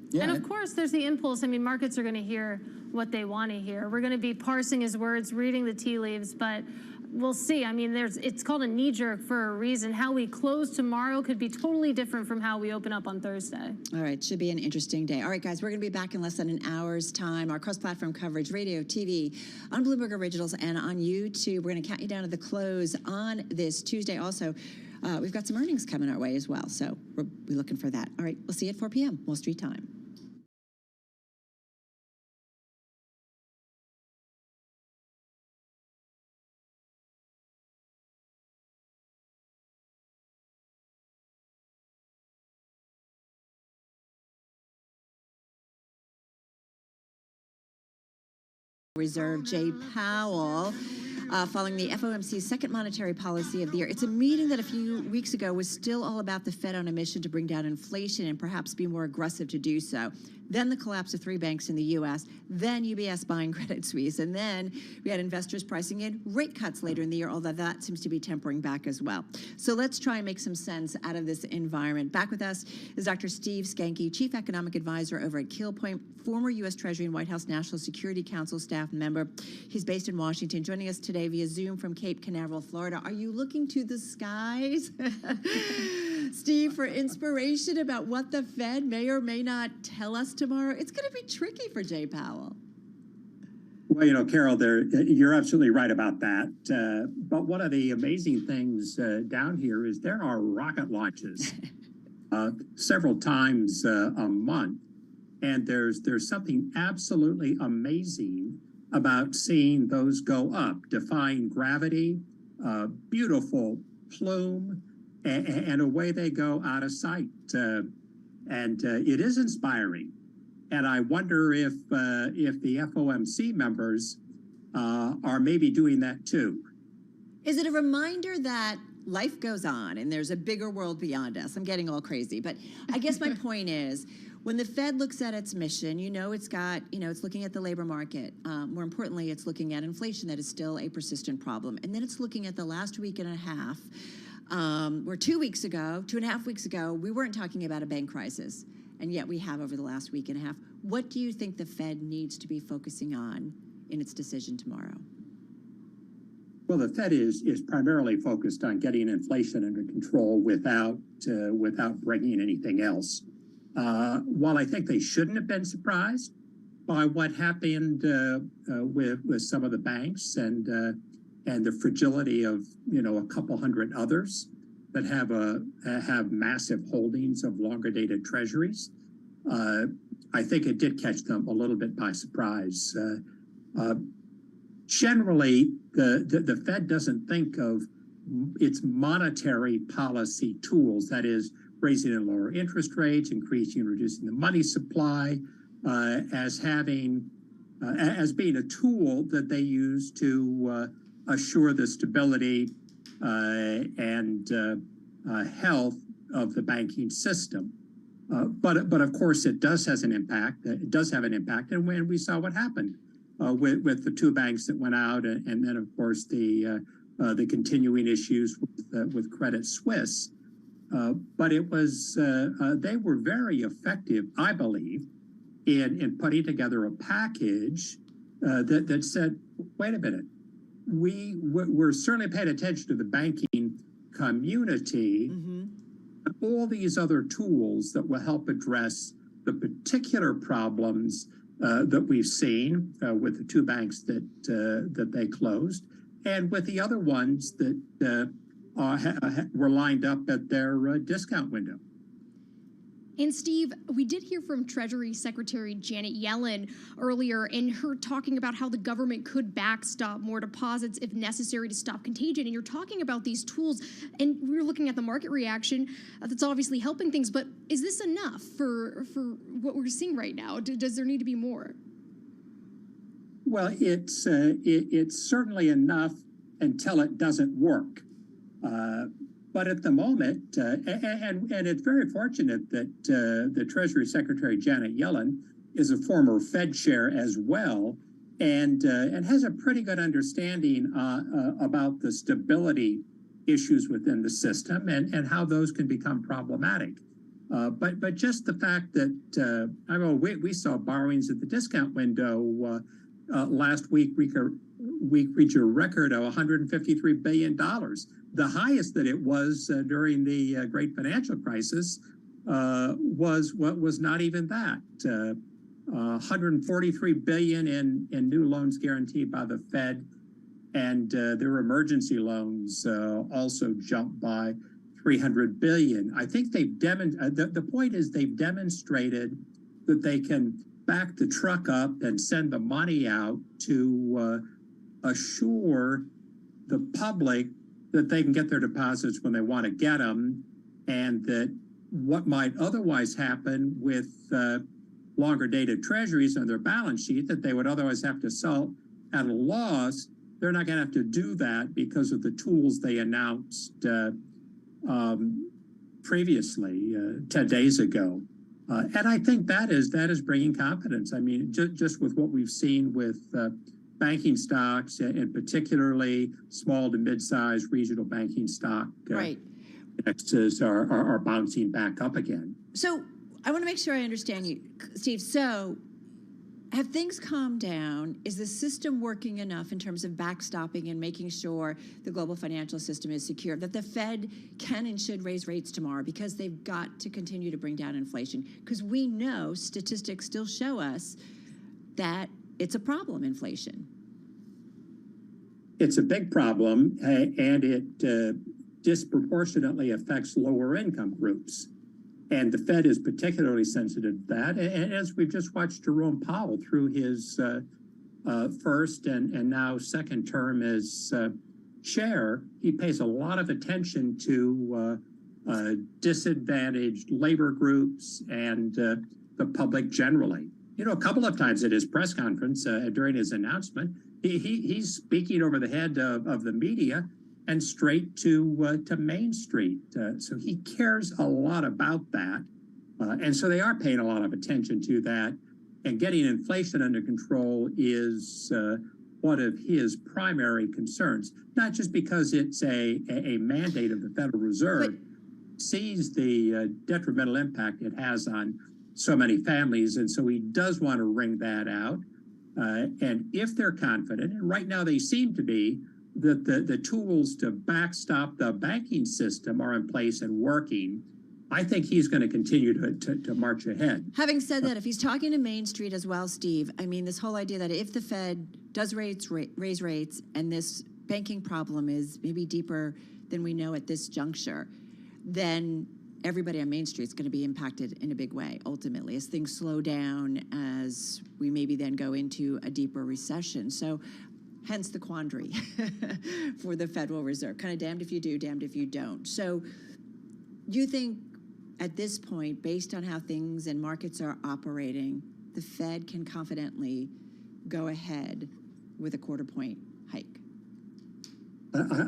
Yeah. And of course, there's the impulse. I mean, markets are going to hear what they want to hear. We're going to be parsing his words, reading the tea leaves, but we'll see. I mean, it's called a knee-jerk for a reason. How we close tomorrow could be totally different from how we open up on Thursday. All right, should be an interesting day. All right, guys, we're going to be back in less than an hour's time. Our cross-platform coverage, radio, TV, on Bloomberg Originals, and on YouTube. We're going to count you down to the close on this Tuesday. Also, we've got some earnings coming our way as well, so we're looking for that. All right, we'll see you at 4 p.m. Wall Street time. Reserve Jay Powell following the FOMC's second monetary policy of the year. It's a meeting that a few weeks ago was still all about the Fed on a mission to bring down inflation and perhaps be more aggressive to do so. Then the collapse of 3 banks in the U.S., then UBS buying Credit Suisse, and then we had investors pricing in rate cuts later in the year, although that seems to be tempering back as well. So let's try and make some sense out of this environment. Back with us is Dr. Steve Skanke, Chief Economic Advisor over at Keel Point, former U.S. Treasury and White House National Security Council staff member. He's based in Washington, joining us today via Zoom from Cape Canaveral, Florida. Are you looking to the skies, Steve, for inspiration about what the Fed may or may not tell us tomorrow? It's going to be tricky for Jay Powell. Well, you know, Carol, you're absolutely right about that. But one of the amazing things down here is there are rocket launches several times a month. And there's something absolutely amazing about seeing those go up, defying gravity, beautiful plume, and away they go out of sight. And it is inspiring. And I wonder if the FOMC members are maybe doing that too. Is it a reminder that life goes on and there's a bigger world beyond us? I'm getting all crazy, but I guess my point is, when the Fed looks at its mission, it's looking at the labor market. More importantly, it's looking at inflation that is still a persistent problem. And then it's looking at the last week and a half Where 2 weeks ago, 2.5 weeks ago, we weren't talking about a bank crisis, and yet we have over the last week and a half. What do you think the Fed needs to be focusing on in its decision tomorrow? Well, the Fed is primarily focused on getting inflation under control without bringing anything else. While I think they shouldn't have been surprised by what happened with some of the banks and the fragility of a couple hundred others that have massive holdings of longer dated treasuries, I think it did catch them a little bit by surprise. Generally, the Fed doesn't think of its monetary policy tools, that is, raising and lower interest rates, increasing and reducing the money supply, as being a tool that they use to assure the stability and health of the banking system. But of course, it does have an impact. It does have an impact, and when we saw what happened with the two banks that went out, and then of course the continuing issues with Credit Suisse. But it was they were very effective, I believe, in putting together a package that said, wait a minute, we're certainly paying attention to the banking community. All these other tools that will help address the particular problems that we've seen with the two banks that they closed, and with the other ones that were lined up at their discount window. And Steve, we did hear from Treasury Secretary Janet Yellen earlier, and her talking about how the government could backstop more deposits if necessary to stop contagion. And you're talking about these tools, and we're looking at the market reaction that's obviously helping things. But is this enough for what we're seeing right now? Does there need to be more? Well, it's certainly enough until it doesn't work. But at the moment, and it's very fortunate that the Treasury Secretary Janet Yellen is a former Fed chair as well, and has a pretty good understanding about the stability issues within the system and how those can become problematic. But just the fact that we saw borrowings at the discount window last week reach a record of $153 billion. The highest that it was during the great financial crisis was not even that. 143 billion in new loans guaranteed by the Fed, and their emergency loans also jumped by 300 billion. I think the point is they've demonstrated that they can back the truck up and send the money out to assure the public that they can get their deposits when they want to get them, and that what might otherwise happen with longer dated treasuries on their balance sheet that they would otherwise have to sell at a loss, they're not going to have to do that because of the tools they announced previously 10 days ago. And I think that is bringing confidence. I mean, just with what we've seen with banking stocks, and particularly small to mid-sized regional banking stock indexes are bouncing back up again. So I want to make sure I understand you, Steve. So have things calmed down? Is the system working enough in terms of backstopping and making sure the global financial system is secure, that the Fed can and should raise rates tomorrow because they've got to continue to bring down inflation? Because we know statistics still show us that it's a problem, inflation. It's a big problem, and it disproportionately affects lower income groups. And the Fed is particularly sensitive to that. And as we've just watched Jerome Powell through his first and now second term as chair, he pays a lot of attention to disadvantaged labor groups and the public generally. You know, a couple of times at his press conference during his announcement, he's speaking over the head of the media and straight to Main Street. So he cares a lot about that. And so they are paying a lot of attention to that. And getting inflation under control is one of his primary concerns, not just because it's a mandate of the Federal Reserve, sees the detrimental impact it has on so many families. And so he does want to wring that out. And if they're confident, and right now they seem to be, that the tools to backstop the banking system are in place and working, I think he's going to continue to march ahead. Having said that, if he's talking to Main Street as well, Steve, I mean, this whole idea that if the Fed does raise rates and this banking problem is maybe deeper than we know at this juncture, then everybody on Main Street is going to be impacted in a big way, ultimately, as things slow down, as we maybe then go into a deeper recession. So hence the quandary for the Federal Reserve. Kind of damned if you do, damned if you don't. So you think at this point, based on how things and markets are operating, the Fed can confidently go ahead with a quarter-point hike?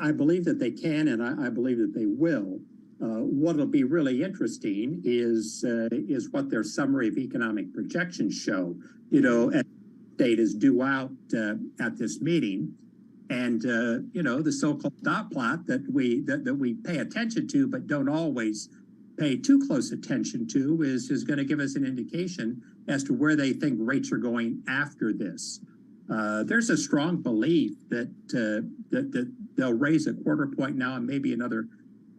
I believe that they can, and I believe that they will. What'll be really interesting is what their summary of economic projections show. You know, data is due out at this meeting, and you know, the so-called dot plot that we pay attention to but don't always pay too close attention to is going to give us an indication as to where they think rates are going after this. There's a strong belief that that they'll raise a quarter point now and maybe another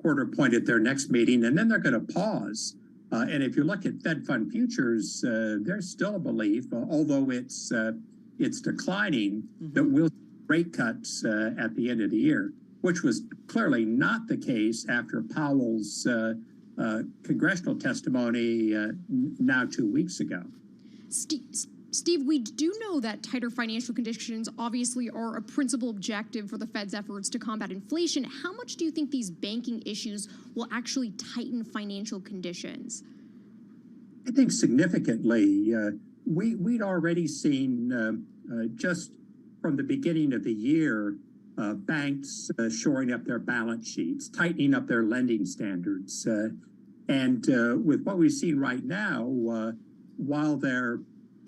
quarter point at their next meeting, and then they're going to pause. And if you look at Fed Fund futures, there's still a belief, although it's declining, that we'll see rate cuts at the end of the year, which was clearly not the case after Powell's congressional testimony now 2 weeks ago. Steve, we do know that tighter financial conditions obviously are a principal objective for the Fed's efforts to combat inflation. How much do you think these banking issues will actually tighten financial conditions? I think significantly. We'd already seen just from the beginning of the year, banks shoring up their balance sheets, tightening up their lending standards. And with what we've seen right now, while their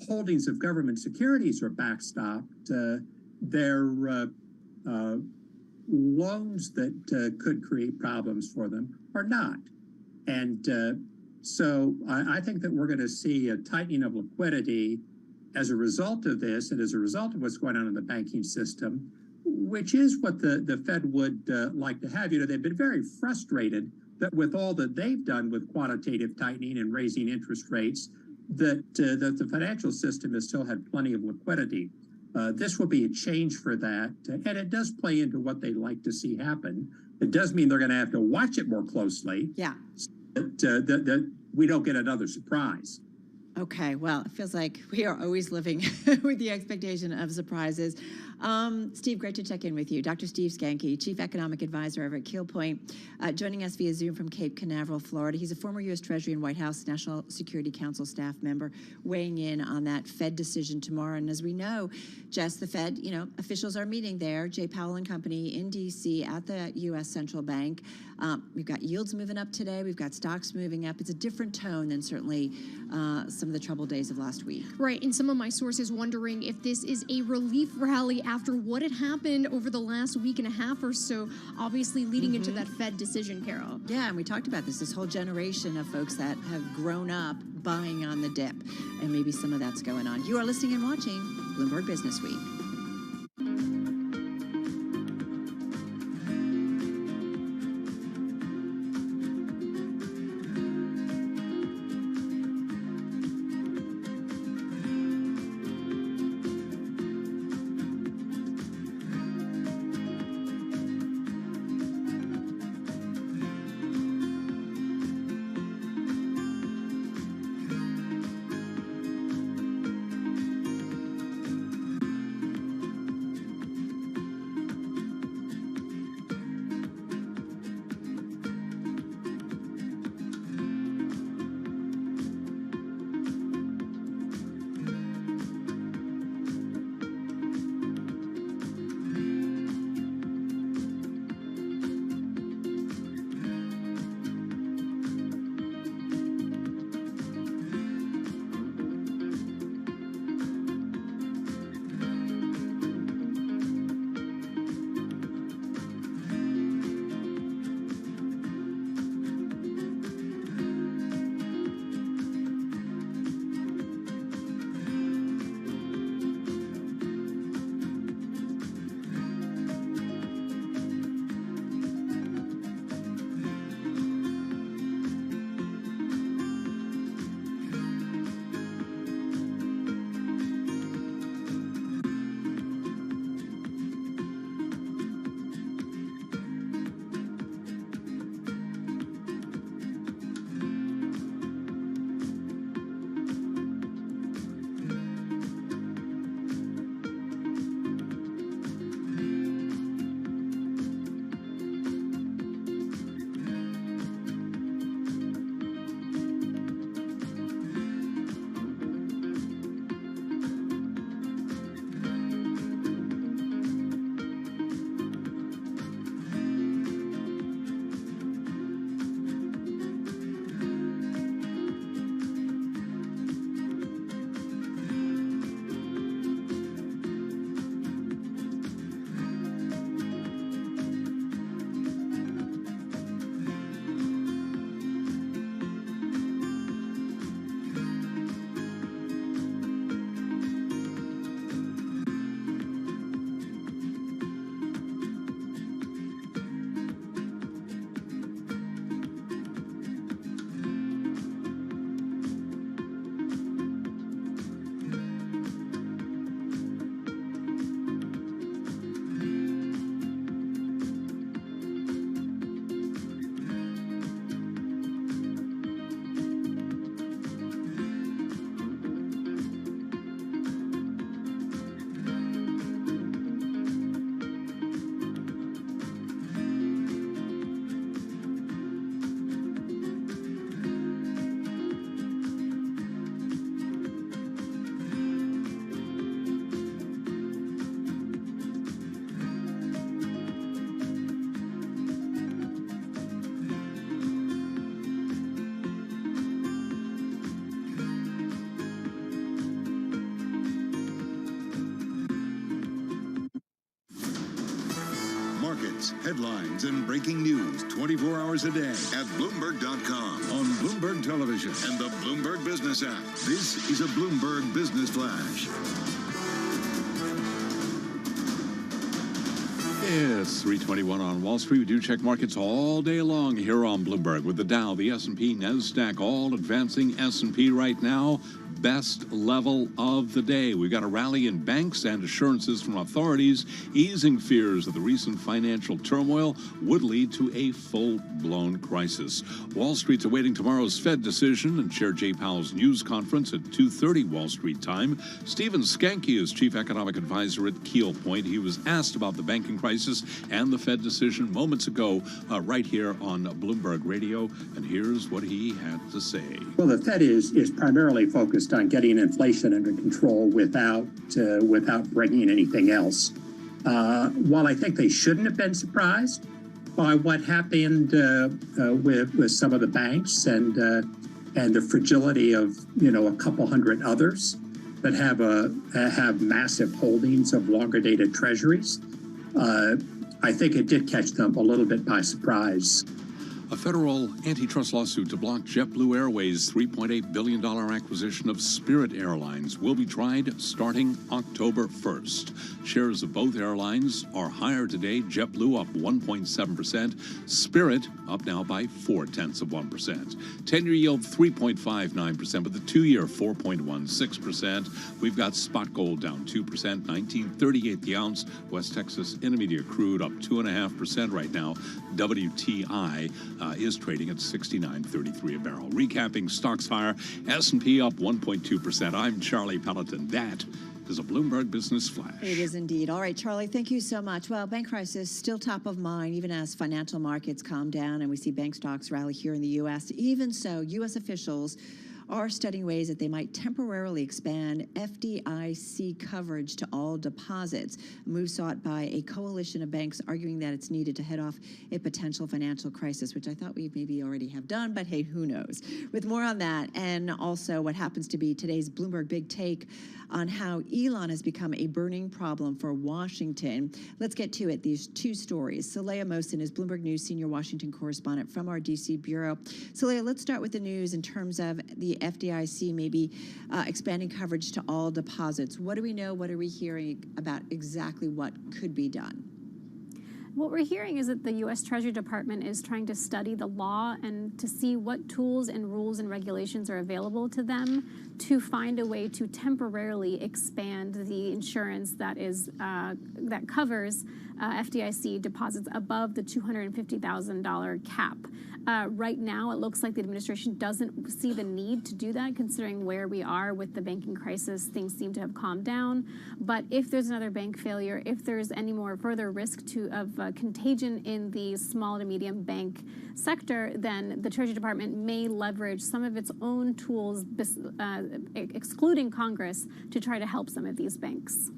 holdings of government securities are backstopped, their loans that could create problems for them are not. And so I think that we're going to see a tightening of liquidity as a result of this and as a result of what's going on in the banking system, which is what the Fed would like to have. You know, they've been very frustrated that with all that they've done with quantitative tightening and raising interest rates, that the financial system has still had plenty of liquidity. This will be a change for that, and it does play into what they like to see happen. It does mean they're going to have to watch it more closely. Yeah. That we don't get another surprise. Okay, well, it feels like we are always living with the expectation of surprises. Steve, great to check in with you. Dr. Steve Skanke, Chief Economic Advisor over at Keel Point, joining us via Zoom from Cape Canaveral, Florida. He's a former U.S. Treasury and White House National Security Council staff member, weighing in on that Fed decision tomorrow. And as we know, Jess, the Fed, you know, officials are meeting there, Jay Powell and company in D.C. at the U.S. Central Bank. We've got yields moving up today. We've got stocks moving up. It's a different tone than certainly some of the troubled days of last week. Right, and some of my sources wondering if this is a relief rally after what had happened over the last week and a half or so, obviously leading into that Fed decision, Carol. Yeah, and we talked about this whole generation of folks that have grown up buying on the dip, and maybe some of that's going on. You are listening and watching Bloomberg Business Week. markets, headlines, and breaking news 24 hours a day at Bloomberg.com, on Bloomberg Television, and the Bloomberg Business app. This is a Bloomberg Business Flash. It's 3:21 on Wall Street. We do check markets all day long here on Bloomberg with the Dow, the S&P, NASDAQ, all advancing. S&P right now, best level of the day. We've got a rally in banks and assurances from authorities easing fears that the recent financial turmoil would lead to a full-blown crisis. Wall Street's awaiting tomorrow's Fed decision and Chair Jay Powell's news conference at 2:30 Wall Street time. Stephen Skanke is Chief Economic Advisor at Keel Point. He was asked about the banking crisis and the Fed decision moments ago right here on Bloomberg Radio, and here's what he had to say. Well, the Fed is primarily focused on getting inflation under control without bringing anything else. While I think they shouldn't have been surprised by what happened with some of the banks and the fragility of a couple hundred others that have massive holdings of longer dated treasuries, I think it did catch them a little bit by surprise. A federal antitrust lawsuit to block JetBlue Airways' $3.8 billion acquisition of Spirit Airlines will be tried starting October 1st. Shares of both airlines are higher today. JetBlue up 1.7%. Spirit up now by 0.4%. 10-year yield 3.59%, but the 2-year 4.16%. We've got spot gold down 2%, $19.38 the ounce. West Texas Intermediate crude up 2.5% right now. WTI is trading at $69.33 a barrel. Recapping stocks higher, S&P up 1.2%. I'm Charlie Pelleton. That is a Bloomberg Business Flash. It is indeed. All right, Charlie, thank you so much. Well, bank crisis still top of mind, even as financial markets calm down and we see bank stocks rally here in the U.S. Even so, U.S. officials are studying ways that they might temporarily expand FDIC coverage to all deposits, a move sought by a coalition of banks arguing that it's needed to head off a potential financial crisis, which I thought we maybe already have done, but hey, who knows? With more on that, and also what happens to be today's Bloomberg Big Take on how Elon has become a burning problem for Washington. Let's get to it. These two stories. Saleha Mohsin is Bloomberg News senior Washington correspondent from our D.C. bureau. Saleha, let's start with the news in terms of the FDIC maybe expanding coverage to all deposits. What do we know? What are we hearing about exactly what could be done? What we're hearing is that the U.S. Treasury Department is trying to study the law and to see what tools and rules and regulations are available to them to find a way to temporarily expand the insurance that covers FDIC deposits above the $250,000 cap. Right now, it looks like the administration doesn't see the need to do that, considering where we are with the banking crisis. Things seem to have calmed down. But if there's another bank failure, if there's any more further risk of contagion in the small to medium bank sector, then the Treasury Department may leverage some of its own tools, excluding Congress, to try to help some of these banks.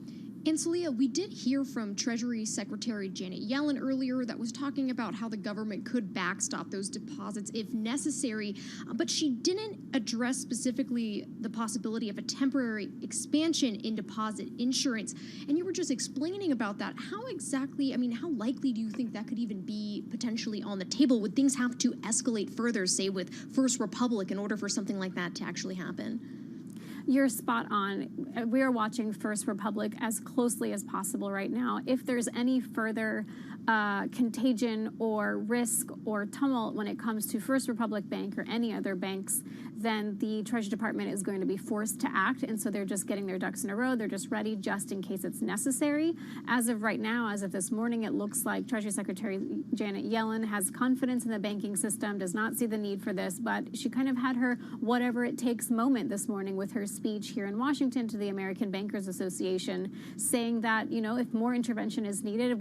And Saleha, we did hear from Treasury Secretary Janet Yellen earlier that was talking about how the government could backstop those deposits if necessary, but she didn't address specifically the possibility of a temporary expansion in deposit insurance. And you were just explaining about that. How exactly, how likely do you think that could even be potentially on the table? Would things have to escalate further, say with First Republic, in order for something like that to actually happen? You're spot on. We are watching First Republic as closely as possible right now. If there's any further contagion or risk or tumult when it comes to First Republic Bank or any other banks, then the Treasury Department is going to be forced to act. And so they're just getting their ducks in a row. They're just ready just in case it's necessary. As of right now, as of this morning, it looks like Treasury Secretary Janet Yellen has confidence in the banking system, does not see the need for this, but she kind of had her whatever it takes moment this morning with her speech here in Washington to the American Bankers Association, saying that, if more intervention is needed,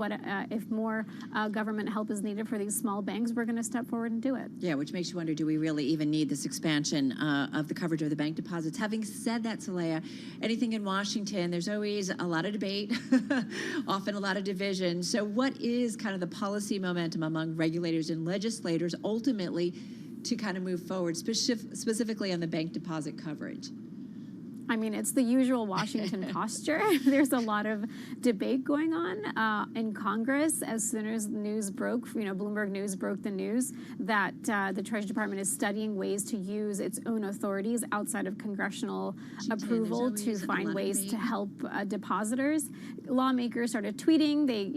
if more government help is needed for these small banks, we're going to step forward and do it. Yeah, which makes you wonder, do we really even need this expansion of the coverage of the bank deposits? Having said that, Saleha, anything in Washington, there's always a lot of debate, often a lot of division. So what is kind of the policy momentum among regulators and legislators ultimately to kind of move forward, specifically on the bank deposit coverage? I mean, it's the usual Washington posture. There's a lot of debate going on in Congress. As soon as news broke, Bloomberg News broke the news that the Treasury Department is studying ways to use its own authorities outside of congressional approval to find ways to help depositors. Lawmakers started tweeting. They,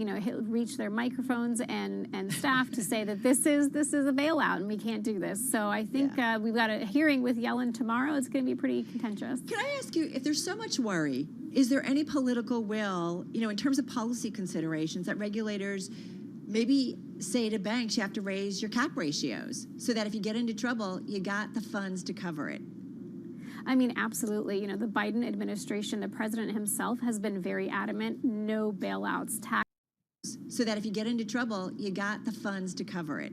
reached their microphones and staff to say that this is a bailout and we can't do this. So I think we've got a hearing with Yellen tomorrow. It's going to be pretty contentious. Can I ask you, if there's so much worry, is there any political will, in terms of policy considerations, that regulators maybe say to banks, you have to raise your cap ratios so that if you get into trouble, you got the funds to cover it? I mean, absolutely. The Biden administration, the president himself has been very adamant, no bailouts, so that if you get into trouble, you got the funds to cover it.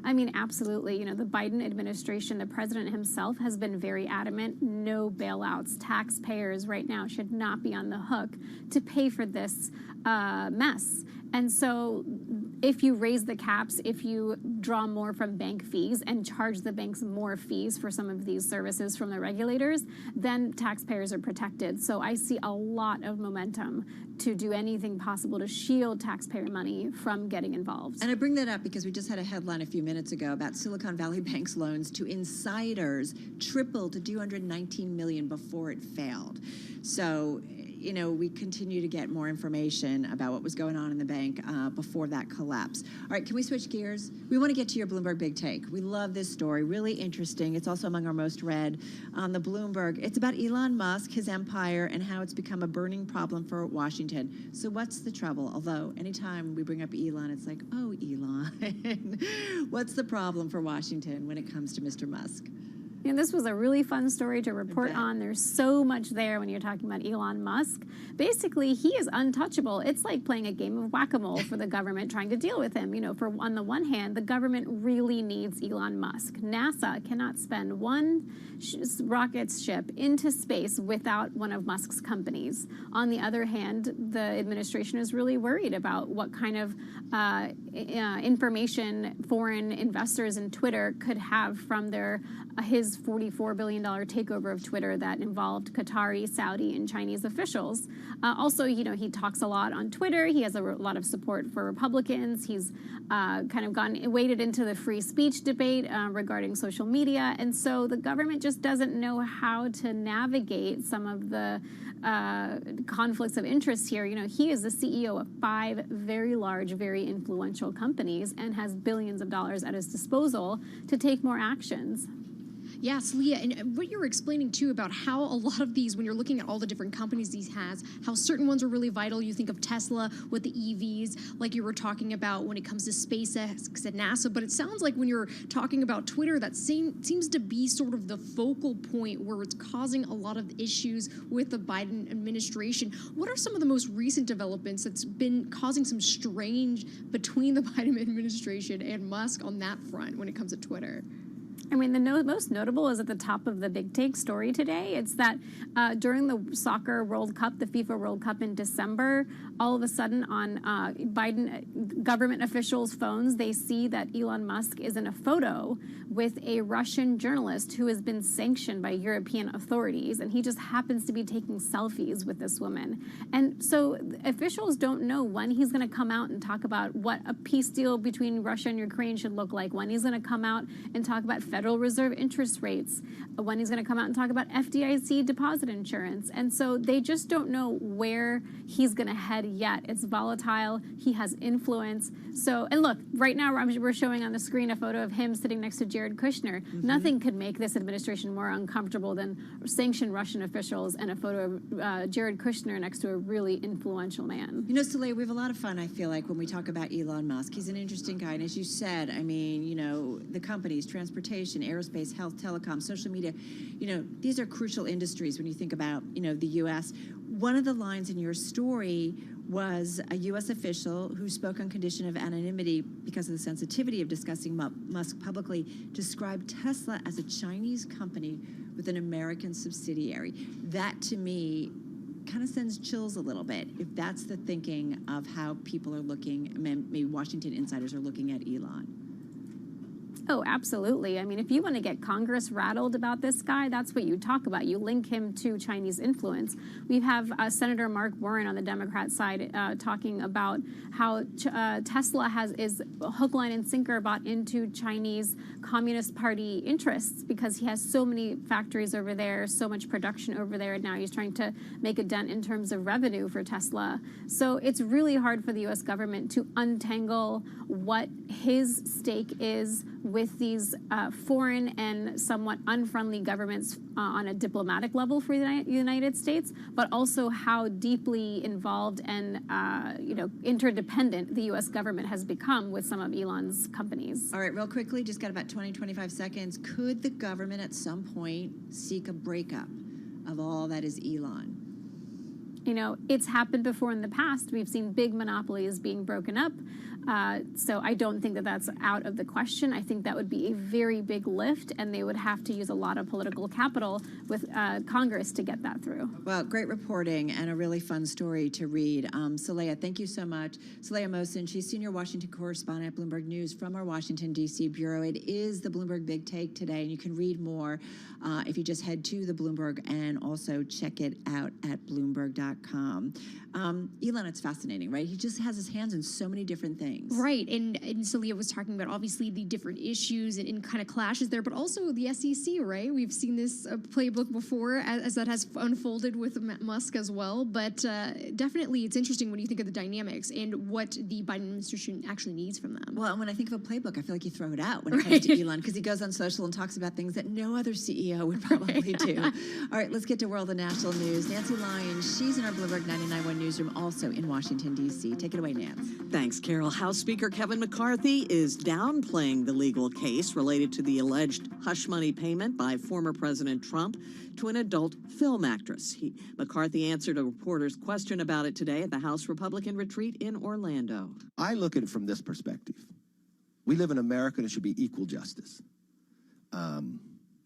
I mean, absolutely. The Biden administration, the president himself has been very adamant, no bailouts. Taxpayers right now should not be on the hook to pay for this mess. And so if you raise the caps, if you draw more from bank fees and charge the banks more fees for some of these services from the regulators, then taxpayers are protected. So I see a lot of momentum to do anything possible to shield taxpayer money from getting involved. And I bring that up because we just had a headline a few minutes ago about Silicon Valley Bank's loans to insiders tripled to $219 million before it failed. So, we continue to get more information about what was going on in the bank before that collapse. All right, can we switch gears? We want to get to your Bloomberg Big Take. We love this story, really interesting. It's also among our most read on the Bloomberg. It's about Elon Musk, his empire, and how it's become a burning problem for Washington. So what's the trouble? Although anytime we bring up Elon, it's like, oh, Elon. What's the problem for Washington when it comes to Mr. Musk? This was a really fun story to report on. There's so much there when you're talking about Elon Musk. Basically, he is untouchable. It's like playing a game of whack-a-mole for the government trying to deal with him. On the one hand, the government really needs Elon Musk. NASA cannot send one rocket ship into space without one of Musk's companies. On the other hand, the administration is really worried about what kind of information foreign investors in Twitter could have from his $44 billion takeover of Twitter that involved Qatari, Saudi, and Chinese officials. Also, he talks a lot on Twitter. He has a lot of support for Republicans. He's kind of waded into the free speech debate regarding social media. And so the government just doesn't know how to navigate some of the conflicts of interest here. He is the CEO of 5 very large, very influential companies and has billions of dollars at his disposal to take more actions. Yes, Leah, and what you're explaining too about how a lot of these, when you're looking at all the different companies these has, how certain ones are really vital. You think of Tesla with the EVs, like you were talking about when it comes to SpaceX and NASA, but it sounds like when you're talking about Twitter, that seems to be sort of the focal point where it's causing a lot of issues with the Biden administration. What are some of the most recent developments that's been causing some strange between the Biden administration and Musk on that front when it comes to Twitter? I mean, the most notable is at the top of the Big Take story today. It's that during the soccer World Cup, the FIFA World Cup in December, all of a sudden on Biden government officials' phones, they see that Elon Musk is in a photo with a Russian journalist who has been sanctioned by European authorities, and he just happens to be taking selfies with this woman. And so officials don't know when he's going to come out and talk about what a peace deal between Russia and Ukraine should look like, when he's going to come out and talk about Federal Reserve interest rates, when he's going to come out and talk about FDIC deposit insurance. And so they just don't know where he's going to head yet. It's volatile. He has influence. So, and look, right now we're showing on the screen a photo of him sitting next to Jared Kushner. Mm-hmm. Nothing could make this administration more uncomfortable than sanctioned Russian officials and a photo of Jared Kushner next to a really influential man. Soleil, we have a lot of fun, I feel like, when we talk about Elon Musk. He's an interesting guy. And as you said, I mean, the companies, transportation, aerospace, health, telecom, social media, these are crucial industries when you think about, the U.S. One of the lines in your story was a U.S. official who spoke on condition of anonymity because of the sensitivity of discussing Musk publicly, described Tesla as a Chinese company with an American subsidiary. That, to me, kind of sends chills a little bit, if that's the thinking of how people are looking, maybe Washington insiders are looking at Elon. Oh, absolutely. I mean, if you want to get Congress rattled about this guy, that's what you talk about. You link him to Chinese influence. We have Senator Mark Warren on the Democrat side talking about how Tesla is hook, line, and sinker bought into Chinese Communist Party interests because he has so many factories over there, so much production over there, and now he's trying to make a dent in terms of revenue for Tesla. So it's really hard for the U.S. government to untangle what his stake is with these foreign and somewhat unfriendly governments on a diplomatic level for the United States, but also how deeply involved and interdependent the U.S. government has become with some of Elon's companies. All right, real quickly, just got about 25 seconds. Could the government at some point seek a breakup of all that is Elon? You know, it's happened before in the past. We've seen big monopolies being broken up. So I don't think that that's out of the question. I think that would be a very big lift, and they would have to use a lot of political capital with Congress to get that through. Well, great reporting and a really fun story to read. Saleha, thank you so much. Saleha Mohsin, she's senior Washington correspondent at Bloomberg News from our Washington, D.C. bureau. It is the Bloomberg Big Take today, and you can read more if you just head to the Bloomberg and also check it out at Bloomberg.com. Elon, it's fascinating, right? He just has his hands in so many different things. Right, and Saleha was talking about obviously the different issues and kind of clashes there, but also the SEC, right? We've seen this playbook before as that has unfolded with Musk as well, but definitely it's interesting when you think of the dynamics and what the Biden administration actually needs from them. Well, and when I think of a playbook, I feel like you throw it out when it comes to Elon because he goes on social and talks about things that no other CEO would probably do. All right, let's get to world and national news. Nancy Lyons, she's in our Bloomberg 99.1 newsroom, also in Washington, D.C. Take it away, Nance. Thanks, Carol. House Speaker Kevin McCarthy is downplaying the legal case related to the alleged hush money payment by former President Trump to an adult film actress. McCarthy answered a reporter's question about it today at the House Republican retreat in Orlando. I look at it from this perspective. We live in America and it should be equal justice.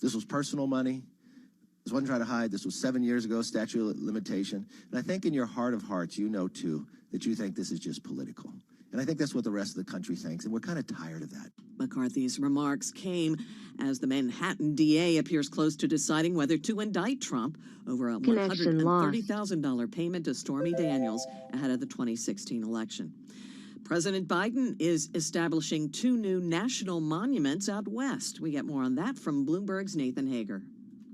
This was personal money. This wasn't trying to hide. This was 7 years ago, statute of limitation. And I think in your heart of hearts, you know, too, that you think this is just political. And I think that's what the rest of the country thinks, and we're kind of tired of that. McCarthy's remarks came as the Manhattan DA appears close to deciding whether to indict Trump over a $130,000 payment to Stormy Daniels ahead of the 2016 election. President Biden is establishing 2 new national monuments out west. We get more on that from Bloomberg's Nathan Hager.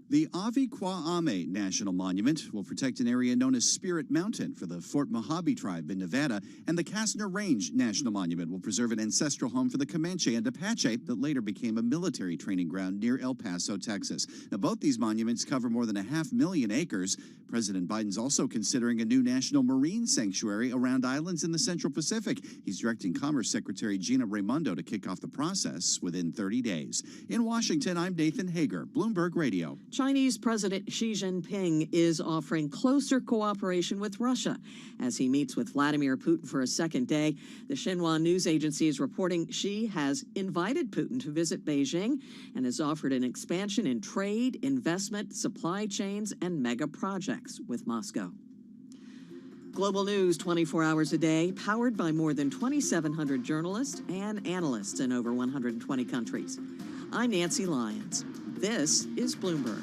The Avi Kwa'ame National Monument will protect an area known as Spirit Mountain for the Fort Mojave tribe in Nevada, and the Kastner Range National Monument will preserve an ancestral home for the Comanche and Apache that later became a military training ground near El Paso, Texas. Now, both these monuments cover more than 500,000 acres. President Biden's also considering a new national marine sanctuary around islands in the Central Pacific. He's directing Commerce Secretary Gina Raimondo to kick off the process within 30 days. In Washington, I'm Nathan Hager, Bloomberg Radio. Chinese President Xi Jinping is offering closer cooperation with Russia as he meets with Vladimir Putin for a second day. The Xinhua news agency is reporting Xi has invited Putin to visit Beijing and has offered an expansion in trade, investment, supply chains, and mega projects with Moscow. Global news 24 hours a day, powered by more than 2,700 journalists and analysts in over 120 countries. I'm Nancy Lyons. This is Bloomberg.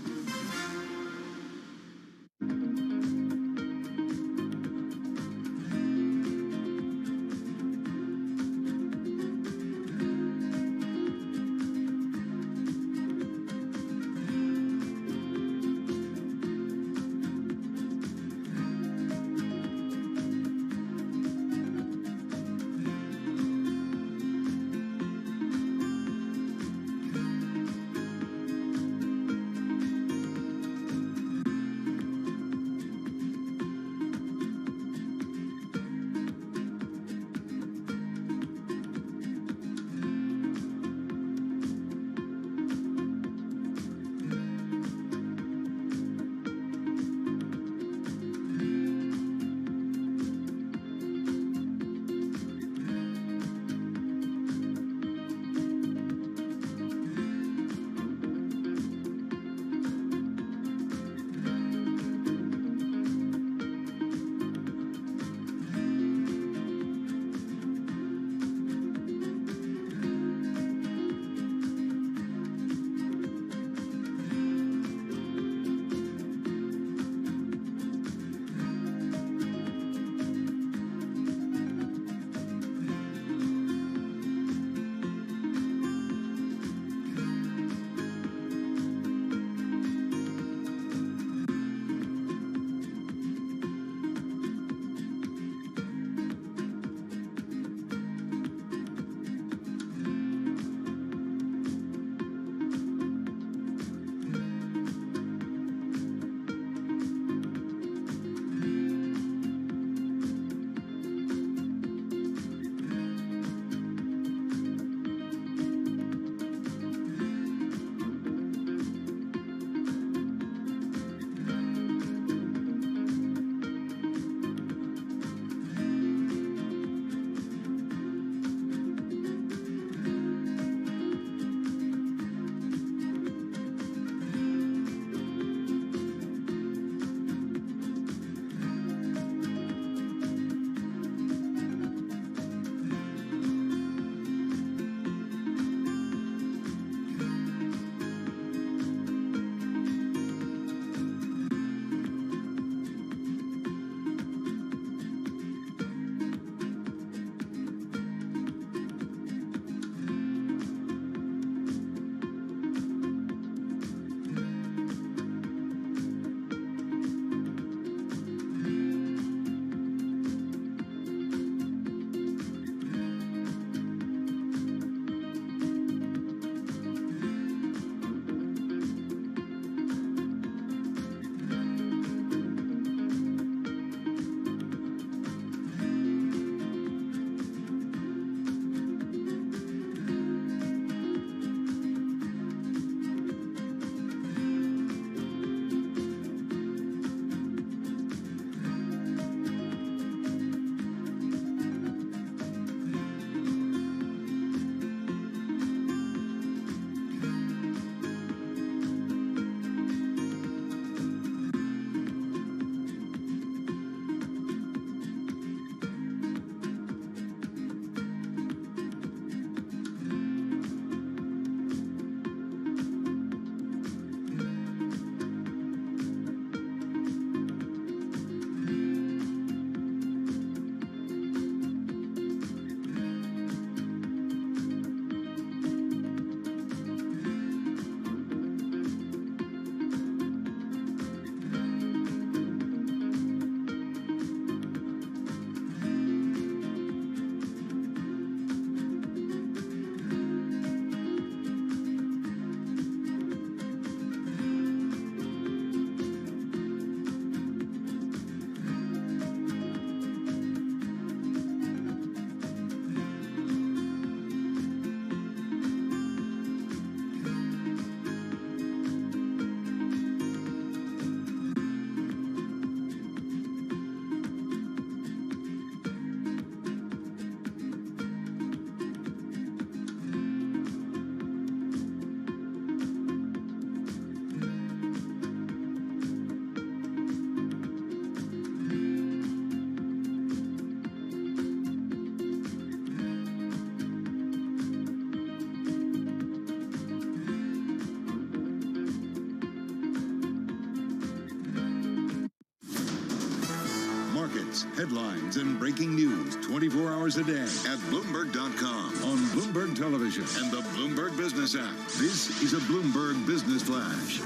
news, headlines, and breaking news 24 hours a day at Bloomberg.com, on Bloomberg Television, and the Bloomberg Business app. This is a Bloomberg Business Flash.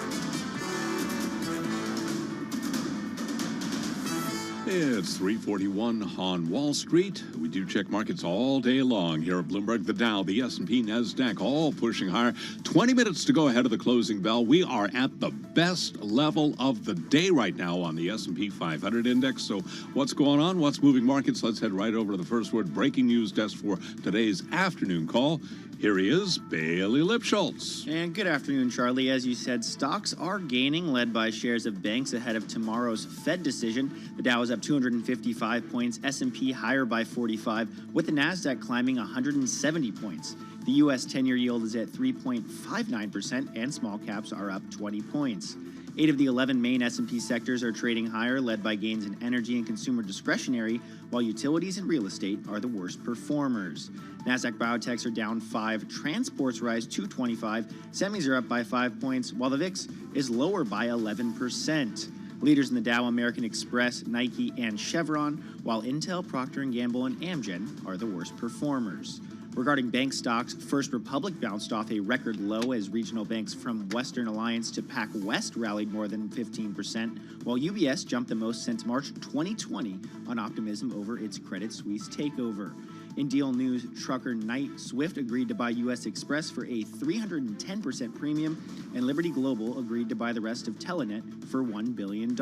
It's 3:41 on Wall Street. We do check markets all day long here at Bloomberg. The Dow, the S&P, NASDAQ, all pushing higher. 20 minutes to go ahead of the closing bell. We are at the best level of the day right now on the S&P 500 index. So what's going on? What's moving markets? Let's head right over to the first word breaking news desk for today's afternoon call. Here he is, Bailey Lipschultz. And good afternoon, Charlie. As you said, stocks are gaining, led by shares of banks ahead of tomorrow's Fed decision. The Dow is up 255 points, S&P higher by 45, with the NASDAQ climbing 170 points. The U.S. 10-year yield is at 3.59%, and small caps are up 20 points. 8 of the 11 main S&P sectors are trading higher, led by gains in energy and consumer discretionary, while utilities and real estate are the worst performers. NASDAQ biotechs are down 5, transports rise 225, semis are up by 5 points, while the VIX is lower by 11%. Leaders in the Dow, American Express, Nike, and Chevron, while Intel, Procter & Gamble, and Amgen are the worst performers. Regarding bank stocks, First Republic bounced off a record low as regional banks from Western Alliance to PacWest rallied more than 15%, while UBS jumped the most since March 2020 on optimism over its Credit Suisse takeover. In deal news, trucker Knight Swift agreed to buy U.S. Express for a 310% premium, and Liberty Global agreed to buy the rest of Telenet for $1 billion.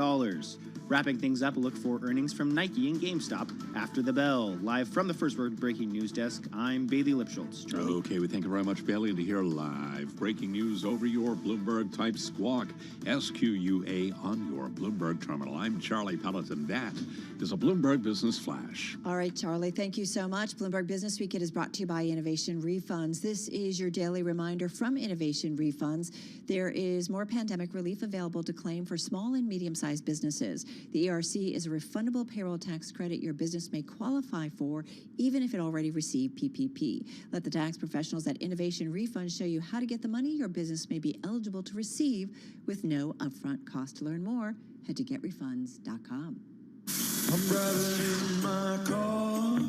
Wrapping things up, look for earnings from Nike and GameStop after the bell. Live from the First Word Breaking News Desk, I'm Bailey Lipschultz. Charlie. Okay, we thank you very much, Bailey. And to hear live breaking news over your Bloomberg type squawk, SQUA on your Bloomberg terminal. I'm Charlie Pelleton. That is a Bloomberg Business Flash. All right, Charlie, thank you so much. Bloomberg Business Week is brought to you by Innovation Refunds. This is your daily reminder from Innovation Refunds. There is more pandemic relief available to claim for small and medium-sized businesses. The ERC is a refundable payroll tax credit your business may qualify for, even if it already received PPP. Let the tax professionals at Innovation Refunds show you how to get the money your business may be eligible to receive with no upfront cost. To learn more, head to getrefunds.com. I'm driving in my car.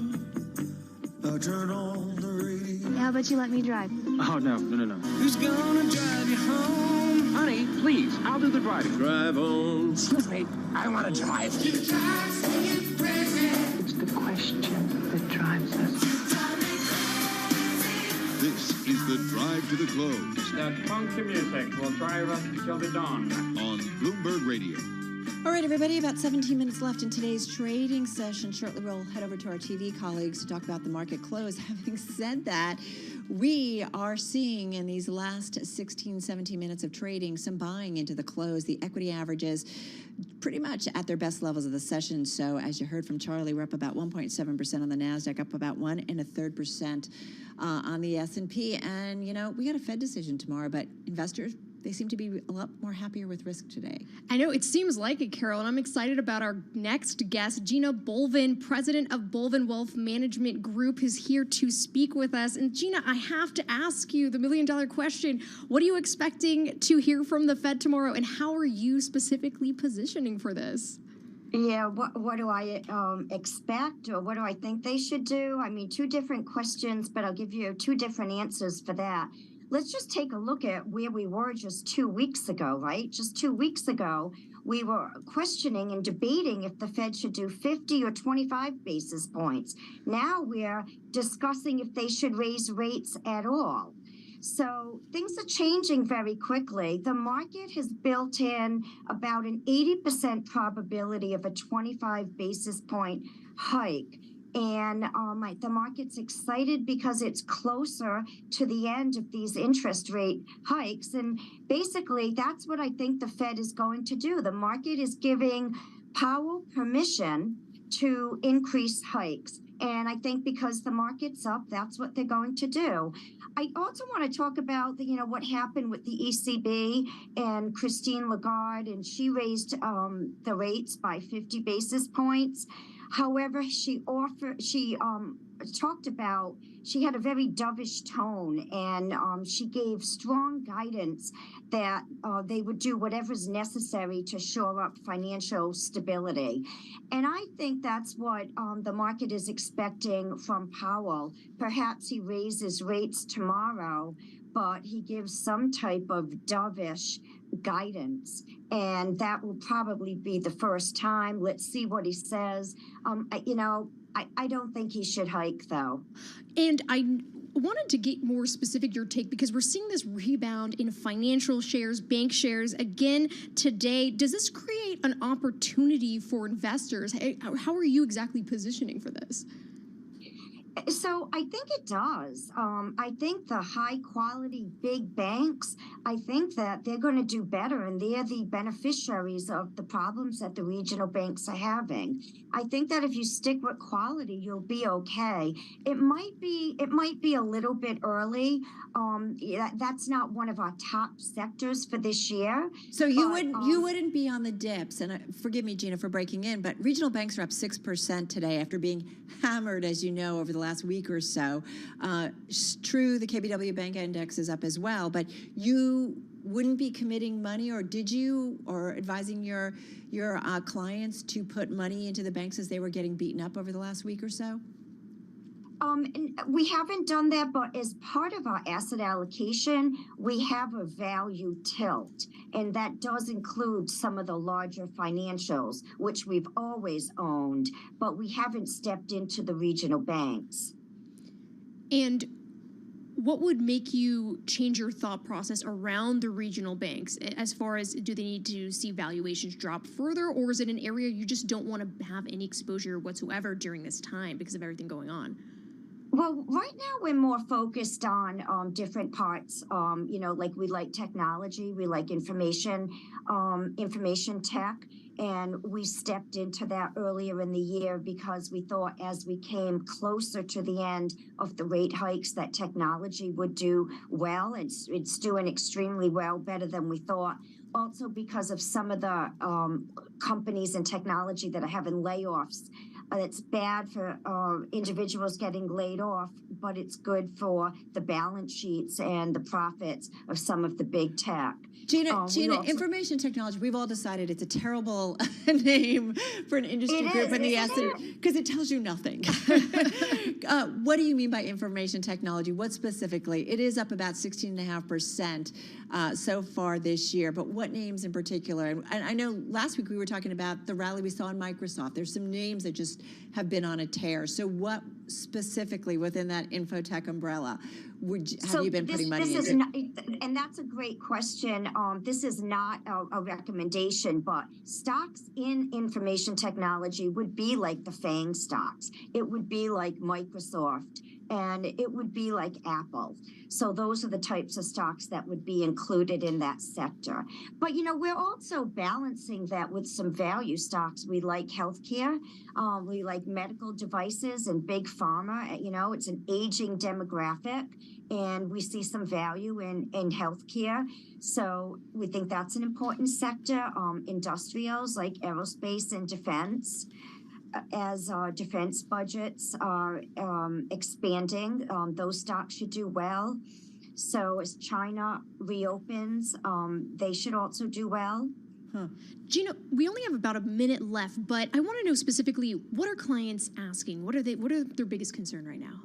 I turn on the radio. How about you let me drive? Oh, no. Who's gonna drive you home? Honey, please, I'll do the driving. Drive on. Excuse me, I want to drive. It's the question that drives us. This is the Drive to the Close. That funky music will drive us till the dawn. On Bloomberg Radio. All right, everybody, about 17 minutes left in today's trading session. Shortly, we'll head over to our TV colleagues to talk about the market close. Having said that, we are seeing in these last 16, 17 minutes of trading some buying into the close. The equity averages pretty much at their best levels of the session. So as you heard from Charlie, we're up about 1.7% on the NASDAQ, up about 1.33% on the S&P. And, you know, we got a Fed decision tomorrow, but investors, they seem to be a lot more happier with risk today. I know, it seems like it, Carol, and I'm excited about our next guest. Gina Bolvin, president of Bolvin Wealth Management Group, is here to speak with us. And Gina, I have to ask you the million-dollar question. What are you expecting to hear from the Fed tomorrow, and how are you specifically positioning for this? Yeah, what do I expect, or what do I think they should do? I mean, two different questions, but I'll give you two different answers for that. Let's just take a look at where we were just 2 weeks ago, right? Just 2 weeks ago, we were questioning and debating if the Fed should do 50 or 25 basis points. Now we're discussing if they should raise rates at all. So things are changing very quickly. The market has built in about an 80% probability of a 25 basis point hike. And the market's excited because it's closer to the end of these interest rate hikes. And basically, that's what I think the Fed is going to do. The market is giving Powell permission to increase hikes. And I think because the market's up, that's what they're going to do. I also want to talk about what happened with the ECB and Christine Lagarde, and she raised the rates by 50 basis points. However, she talked about, she had a very dovish tone, and she gave strong guidance that they would do whatever's necessary to shore up financial stability. And I think that's what the market is expecting from Powell. Perhaps he raises rates tomorrow, but he gives some type of dovish guidance, and that will probably be the first time. Let's see what he says. I don't think he should hike, though. And I wanted to get more specific your take, because we're seeing this rebound in financial shares, bank shares again today. Does this create an opportunity for investors? How are you exactly positioning for this? So I think it does. I think the high quality big banks, I think that they're going to do better, and they're the beneficiaries of the problems that the regional banks are having. I think that if you stick with quality, you'll be okay. It might be a little bit early. That's not one of our top sectors for this year. So you wouldn't be on the dips, and forgive me, Gina, for breaking in, but regional banks are up 6% today after being hammered, as you know, over the last week or so. True, the KBW Bank Index is up as well, but you wouldn't be committing money, or did you, or advising your clients to put money into the banks as they were getting beaten up over the last week or so? We haven't done that, but as part of our asset allocation, we have a value tilt, and that does include some of the larger financials, which we've always owned, but we haven't stepped into the regional banks. And what would make you change your thought process around the regional banks, as far as, do they need to see valuations drop further, or is it an area you just don't want to have any exposure whatsoever during this time because of everything going on? Well, right now we're more focused on different parts. Like we like technology, we like information tech, and we stepped into that earlier in the year because we thought as we came closer to the end of the rate hikes that technology would do well. It's doing extremely well, better than we thought. Also because of some of the companies in technology that are having layoffs. It's bad for individuals getting laid off, but it's good for the balance sheets and the profits of some of the big tech. Gina, information technology, we've all decided it's a terrible name for an industry group in the S&P, because it tells you nothing. What do you mean by information technology? What specifically? It is up about 16.5% so far this year, but what names in particular? And I know last week we were talking about the rally we saw in Microsoft. There's some names that just have been on a tear. So what specifically within that infotech umbrella have you been putting money into? And that's a great question. This is not a recommendation, but stocks in information technology would be like the FANG stocks. It would be like Microsoft, and it would be like Apple. So those are the types of stocks that would be included in that sector. But, we're also balancing that with some value stocks. We like healthcare. We like medical devices and big pharma. It's an aging demographic, and we see some value in healthcare. So we think that's an important sector. Industrials like aerospace and defense. As defense budgets are expanding, those stocks should do well. So as China reopens, they should also do well. Gina, we only have about a minute left, but I want to know specifically, what are clients asking? What are their biggest concern right now?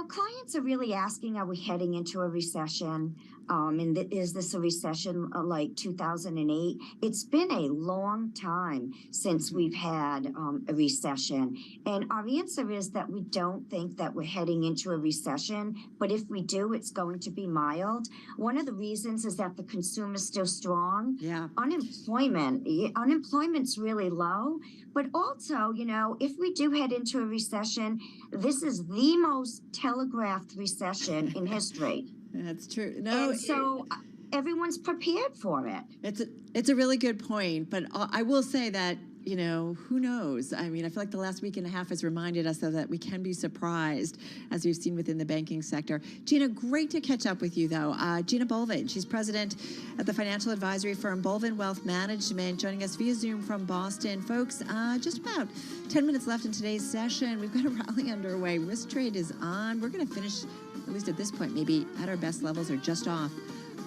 Clients are really asking, are we heading into a recession? And is this a recession like 2008? It's been a long time since we've had a recession. And our answer is that we don't think that we're heading into a recession, but if we do, it's going to be mild. One of the reasons is that the consumer is still strong. Yeah. Unemployment's really low. But also, if we do head into a recession, this is the most telegraphed recession in history. That's true. And so everyone's prepared for it. It's a really good point, but I will say that who knows? I mean, I feel like the last week and a half has reminded us that we can be surprised, as we've seen within the banking sector. Gina, great to catch up with you, though. Gina Bolvin, she's president at the financial advisory firm Bolvin Wealth Management, joining us via Zoom from Boston. Folks, just about 10 minutes left in today's session. We've got a rally underway. Risk trade is on. We're going to finish, at least at this point, maybe at our best levels or just off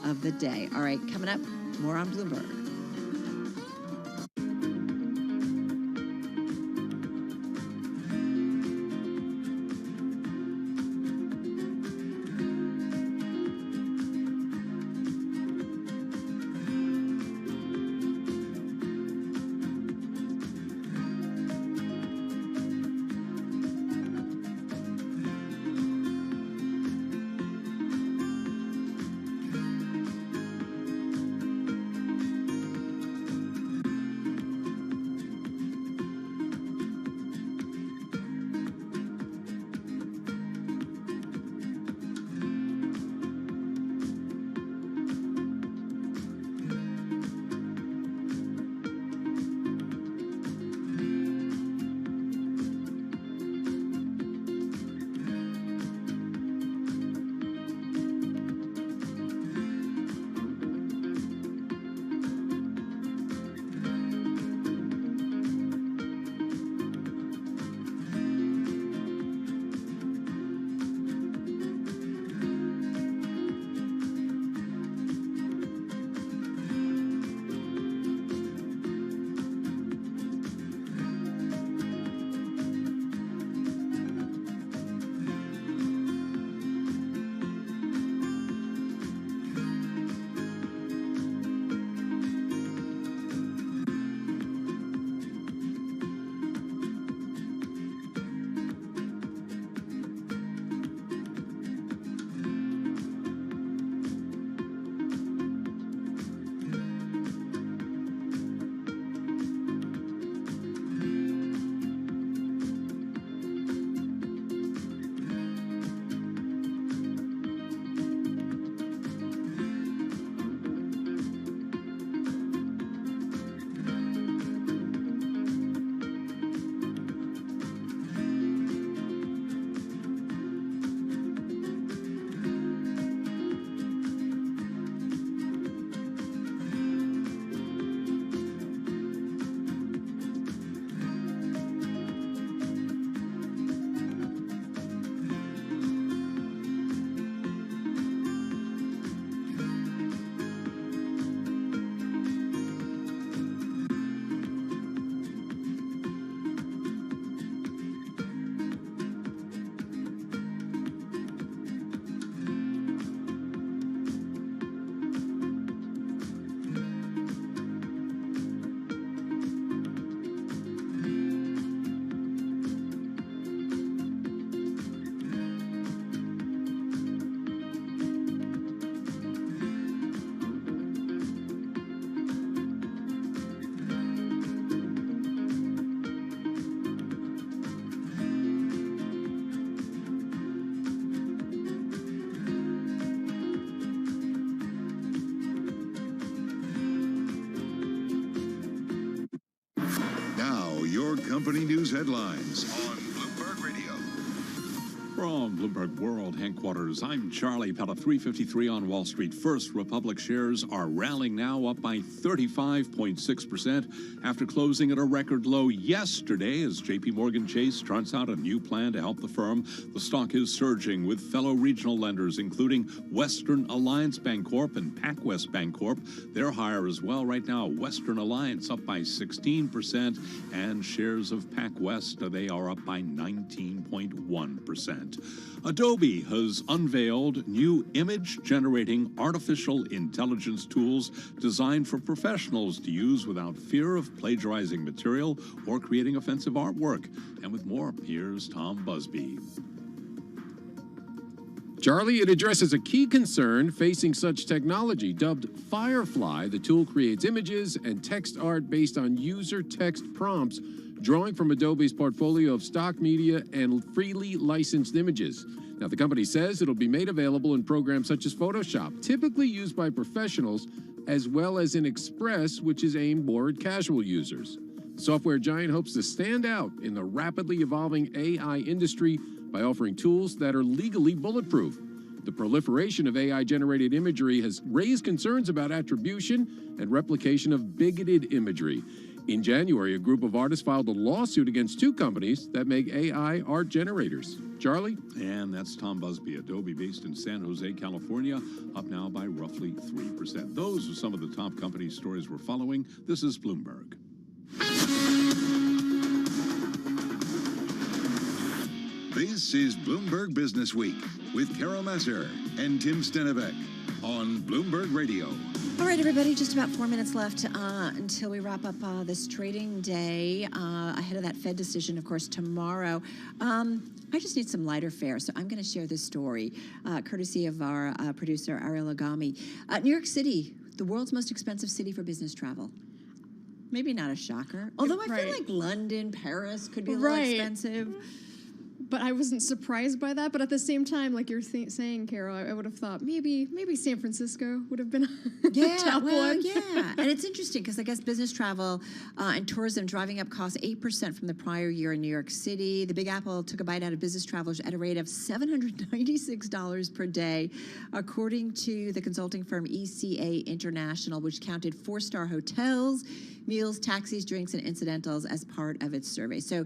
of the day. All right, coming up, more on Bloomberg. Company news headlines on Bloomberg Radio. From Bloomberg World Headquarters, I'm Charlie Pella. 3:53 on Wall Street. First Republic shares are rallying now, up by 35.6% after closing at a record low yesterday as JP Morgan Chase charts out a new plan to help the firm. The stock is surging with fellow regional lenders, including Western Alliance Bancorp and PacWest Bancorp. They're higher as well right now. Western Alliance up by 16%, and shares of PacWest, they are up by 19.1%. Adobe has unveiled new image-generating artificial intelligence tools designed for professionals to use without fear of plagiarizing material or creating offensive artwork. And with more, here's Tom Busby. Charlie, it addresses a key concern facing such technology. Dubbed Firefly, the tool creates images and text art based on user text prompts, drawing from Adobe's portfolio of stock media and freely licensed images. Now, the company says it'll be made available in programs such as Photoshop, typically used by professionals, as well as in Express, which is aimed more at casual users. The software giant hopes to stand out in the rapidly evolving AI industry by offering tools that are legally bulletproof. The proliferation of AI-generated imagery has raised concerns about attribution and replication of bigoted imagery. In January, a group of artists filed a lawsuit against 2 companies that make AI art generators. Charlie? And that's Tom Busby, Adobe based in San Jose, California, up now by roughly 3%. Those are some of the top company stories we're following. This is Bloomberg. This is Bloomberg Business Week with Carol Masser and Tim Stenevec on Bloomberg Radio. All right, everybody, just about 4 minutes left until we wrap up this trading day ahead of that Fed decision, of course, tomorrow. I just need some lighter fare, so I'm going to share this story, courtesy of our producer, Ariel Agami. New York City, the world's most expensive city for business travel. Maybe not a shocker, although I feel like London, Paris could be a little expensive. But I wasn't surprised by that. But at the same time, like you're saying, Carol, I would have thought maybe San Francisco would have been a top one. Yeah. And it's interesting because I guess business travel and tourism driving up costs 8% from the prior year in New York City. The Big Apple took a bite out of business travelers at a rate of $796 per day, according to the consulting firm ECA International, which counted 4-star hotels, meals, taxis, drinks, and incidentals as part of its survey. So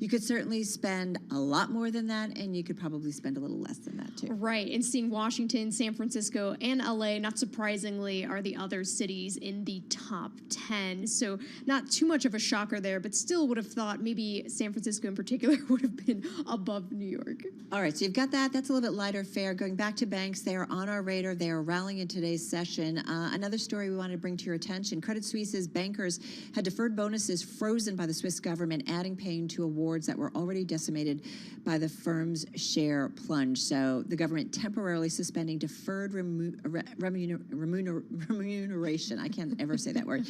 you could certainly spend a lot more than that, and you could probably spend a little less than that, too. Right. And seeing Washington, San Francisco, and LA, not surprisingly, are the other cities in the top 10. So not too much of a shocker there, but still would have thought maybe San Francisco in particular would have been above New York. All right. So you've got that. That's a little bit lighter fare. Going back to banks, they are on our radar. They are rallying in today's session. Another story we wanted to bring to your attention. Credit Suisse's bankers had deferred bonuses frozen by the Swiss government, adding pain to awards that were already decimated by the firm's share plunge. So the government temporarily suspending deferred remuneration. I can't ever say that word.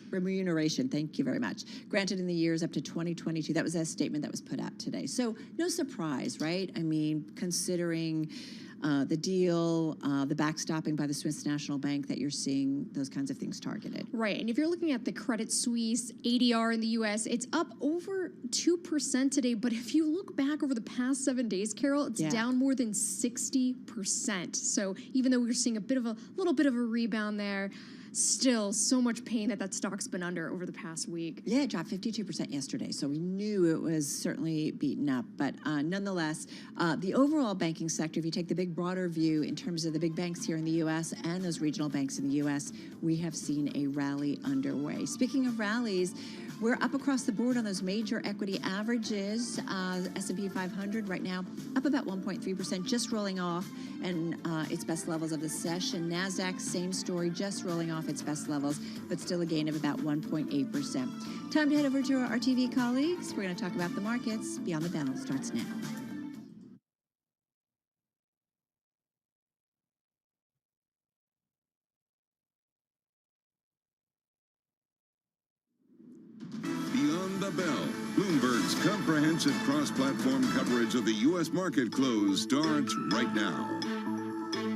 Remuneration. Thank you very much. Granted in the years up to 2022. That was a statement that was put out today. So no surprise, right? I mean, considering the deal, the backstopping by the Swiss National Bank, that you're seeing those kinds of things targeted. Right. And if you're looking at the Credit Suisse ADR in the U.S., it's up over 2% today. But if you look back over the past 7 days, Carol, it's down more than 60%. So even though we're seeing a little bit of a rebound there, still so much pain that stock's been under over the past week. Yeah, it dropped 52% yesterday, so we knew it was certainly beaten up. But nonetheless, the overall banking sector, if you take the big broader view in terms of the big banks here in the U.S. and those regional banks in the U.S., we have seen a rally underway. Speaking of rallies, we're up across the board on those major equity averages. S&P 500 right now up about 1.3%, just rolling off and its best levels of the session. NASDAQ, same story, just rolling off its best levels, but still a gain of about 1.8%. Time to head over to our TV colleagues. We're going to talk about the markets. Beyond the Bell starts now. Beyond the Bell, Bloomberg's comprehensive cross-platform coverage of the U.S. market close starts right now.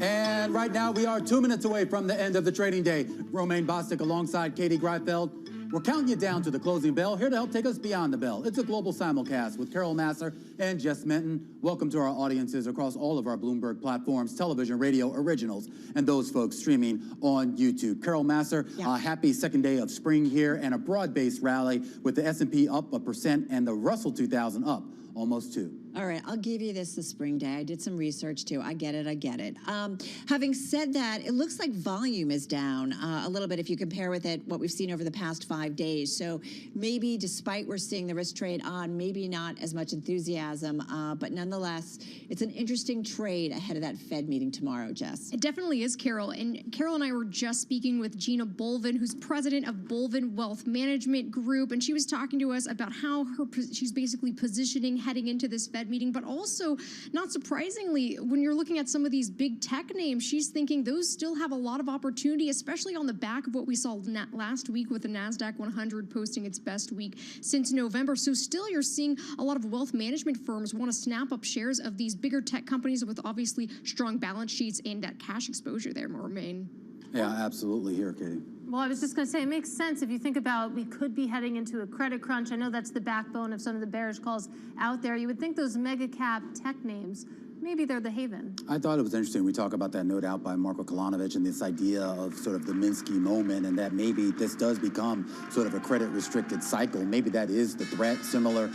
And right now, we are 2 minutes away from the end of the trading day. Romaine Bostic alongside Katie Greifeld. We're counting you down to the closing bell. Here to help take us beyond the bell. It's a global simulcast with Carol Masser and Jess Menton. Welcome to our audiences across all of our Bloomberg platforms, television, radio, originals, and those folks streaming on YouTube. Carol Masser, happy second day of spring here and a broad-based rally with the S&P up 1% and the Russell 2000 up almost 2%. All right, I'll give you this the spring day. I did some research too. I get it. Having said that, it looks like volume is down a little bit if you compare with what we've seen over the past 5 days. So maybe despite we're seeing the risk trade on, maybe not as much enthusiasm, but nonetheless, it's an interesting trade ahead of that Fed meeting tomorrow, Jess. It definitely is, Carol. And Carol and I were just speaking with Gina Bolvin, who's president of Bolvin Wealth Management Group, and she was talking to us about how she's basically positioning heading into this Fed meeting, but also, not surprisingly, when you're looking at some of these big tech names, she's thinking those still have a lot of opportunity, especially on the back of what we saw last week with the NASDAQ 100 posting its best week since November. So still you're seeing a lot of wealth management firms want to snap up shares of these bigger tech companies with obviously strong balance sheets and that cash exposure there, Romaine. Yeah, absolutely. Here, Katie. Well, I was just going to say, it makes sense if you think about we could be heading into a credit crunch. I know that's the backbone of some of the bearish calls out there. You would think those mega cap tech names, maybe they're the haven. I thought it was interesting. We talk about that note out by Marko Kolanovic and this idea of sort of the Minsky moment and that maybe this does become sort of a credit restricted cycle. Maybe that is the threat. Similar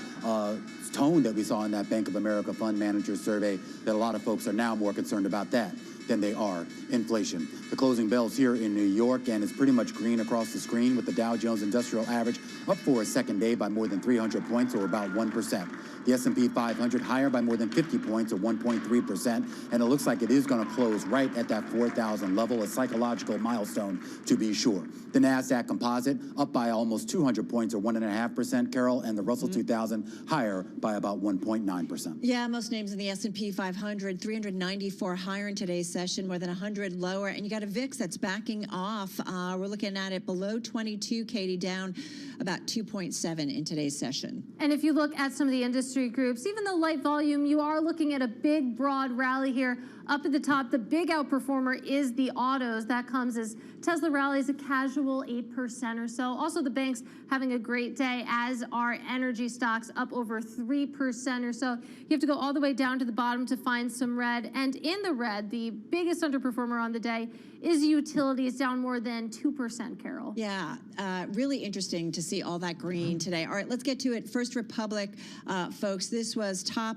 tone that we saw in that Bank of America fund manager survey, that a lot of folks are now more concerned about that than they are inflation. The closing bells here in New York, and it's pretty much green across the screen with the Dow Jones Industrial Average up for a second day by more than 300 points, or about 1%. The S&P 500 higher by more than 50 points, or 1.3%, and it looks like it is going to close right at that 4,000 level, a psychological milestone to be sure. The NASDAQ Composite up by almost 200 points, or 1.5%, Carol, and the Russell 2000 higher by about 1.9%. Yeah, most names in the S&P 500, 394 higher in today's session, more than 100 lower, and you got a VIX that's backing off. We're looking at it below 22, Katie, down about 2.7 in today's session. And if you look at some of the industry groups, even though light volume, you are looking at a big, broad rally here. Up at the top, the big outperformer is the autos. That comes as Tesla rallies a casual 8% or so. Also, the banks having a great day, as are energy stocks up over 3% or so. You have to go all the way down to the bottom to find some red. And in the red, the biggest underperformer on the day is utilities, down more than 2%, Carol. Yeah, really interesting to see all that green today. All right, let's get to it. First Republic, folks, this was top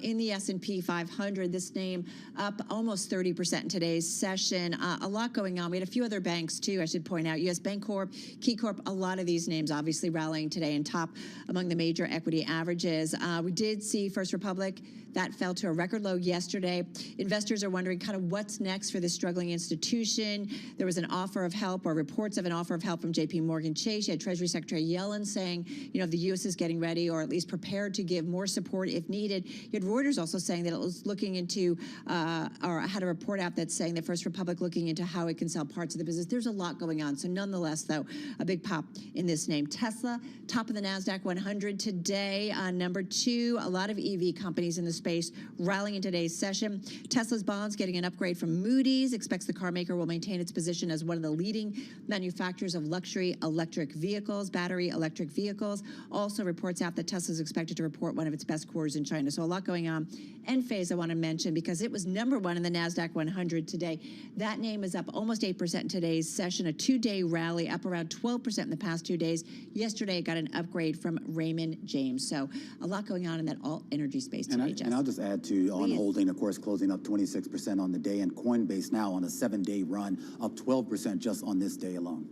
in the S&P 500. This name up almost 30% in today's session. A lot going on. We had a few other banks, too, I should point out. U.S. Bancorp, KeyCorp, a lot of these names obviously rallying today and top among the major equity averages. We did see First Republic. That fell to a record low yesterday. Investors are wondering kind of what's next for this struggling institution. There was an offer of help, or reports of an offer of help, from J.P. Morgan Chase. You had Treasury Secretary Yellen saying, you know, the U.S. is getting ready, or at least prepared to give more support if needed. You had Reuters also saying that it was looking into, or had a report out that's saying that First Republic looking into how it can sell parts of the business. There's a lot going on. So nonetheless, though, a big pop in this name. Tesla, top of the NASDAQ 100 today. Number 2, a lot of EV companies in the space rallying in today's session. Tesla's bonds getting an upgrade from Moody's, expects the car maker will maintain its position as one of the leading manufacturers of luxury electric vehicles, battery electric vehicles. Also reports out that Tesla's expected to report one of its best quarters in China. So a lot going on. Enphase I want to mention because it was number 1 in the NASDAQ 100 today. That name is up almost 8% in today's session, a 2-day rally, up around 12% in the past 2 days. Yesterday, it got an upgrade from Raymond James. So a lot going on in that alt energy space today, Jess. And I'll just add to on holding, of course, closing up 26% on the day, and Coinbase now on a 7-day run, up 12% just on this day alone.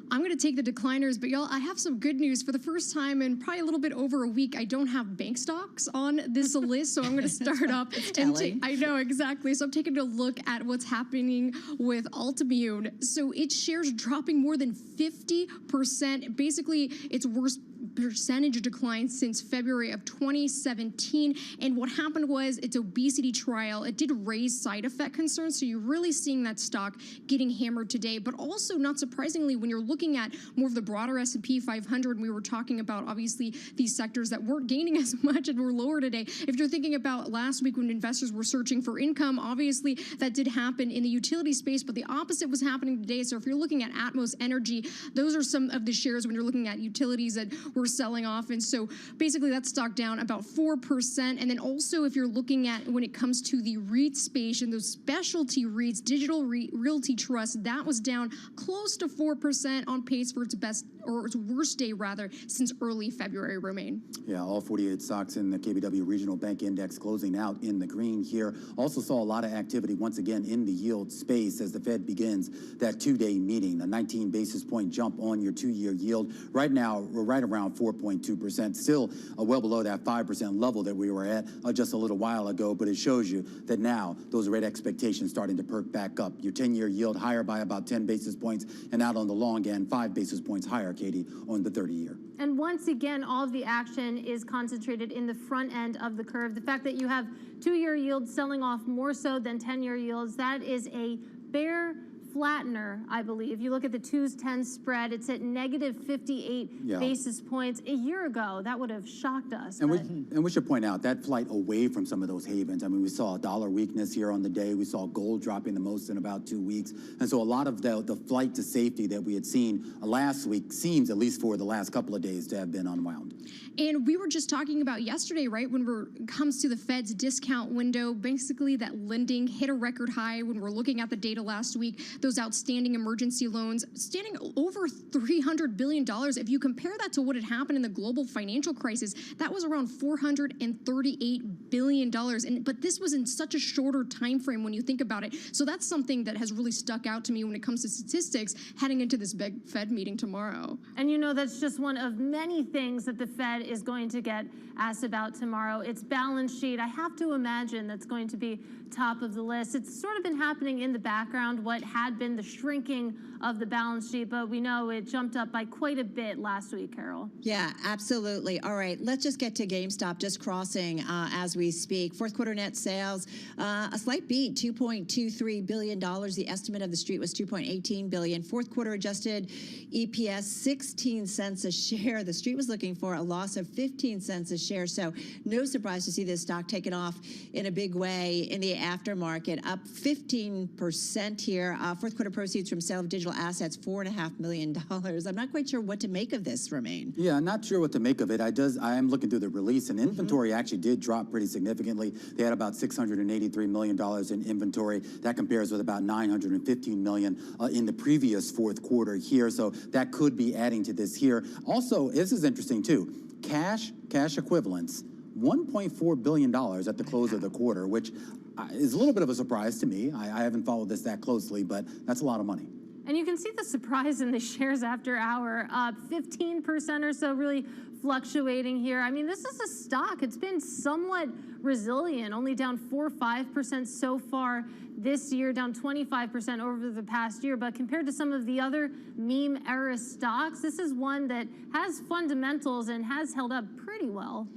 I'm going to take the decliners, but y'all, I have some good news. For the first time in probably a little bit over a week, I don't have bank stocks on this list, so I'm going to start up. I know, exactly. So I'm taking a look at what's happening with Altimmune. So its shares are dropping more than 50%. Basically, its worst percentage decline since February of 2017. And what happened was its obesity trial, it did raise side effect concerns. So you're really seeing that stock getting hammered today. But also, not surprisingly, when you're looking at more of the broader S&P 500, we were talking about obviously these sectors that weren't gaining as much and were lower today. If you're thinking about last week when investors were searching for income, obviously that did happen in the utility space, but the opposite was happening today. So if you're looking at Atmos Energy, those are some of the shares when you're looking at utilities that were selling off. And so basically that stock down about 4%. And then also if you're looking at when it comes to the REIT space and those specialty REITs, Digital Realty Trust, that was down close to 4%, on pace for its best, or its worst day rather, since early February, Romaine. Yeah, all 48 stocks in the KBW Regional Bank Index closing out in the green here. Also saw a lot of activity once again in the yield space as the Fed begins that 2-day meeting. A 19 basis point jump on your 2-year yield. Right now, we're right around 4.2%, still well below that 5% level that we were at just a little while ago, but it shows you that now those rate expectations starting to perk back up. Your 10-year yield higher by about 10 basis points, and out on the long end, 5 basis points higher, Katie, on the 30-year. And once again, all of the action is concentrated in the front end of the curve. The fact that you have 2-year yields selling off more so than 10-year yields, that is a bear flattener, I believe. You look at the 2s10 spread, it's at negative 58 basis points. A year ago, that would have shocked us. And we should point out that flight away from some of those havens. I mean, we saw a dollar weakness here on the day. We saw gold dropping the most in about 2 weeks. And so a lot of the flight to safety that we had seen last week seems, at least for the last couple of days, to have been unwound. And we were just talking about yesterday, right, when it comes to the Fed's discount window, basically that lending hit a record high when we're looking at the data last week. Those outstanding emergency loans standing over $300 billion. If you compare that to what had happened in the global financial crisis, that was around $438 billion. But this was in such a shorter time frame when you think about it. So that's something that has really stuck out to me when it comes to statistics heading into this big Fed meeting tomorrow. And you know, that's just one of many things that the Fed is going to get asked about tomorrow. Its balance sheet, I have to imagine that's going to be top of the list. It's sort of been happening in the background, what had been the shrinking of the balance sheet, but we know it jumped up by quite a bit last week, Carol. Yeah, absolutely. All right, let's just get to GameStop, just crossing as we speak. Fourth quarter net sales, a slight beat, $2.23 billion. The estimate of the street was $2.18 billion. Fourth quarter adjusted EPS, 16 cents a share. The street was looking for a loss of 15 cents a share, so no surprise to see this stock taking off in a big way in the aftermarket, up 15% here. Fourth quarter proceeds from sale of digital assets, $4.5 million. I'm not quite sure what to make of this, Romain. Yeah, not sure what to make of it. I am looking through the release, and inventory actually did drop pretty significantly. They had about $683 million in inventory. That compares with about $915 million in the previous fourth quarter here. So that could be adding to this here. Also, this is interesting too. Cash equivalents, $1.4 billion at the close of the quarter, which is a little bit of a surprise to me. I haven't followed this that closely, but that's a lot of money. And you can see the surprise in the shares after hour, up 15% or so, really fluctuating here. I mean, this is a stock. It's been somewhat resilient, only down 4 or 5% so far this year, down 25% over the past year. But compared to some of the other meme era stocks, this is one that has fundamentals and has held up pretty well.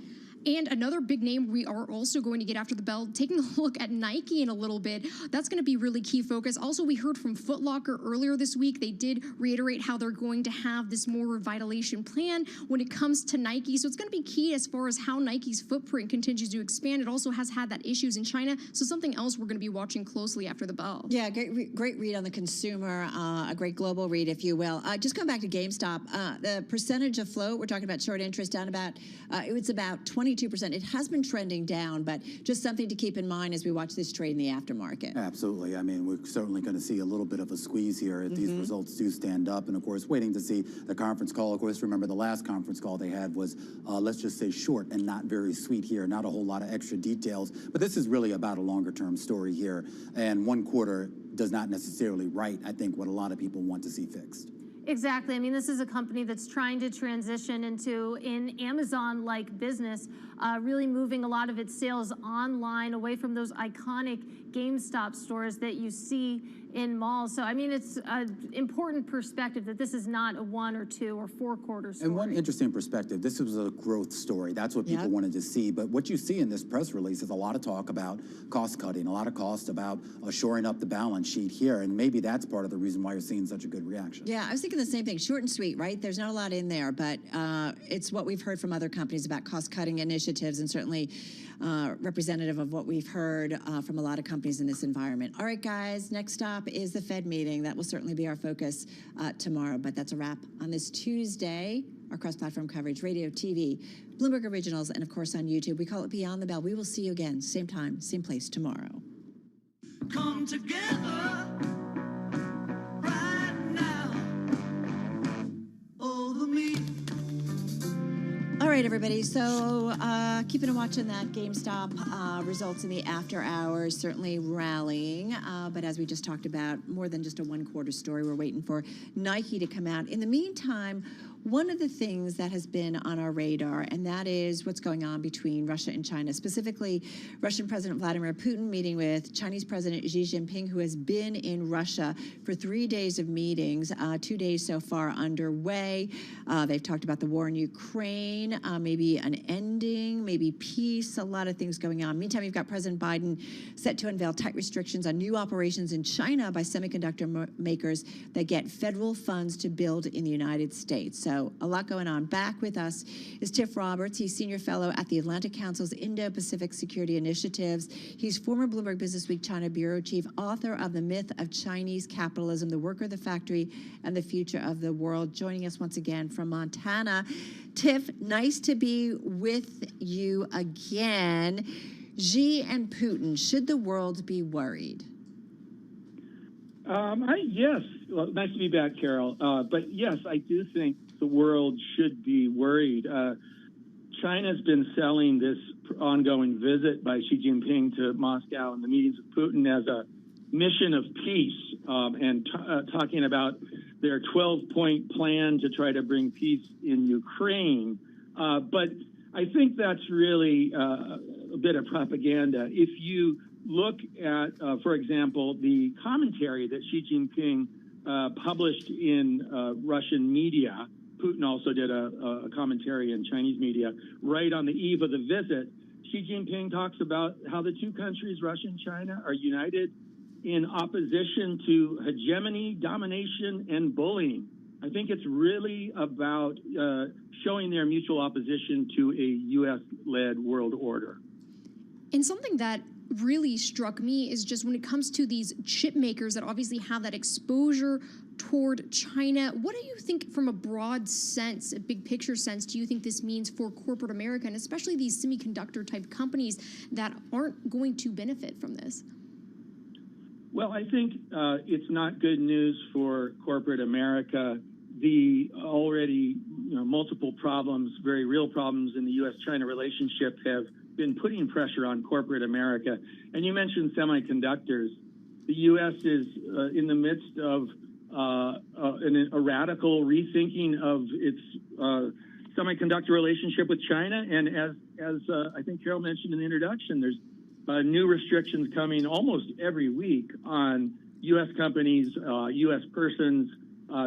And another big name we are also going to get after the bell, taking a look at Nike in a little bit. That's going to be really key focus. Also, we heard from Foot Locker earlier this week. They did reiterate how they're going to have this more revitalization plan when it comes to Nike. So it's going to be key as far as how Nike's footprint continues to expand. It also has had that issues in China. So something else we're going to be watching closely after the bell. Yeah, great read on the consumer, a great global read, if you will. Just come back to GameStop. The percentage of float, we're talking about short interest, down about, it's about 22%. It has been trending down, but just something to keep in mind as we watch this trade in the aftermarket. Absolutely. I mean, we're certainly going to see a little bit of a squeeze here if these results do stand up. And of course, waiting to see the conference call. Of course, remember the last conference call they had was, let's just say, short and not very sweet here. Not a whole lot of extra details. But this is really about a longer term story here. And one quarter does not necessarily write, I think, what a lot of people want to see fixed. Exactly. I mean, this is a company that's trying to transition into an Amazon-like business, really moving a lot of its sales online, away from those iconic GameStop stores that you see in malls. So, I mean, it's an important perspective that this is not a 1 or 2 or 4 quarter story. And one interesting perspective, this was a growth story. That's what people wanted to see. But what you see in this press release is a lot of talk about cost cutting, a lot of cost about shoring up the balance sheet here. And maybe that's part of the reason why you're seeing such a good reaction. Yeah, I was thinking the same thing. Short and sweet, right? There's not a lot in there, but it's what we've heard from other companies about cost-cutting initiatives, and certainly representative of what we've heard from a lot of companies in this environment. All right, guys, next stop is the Fed meeting. That will certainly be our focus tomorrow, but that's a wrap on this Tuesday. Our cross-platform coverage, radio, TV, Bloomberg Originals, and of course on YouTube. We call it Beyond the Bell. We will see you again, same time, same place tomorrow. Come together right now over me. All right, everybody. So keeping a watch on that GameStop results in the after hours, certainly rallying. But as we just talked about, more than just a 1 quarter story. We're waiting for Nike to come out. In the meantime, one of the things that has been on our radar, and that is what's going on between Russia and China, specifically Russian President Vladimir Putin meeting with Chinese President Xi Jinping, who has been in Russia for 3 days of meetings, 2 days so far underway. They've talked about the war in Ukraine, maybe an ending, maybe peace, a lot of things going on. Meantime, you've got President Biden set to unveil tight restrictions on new operations in China by semiconductor makers that get federal funds to build in the United States. So a lot going on. Back with us is Tiff Roberts. He's Senior Fellow at the Atlantic Council's Indo-Pacific Security Initiatives. He's former Bloomberg Businessweek China Bureau Chief, author of The Myth of Chinese Capitalism, The Worker, the Factory, and the Future of the World, joining us once again from Montana. Tiff, nice to be with you again. Xi and Putin, should the world be worried? Yes. Well, nice to be back, Carol. But yes, I do think the world should be worried. China's been selling this ongoing visit by Xi Jinping to Moscow and the meetings with Putin as a mission of peace, and talking about their 12-point plan to try to bring peace in Ukraine. But I think that's really a bit of propaganda. If you look at, for example, the commentary that Xi Jinping published in Russian media, Putin also did a commentary in Chinese media right on the eve of the visit. Xi Jinping talks about how the two countries, Russia and China, are united in opposition to hegemony, domination, and bullying. I think it's really about showing their mutual opposition to a U.S.-led world order. And something that really struck me is just when it comes to these chip makers that obviously have that exposure toward China, what do you think from a broad sense, a big picture sense, do you think this means for corporate America, and especially these semiconductor type companies that aren't going to benefit from this? Well, I think it's not good news for corporate America. The already multiple problems, very real problems in the U.S.-China relationship have been putting pressure on corporate America. And you mentioned semiconductors. The U.S. is in the midst of a radical rethinking of its semiconductor relationship with China. And as I think Carol mentioned in the introduction, there's new restrictions coming almost every week on U.S. companies, U.S. persons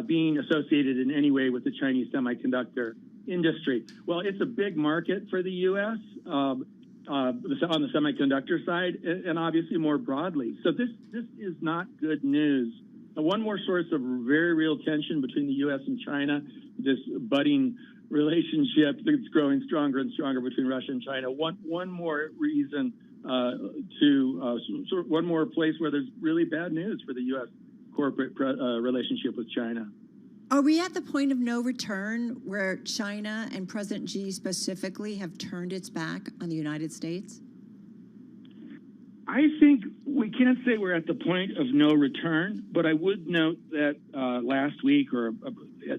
being associated in any way with the Chinese semiconductor industry. Well, it's a big market for the U.S. On the semiconductor side, and obviously more broadly. So this is not good news. One more source of very real tension between the U.S. and China, this budding relationship that's growing stronger and stronger between Russia and China. One more reason one more place where there's really bad news for the U.S. corporate relationship with China. Are we at the point of no return where China and President Xi specifically have turned its back on the United States? I think we can't say we're at the point of no return, but I would note that last week or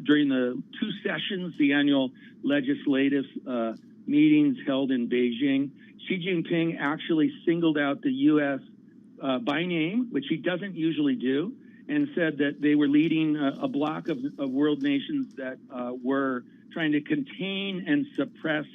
during the two sessions, the annual legislative meetings held in Beijing, Xi Jinping actually singled out the U.S. By name, which he doesn't usually do, and said that they were leading a bloc of world nations that were trying to contain and suppress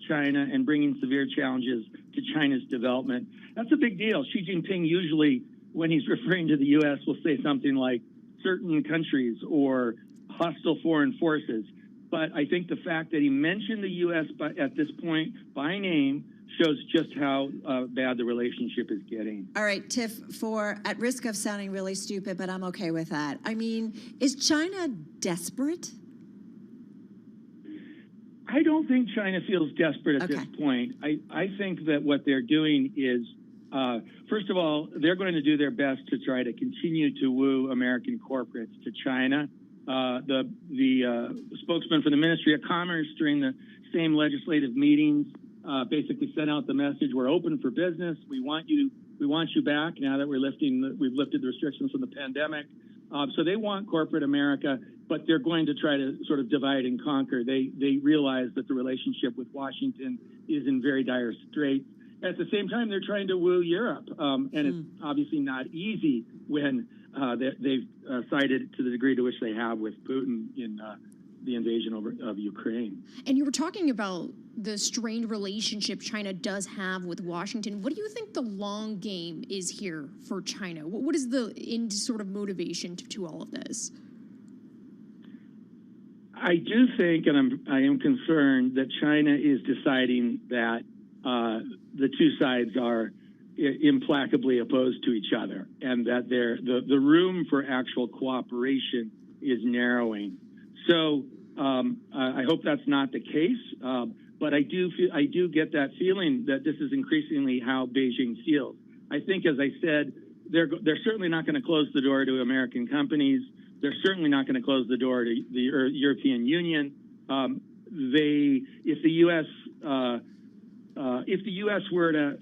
China and bringing severe challenges to China's development. That's a big deal. Xi Jinping usually, when he's referring to the U.S., will say something like certain countries or hostile foreign forces. But I think the fact that he mentioned the U.S. at this point by name shows just how bad the relationship is getting. All right, Tiff, at risk of sounding really stupid, but I'm okay with that. I mean, is China desperate? I don't think China feels desperate at this point. I think that what they're doing is, first of all, they're going to do their best to try to continue to woo American corporates to China. The spokesman for the Ministry of Commerce during the same legislative meetings basically sent out the message: we're open for business. We want you back now that we've lifted the restrictions from the pandemic. So they want corporate America, but they're going to try to sort of divide and conquer. They realize that the relationship with Washington is in very dire straits. At the same time, they're trying to woo Europe, and it's obviously not easy when they've sided to the degree to which they have with Putin in the invasion of Ukraine. And you were talking about the strained relationship China does have with Washington. What do you think the long game is here for China? What is the end sort of motivation to all of this? I do think, and I am concerned that China is deciding that the two sides are implacably opposed to each other, and that the room for actual cooperation is narrowing. So I hope that's not the case, but I do get that feeling that this is increasingly how Beijing feels. I think, as I said, they're certainly not going to close the door to American companies. They're certainly not going to close the door to the European Union. If the U.S. were to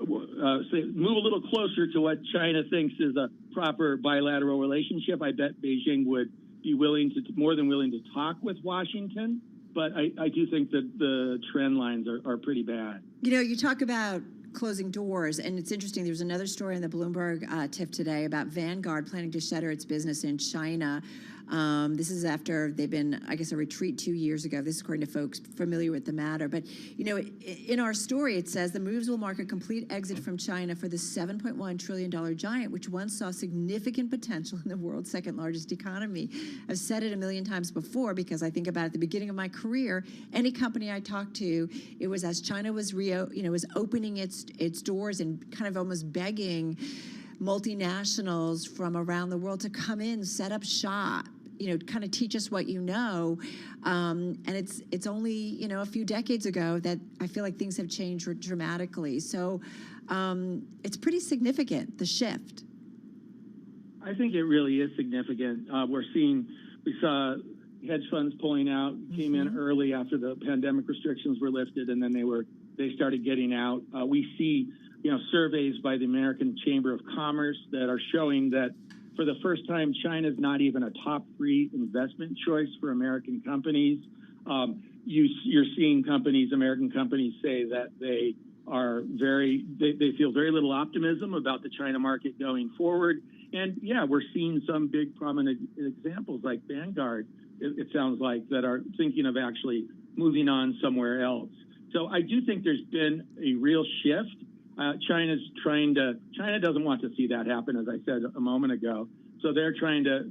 move a little closer to what China thinks is a proper bilateral relationship, I bet Beijing would be more than willing to talk with Washington. But I do think that the trend lines are pretty bad. You know, you talk about closing doors, and it's interesting. There's another story in the Bloomberg TIFF today about Vanguard planning to shutter its business in China. This is after they've been, I guess, a retreat 2 years ago. This is according to folks familiar with the matter. But, you know, in our story, it says the moves will mark a complete exit from China for the $7.1 trillion giant, which once saw significant potential in the world's second largest economy. I've said it a million times before because I think about at the beginning of my career, any company I talked to, it was as China was was opening its doors and kind of almost begging multinationals from around the world to come in, set up shop, kind of teach us what you know. And it's only, a few decades ago that I feel like things have changed dramatically. So it's pretty significant, the shift. I think it really is significant. We saw hedge funds pulling out, came in early after the pandemic restrictions were lifted, and then they started getting out. We see, surveys by the American Chamber of Commerce that are showing that for the first time, China's not even a top 3 investment choice for American companies. You're seeing American companies say that they feel very little optimism about the China market going forward. And yeah, we're seeing some big prominent examples like Vanguard, it sounds like, that are thinking of actually moving on somewhere else. So I do think there's been a real shift. China doesn't want to see that happen, as I said a moment ago. So they're trying to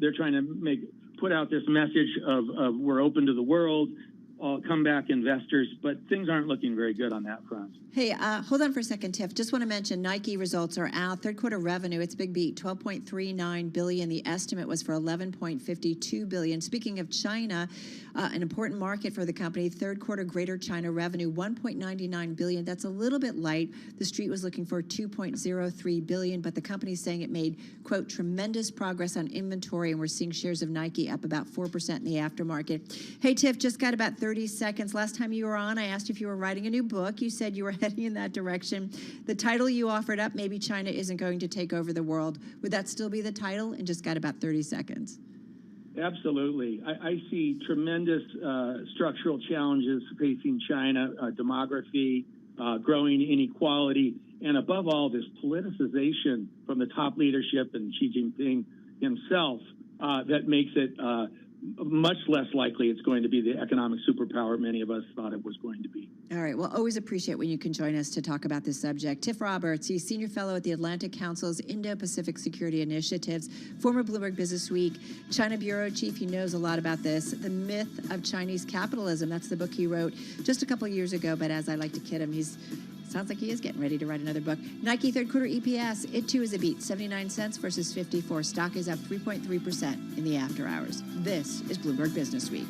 put out this message of we're open to the world, come back investors, but things aren't looking very good on that front. Hey, hold on for a second, Tiff. Just want to mention Nike results are out. Third quarter revenue, it's a big beat, $12.39 billion. The estimate was for $11.52 billion. Speaking of China, an important market for the company, third quarter Greater China revenue, $1.99 billion. That's a little bit light. The street was looking for $2.03 billion, but the company's saying it made, quote, tremendous progress on inventory, and we're seeing shares of Nike up about 4% in the aftermarket. Hey, Tiff, just got about 30 seconds. Last time you were on, I asked if you were writing a new book. You said you were heading in that direction. The title you offered up, Maybe China Isn't Going to Take Over the World. Would that still be the title? And just got about 30 seconds. Absolutely. I see tremendous structural challenges facing China, demography, growing inequality, and above all, this politicization from the top leadership and Xi Jinping himself that makes it much less likely it's going to be the economic superpower many of us thought it was going to be. All right. Well, always appreciate when you can join us to talk about this subject. Tiff Roberts, he's Senior Fellow at the Atlantic Council's Indo-Pacific Security Initiatives, former Bloomberg Business Week China Bureau Chief. He knows a lot about this. The Myth of Chinese Capitalism. That's the book he wrote just a couple years ago, but as I like to kid him, sounds like he is getting ready to write another book. Nike third quarter EPS, it too is a beat, 79 cents versus 54. Stock is up 3.3% in the after hours. This is Bloomberg Business Week.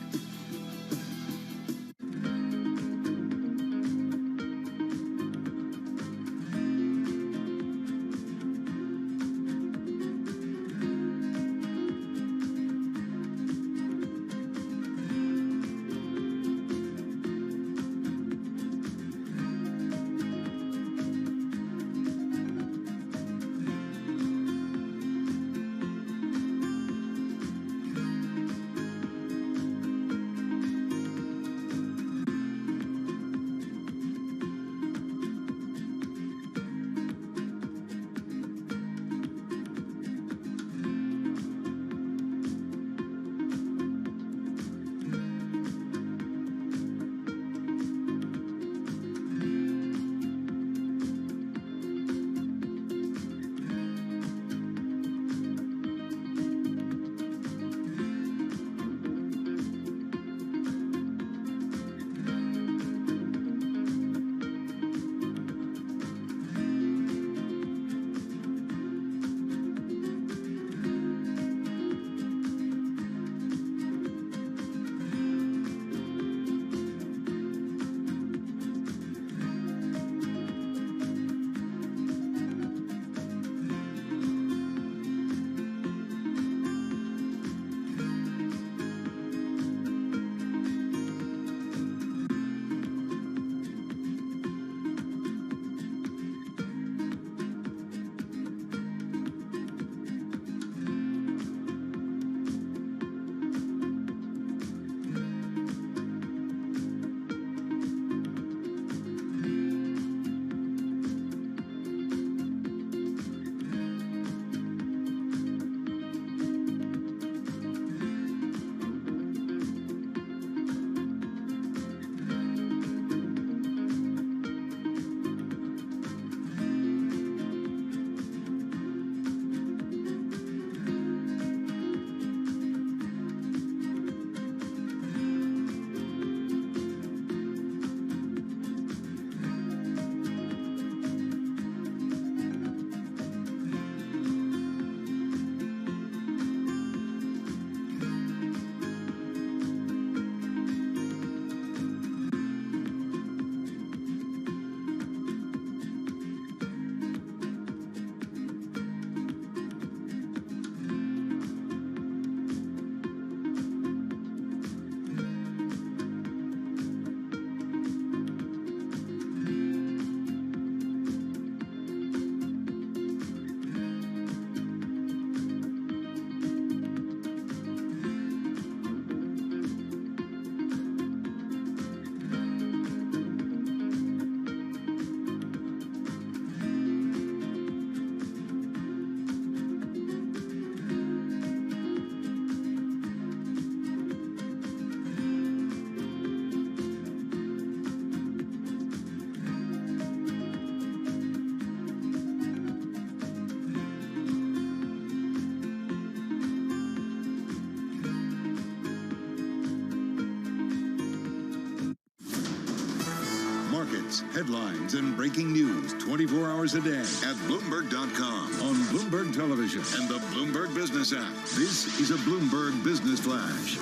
news, headlines, and breaking news 24 hours a day at Bloomberg.com, on Bloomberg Television, and the Bloomberg Business app. This is a Bloomberg Business Flash.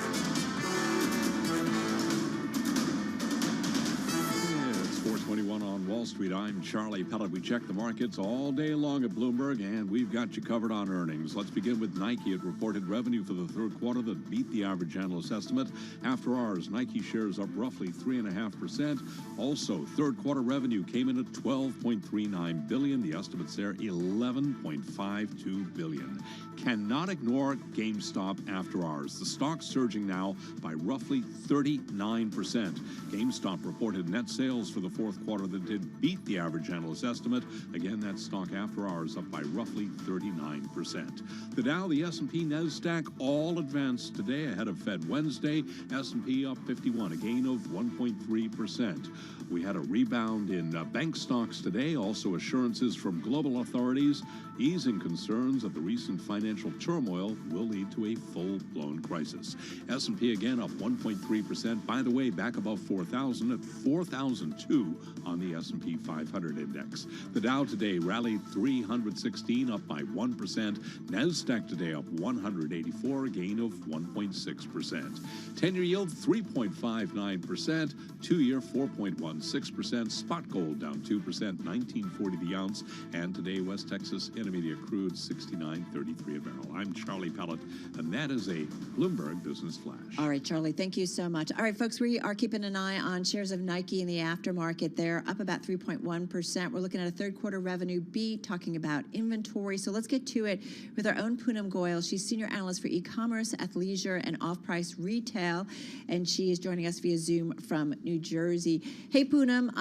It's 4:21 on Wall Street. I'm Charlie Pellet. We check the markets all day long at Bloomberg, and we've got you covered on earnings. Let's begin with Nike. It reported revenue for the third quarter that beat the average analyst estimate. After hours, Nike shares up roughly 3.5%. Also, third quarter revenue came in at $12.39 billion. The estimates there, $11.52 billion. Cannot ignore GameStop after hours. The stock's surging now by roughly 39%. GameStop reported net sales for the fourth quarter that did beat the average analyst estimate. Again, that stock after hours up by roughly 39%. The Dow, the S&P, NASDAQ all advanced today ahead of Fed Wednesday. S&P up 51, a gain of 1.3%. We had a rebound in bank stocks today, also assurances from global authorities easing concerns that the recent financial turmoil will lead to a full-blown crisis. S&P again up 1.3%. By the way, back above 4,000 at 4,002 on the S&P 500 index. The Dow today rallied 316, up by 1%. NASDAQ today up 184, a gain of 1.6%. 10-year yield 3.59%. 2-year 4.16%. Spot gold down 2%, $19.40 the ounce. And today, West Texas Intermediate crude 69.33 a barrel. I'm Charlie Pellet, and that is a Bloomberg Business Flash. All right, Charlie, thank you so much. All right, folks, we are keeping an eye on shares of Nike in the aftermarket. They're up about 3.1%. We're looking at a third quarter revenue beat, talking about inventory. So let's get to it with our own Poonam Goyal. She's senior analyst for e-commerce, athleisure, and off-price retail, and she is joining us via Zoom from New Jersey. Hey, Poonam,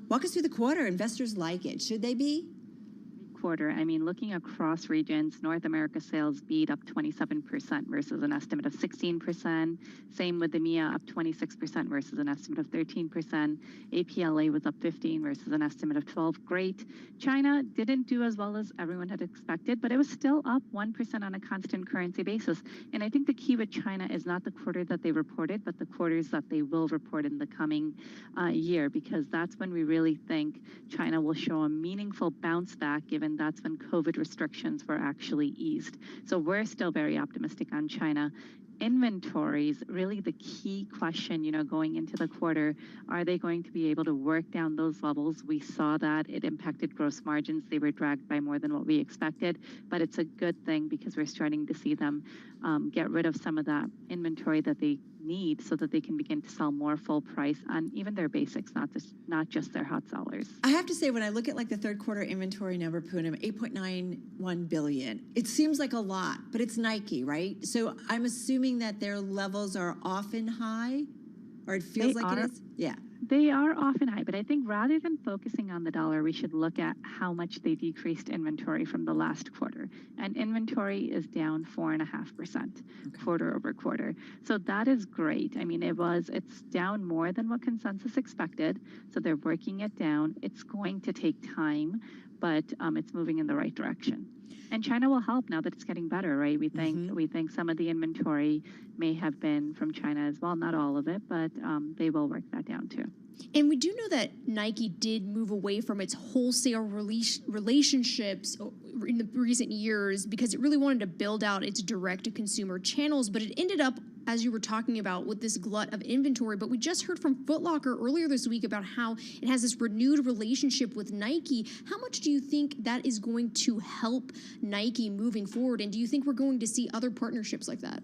walk us through the quarter. Investors like it. Should they be? Quarter. I mean, looking across regions, North America sales beat up 27% versus an estimate of 16%. Same with EMEA, up 26% versus an estimate of 13%. APLA was up 15 versus an estimate of 12. Great. China didn't do as well as everyone had expected, but it was still up 1% on a constant currency basis. And I think the key with China is not the quarter that they reported, but the quarters that they will report in the coming year, because that's when we really think China will show a meaningful bounce back, given that's when COVID restrictions were actually eased. So we're still very optimistic on China. Inventories, really the key question, going into the quarter, are they going to be able to work down those levels? We saw that it impacted gross margins. They were dragged by more than what we expected, but it's a good thing because we're starting to see them get rid of some of that inventory that they need so that they can begin to sell more full price on even their basics, not just their hot sellers. I have to say, when I look at like the third quarter inventory number, Poonam, 8.91 billion, it seems like a lot, but it's Nike, right? So I'm assuming that their levels are often high, or it feels like it is? Yeah. They are often high, but I think rather than focusing on the dollar, we should look at how much they decreased inventory from the last quarter. And inventory is down 4.5% quarter over quarter. So that is great. I mean, it's down more than what consensus expected. So they're working it down. It's going to take time, but it's moving in the right direction. And China will help now that it's getting better, right? We think some of the inventory may have been from China as well, not all of it, but they will work that down too. And we do know that Nike did move away from its wholesale relationships in the recent years because it really wanted to build out its direct-to-consumer channels, but it ended up, as you were talking about, with this glut of inventory. But we just heard from Foot Locker earlier this week about how it has this renewed relationship with Nike. How much do you think that is going to help Nike moving forward? And do you think we're going to see other partnerships like that?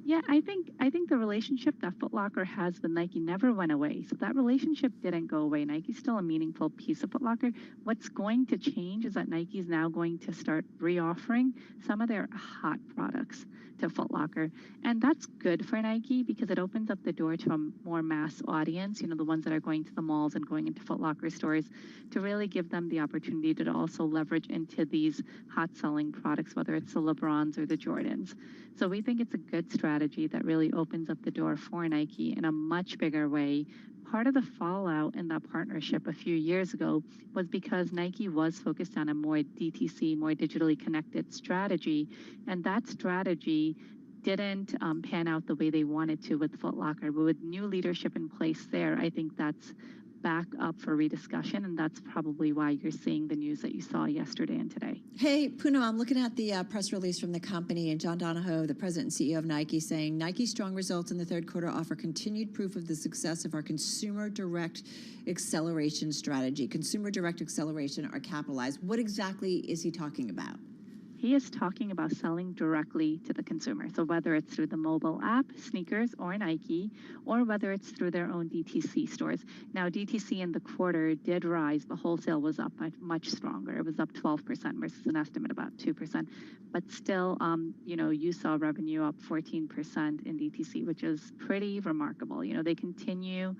Yeah, I think the relationship that Foot Locker has with Nike never went away. So that relationship didn't go away. Nike's still a meaningful piece of Foot Locker. What's going to change is that Nike's now going to start reoffering some of their hot products to Foot Locker. And that's good for Nike because it opens up the door to a more mass audience, the ones that are going to the malls and going into Foot Locker stores, to really give them the opportunity to also leverage into these hot selling products, whether it's the LeBrons or the Jordans. So we think it's a good strategy that really opens up the door for Nike in a much bigger way. Part of the fallout in that partnership a few years ago was because Nike was focused on a more DTC, more digitally connected strategy, and that strategy didn't pan out the way they wanted to with Foot Locker. But with new leadership in place there, I think that's back up for rediscussion, and that's probably why you're seeing the news that you saw yesterday and today. Hey, Poonam, I'm looking at the press release from the company, and John Donahoe, the president and CEO of Nike, saying Nike's strong results in the third quarter offer continued proof of the success of our consumer direct acceleration strategy. Consumer direct acceleration are capitalized. What exactly is he talking about? He is talking about selling directly to the consumer. So whether it's through the mobile app, sneakers, or Nike, or whether it's through their own DTC stores. Now, DTC in the quarter did rise, but wholesale was up much stronger. It was up 12% versus an estimate about 2%. But still, you saw revenue up 14% in DTC, which is pretty remarkable. They continue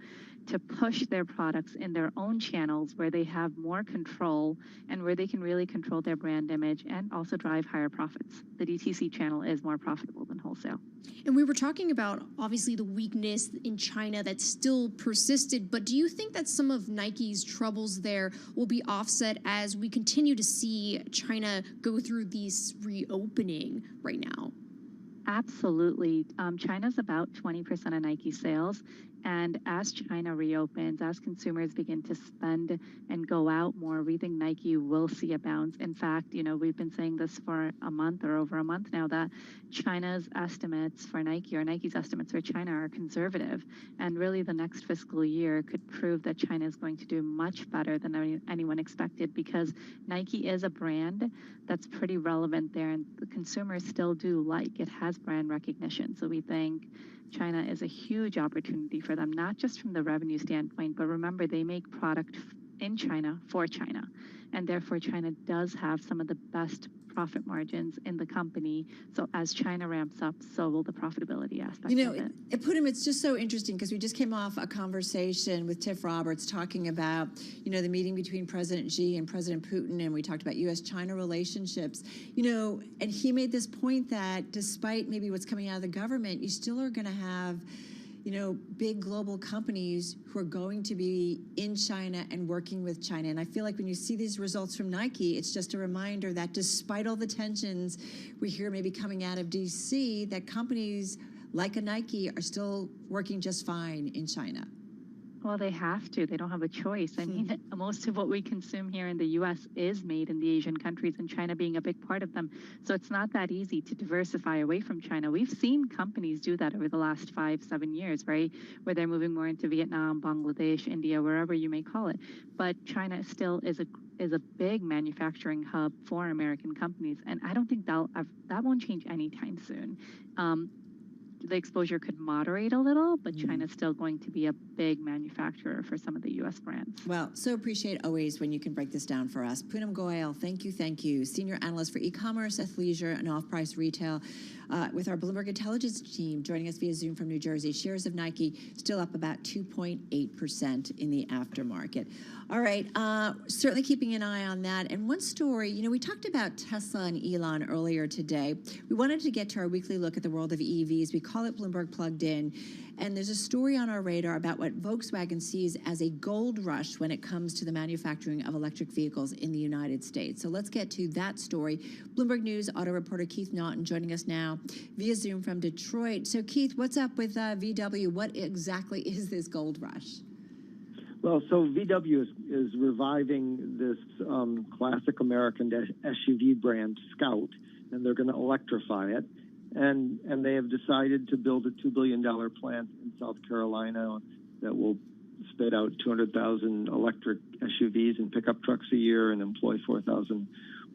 to push their products in their own channels where they have more control and where they can really control their brand image and also drive higher profits. The DTC channel is more profitable than wholesale. And we were talking about, obviously, the weakness in China that still persisted, but do you think that some of Nike's troubles there will be offset as we continue to see China go through this reopening right now? Absolutely. China's about 20% of Nike sales. And as China reopens, as consumers begin to spend and go out more, we think Nike will see a bounce. In fact, we've been saying this for a month or over a month now that China's estimates for Nike or Nike's estimates for China are conservative. And really the next fiscal year could prove that China is going to do much better than anyone expected because Nike is a brand that's pretty relevant there and the consumers still do like. It has brand recognition. So we think China is a huge opportunity for them, not just from the revenue standpoint, but remember they make product in China for China. And therefore China does have some of the best profit margins in the company. So as China ramps up, so will the profitability aspect of it. It's just so interesting because we just came off a conversation with Tiff Roberts talking about, the meeting between President Xi and President Putin, and we talked about U.S.-China relationships, and he made this point that despite maybe what's coming out of the government, you still are going to have big global companies who are going to be in China and working with China. And I feel like when you see these results from Nike, it's just a reminder that despite all the tensions we hear maybe coming out of D.C., that companies like a Nike are still working just fine in China. Well, they have to. They don't have a choice. I mean, most of what we consume here in the U.S. is made in the Asian countries, and China being a big part of them. So it's not that easy to diversify away from China. We've seen companies do that over the last 5-7 years, right? Where they're moving more into Vietnam, Bangladesh, India, wherever you may call it. But China still is a big manufacturing hub for American companies, and I don't think that won't change anytime soon. The exposure could moderate a little, but China's still going to be a big manufacturer for some of the U.S. brands. Well, so appreciate always when you can break this down for us. Poonam Goyal, thank you. Senior analyst for e-commerce, athleisure, and off-price retail with our Bloomberg Intelligence team joining us via Zoom from New Jersey. Shares of Nike still up about 2.8% in the aftermarket. All right, certainly keeping an eye on that. And one story, we talked about Tesla and Elon earlier today. We wanted to get to our weekly look at the world of EVs. We call it Bloomberg Plugged In. And there's a story on our radar about what Volkswagen sees as a gold rush when it comes to the manufacturing of electric vehicles in the United States. So let's get to that story. Bloomberg News auto reporter Keith Naughton joining us now via Zoom from Detroit. So Keith, what's up with VW? What exactly is this gold rush? Well, so VW is reviving this classic American SUV brand, Scout, and they're going to electrify it. And they have decided to build a $2 billion plant in South Carolina that will spit out 200,000 electric SUVs and pickup trucks a year and employ 4,000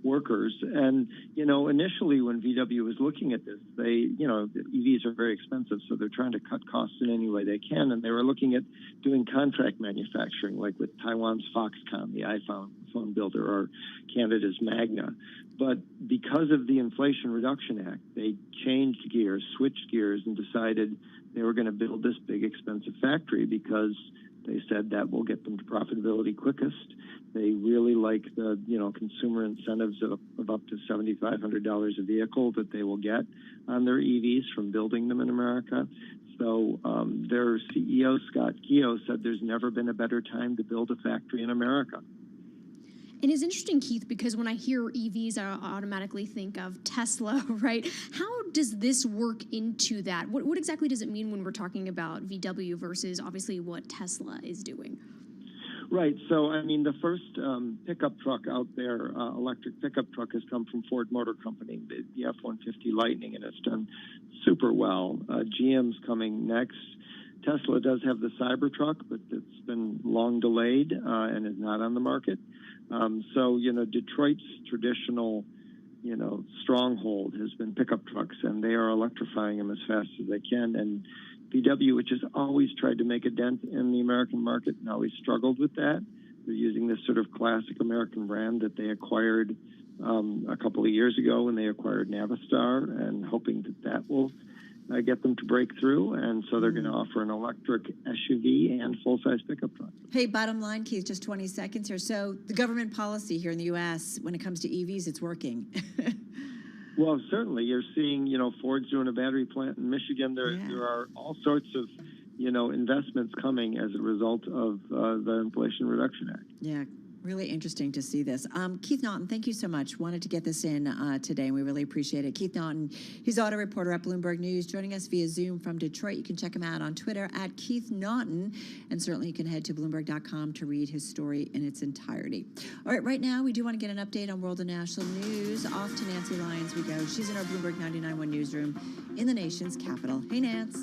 workers. And, initially when VW was looking at this, EVs are very expensive, so they're trying to cut costs in any way they can. And they were looking at doing contract manufacturing, like with Taiwan's Foxconn, the iPhone builder, or Canada's Magna. But because of the Inflation Reduction Act, they changed gears, switched gears, and decided they were going to build this big, expensive factory because they said that will get them to profitability quickest. They really like the, consumer incentives of up to $7,500 a vehicle that they will get on their EVs from building them in America. So their CEO, Scott Keogh, said there's never been a better time to build a factory in America. And it's interesting, Keith, because when I hear EVs, I automatically think of Tesla, right? How does this work into that? What exactly does it mean when we're talking about VW versus obviously what Tesla is doing? Right. So, I mean, the first pickup truck out there, electric pickup truck, has come from Ford Motor Company, the F-150 Lightning, and it's done super well. GM's coming next. Tesla does have the Cybertruck, but it's been long delayed and is not on the market. So, Detroit's traditional, stronghold has been pickup trucks, and they are electrifying them as fast as they can. And VW, which has always tried to make a dent in the American market and always struggled with that. They're using this sort of classic American brand that they acquired a couple of years ago when they acquired Navistar, and hoping that will get them to break through. And so they're going to offer an electric SUV and full-size pickup truck. Hey, bottom line, Keith, just 20 seconds here. So the government policy here in the U.S. when it comes to EVs, it's working. Well, certainly. You're seeing, Ford's doing a battery plant in Michigan. There are all sorts of, investments coming as a result of the Inflation Reduction Act. Yeah, really interesting to see this. Keith Naughton, thank you so much. Wanted to get this in today, and we really appreciate it. Keith Naughton, he's auto reporter at Bloomberg News, joining us via Zoom from Detroit. You can check him out on Twitter at Keith Naughton, and certainly you can head to Bloomberg.com to read his story in its entirety. All right, right now we do want to get an update on world and national news. Off to Nancy Lyons we go. She's in our Bloomberg 99.1 newsroom in the nation's capital. Hey, Nance.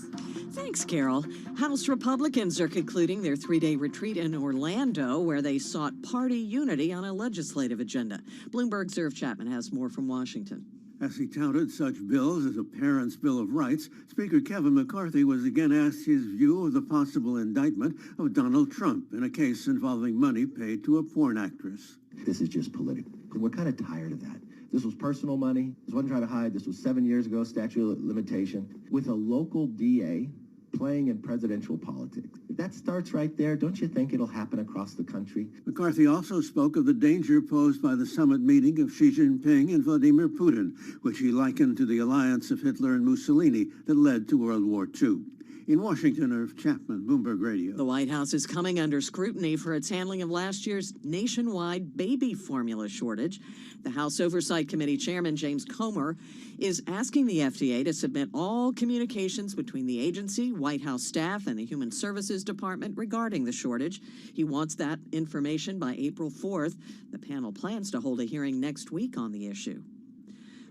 Thanks, Carol. House Republicans are concluding their three-day retreat in Orlando, where they sought party unity on a legislative agenda. Bloomberg's Irv Chapman has more from Washington. As he touted such bills as a Parents' Bill of Rights, Speaker Kevin McCarthy was again asked his view of the possible indictment of Donald Trump in a case involving money paid to a porn actress. This is just political. We're kind of tired of that. This was personal money. This wasn't trying to hide. This was 7 years ago, statute of limitation, with a local DA playing in presidential politics. If that starts right there, don't you think it'll happen across the country? McCarthy also spoke of the danger posed by the summit meeting of Xi Jinping and Vladimir Putin, which he likened to the alliance of Hitler and Mussolini that led to World War II. In Washington, Irv Chapman, Bloomberg Radio. The White House is coming under scrutiny for its handling of last year's nationwide baby formula shortage. The House Oversight Committee Chairman James Comer is asking the FDA to submit all communications between the agency, White House staff, and the Human Services Department regarding the shortage. He wants that information by April 4th. The panel plans to hold a hearing next week on the issue.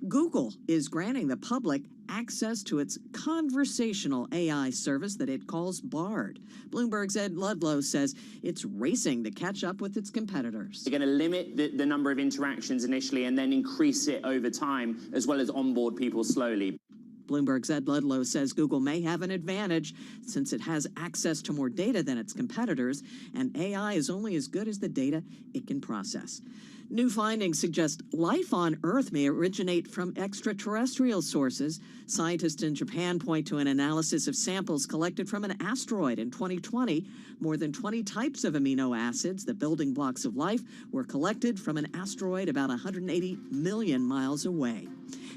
Google is granting the public access to its conversational AI service that it calls Bard. Bloomberg's Ed Ludlow says it's racing to catch up with its competitors. They're going to limit the number of interactions initially and then increase it over time, as well as onboard people slowly. Bloomberg's Ed Ludlow says Google may have an advantage since it has access to more data than its competitors, and AI is only as good as the data it can process. New findings suggest life on Earth may originate from extraterrestrial sources. Scientists in Japan point to an analysis of samples collected from an asteroid in 2020. More than 20 types of amino acids, the building blocks of life, were collected from an asteroid about 180 million miles away.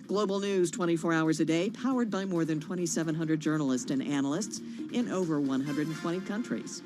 Global news 24 hours a day, powered by more than 2,700 journalists and analysts in over 120 countries.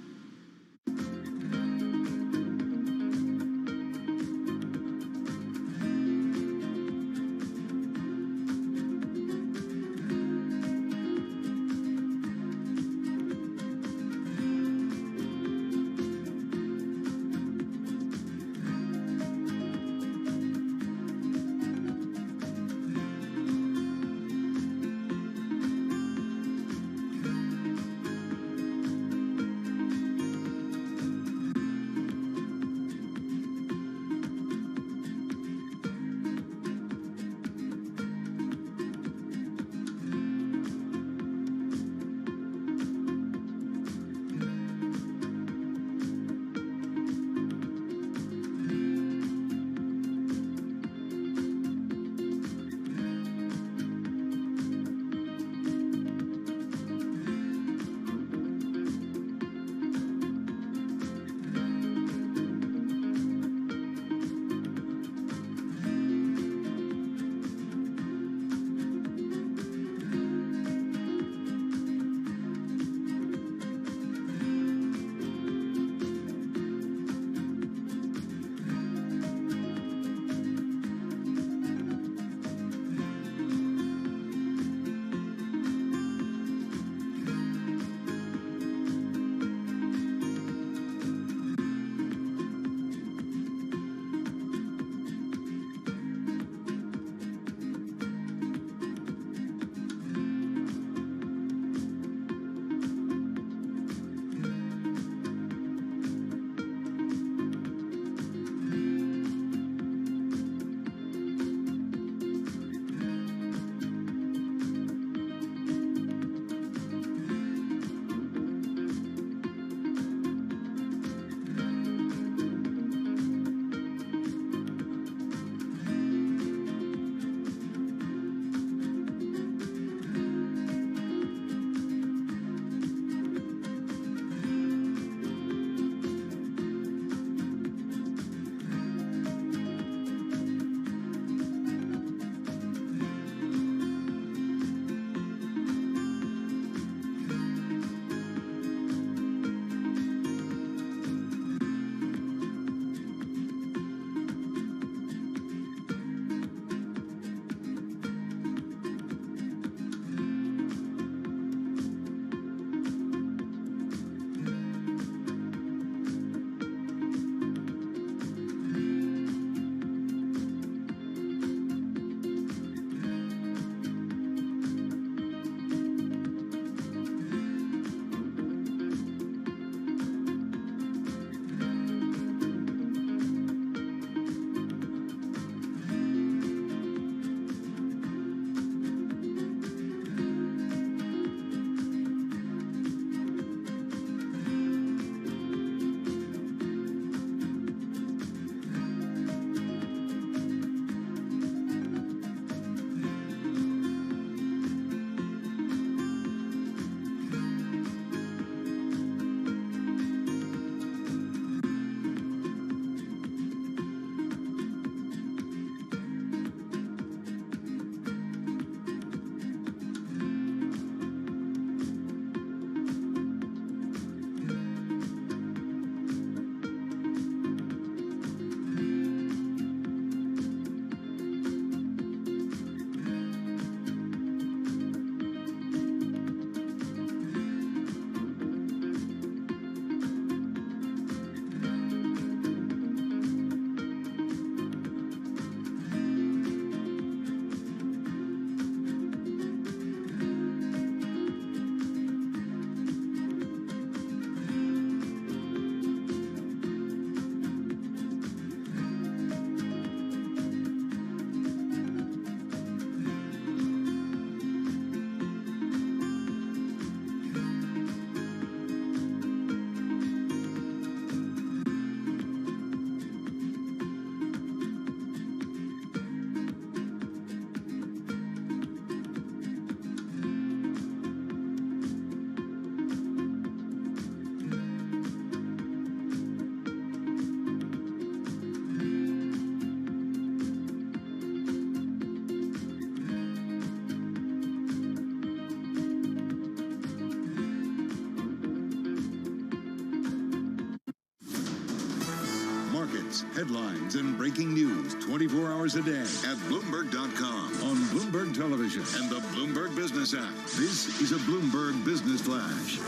news, headlines, and breaking news 24 hours a day at Bloomberg.com, on Bloomberg Television, and the Bloomberg Business app. This is a Bloomberg Business Flash.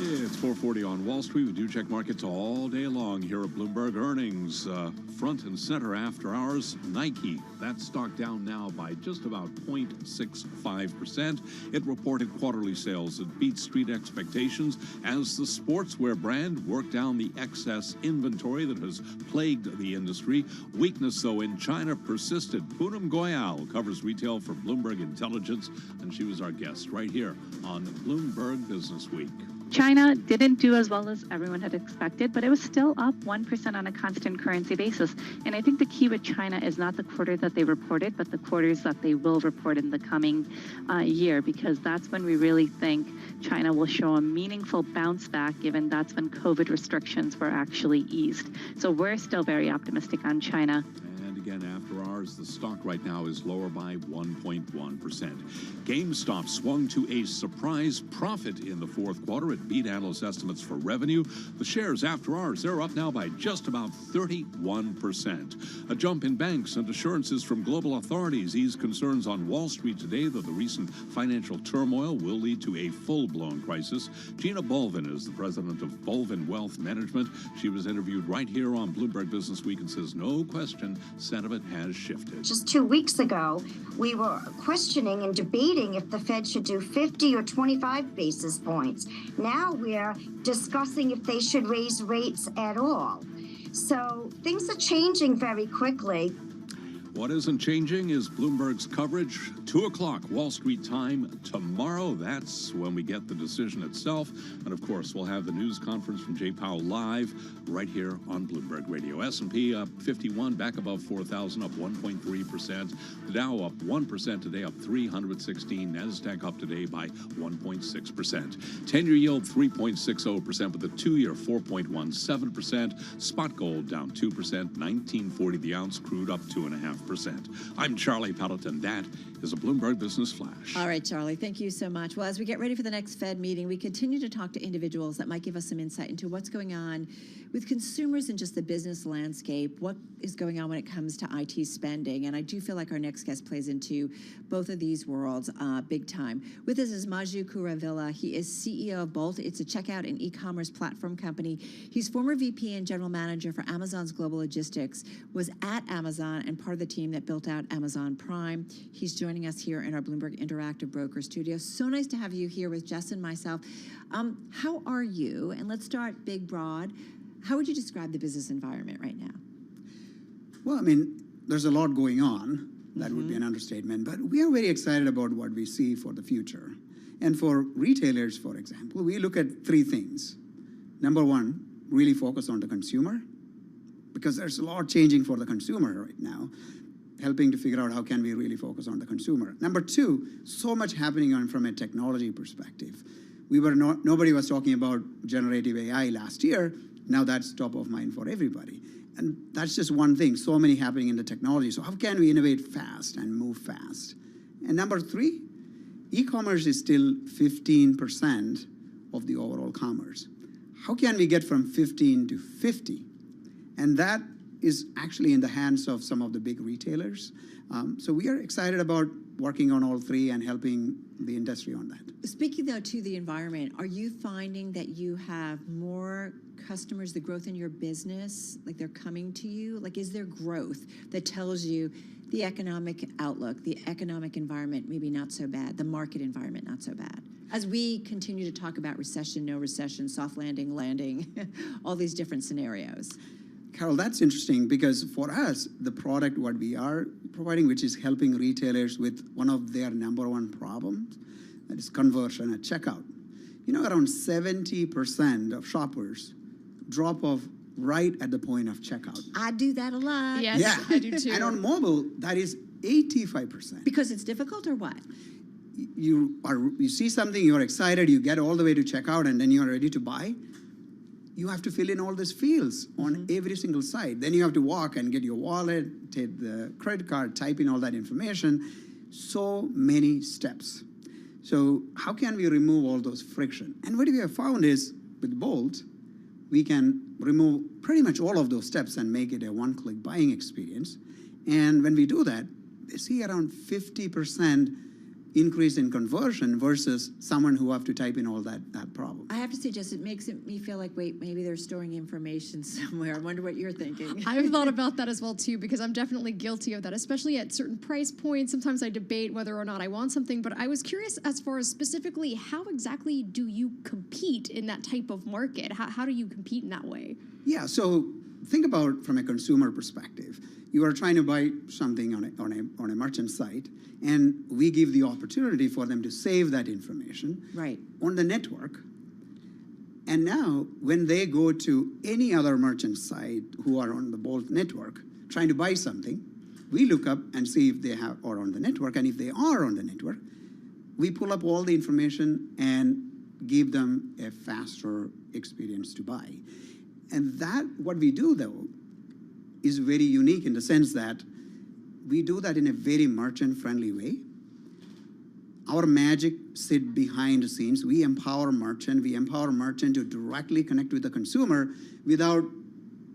It's 4:40 on Wall Street. We do check markets all day long here at Bloomberg. Earnings front and center after hours. Nike, that stock down now by just about 0.65%. It reported quarterly sales that beat street expectations as the sportswear brand worked down the excess inventory that has plagued the industry. Weakness, though, in China persisted. Poonam Goyal covers retail for Bloomberg Intelligence, and she was our guest right here on Bloomberg Business Week. China didn't do as well as everyone had expected, but it was still up 1% on a constant currency basis. And I think the key with China is not the quarter that they reported, but the quarters that they will report in the coming year, because that's when we really think China will show a meaningful bounce back, given that's when COVID restrictions were actually eased. So we're still very optimistic on China. Again, after hours, the stock right now is lower by 1.1%. GameStop swung to a surprise profit in the fourth quarter. It beat analyst estimates for revenue. The shares after hours, they're up now by just about 31%. A jump in banks and assurances from global authorities ease concerns on Wall Street today that the recent financial turmoil will lead to a full-blown crisis. Gina Bolvin is the president of Bolvin Wealth Management. She was interviewed right here on Bloomberg Business Week and says, no question, sentiment has shifted. Just 2 weeks ago, we were questioning and debating if the Fed should do 50 or 25 basis points. Now we're discussing if they should raise rates at all. So things are changing very quickly. What isn't changing is Bloomberg's coverage. 2 o'clock Wall Street time tomorrow. That's when we get the decision itself. And of course, we'll have the news conference from Jay Powell live right here on Bloomberg Radio. S&P up 51, back above 4,000, up 1.3%. The Dow up 1% today, up 316. NASDAQ up today by 1.6%. 10-year yield 3.60%, with the 2-year 4.17%. Spot gold down 2%, 1940 the ounce. Crude up 2.5%. I'm Charlie Pelleton. That is a Bloomberg Business Flash. All right, Charlie, thank you so much. Well, as we get ready for the next Fed meeting, we continue to talk to individuals that might give us some insight into what's going on with consumers and just the business landscape, what is going on when it comes to IT spending. And I do feel like our next guest plays into both of these worlds big time. With us is Maju Kuravilla. He is CEO of Bolt. It's a checkout and e-commerce platform company. He's former VP and general manager for Amazon's Global Logistics, was at Amazon and part of the team that built out Amazon Prime. He's joining us here in our Bloomberg Interactive Broker studio. So nice to have you here with Jess and myself. How are you? And let's start big, broad. How would you describe the business environment right now? Well, I mean, there's a lot going on. That would be an understatement. But we are very excited about what we see for the future. And for retailers, for example, we look at 3 things. Number 1, really focus on the consumer, because there's a lot changing for the consumer right now, helping to figure out how can we really focus on the consumer. Number 2, so much happening from a technology perspective. Nobody was talking about generative AI last year. Now that's top of mind for everybody. And that's just one thing, so many happening in the technology. So how can we innovate fast and move fast? And number 3, e-commerce is still 15% of the overall commerce. How can we get from 15 to 50? And that is actually in the hands of some of the big retailers. So we are excited about working on all 3 and helping the industry on that. Speaking, though, to the environment, are you finding that you have more customers, the growth in your business, like they're coming to you? Like, is there growth that tells you the economic outlook, the economic environment, maybe not so bad, the market environment, not so bad? As we continue to talk about recession, no recession, soft landing, landing, all these different scenarios. Carol, that's interesting because for us, the product what we are providing, which is helping retailers with one of their number 1 problems, that is conversion at checkout. You know, around 70% of shoppers drop off right at the point of checkout. I do that a lot. Yes, yeah. I do too. And on mobile, that is 85%. Because it's difficult or what? You see something, you're excited, you get all the way to checkout, and then you're ready to buy. You have to fill in all these fields on every single site. Then you have to walk and get your wallet, take the credit card, type in all that information. So many steps. So how can we remove all those friction? And what we have found is with Bolt, we can remove pretty much all of those steps and make it a one-click buying experience. And when we do that, we see around 50% increase in conversion versus someone who have to type in all that problem. I have to say, Jess, it makes me feel like, wait, maybe they're storing information somewhere. I wonder what you're thinking. I've thought about that as well, too, because I'm definitely guilty of that, especially at certain price points. Sometimes I debate whether or not I want something, but I was curious as far as specifically how exactly do you compete in that type of market? How do you compete in that way? Yeah, so think about from a consumer perspective. You are trying to buy something on a merchant site, and we give the opportunity for them to save that information on the network. And now, when they go to any other merchant site who are on the Bolt network trying to buy something, we look up and see if they are on the network, and if they are on the network, we pull up all the information and give them a faster experience to buy. And that, what we do though, is very unique in the sense that we do that in a very merchant-friendly way. Our magic sit behind the scenes. We empower merchant to directly connect with the consumer without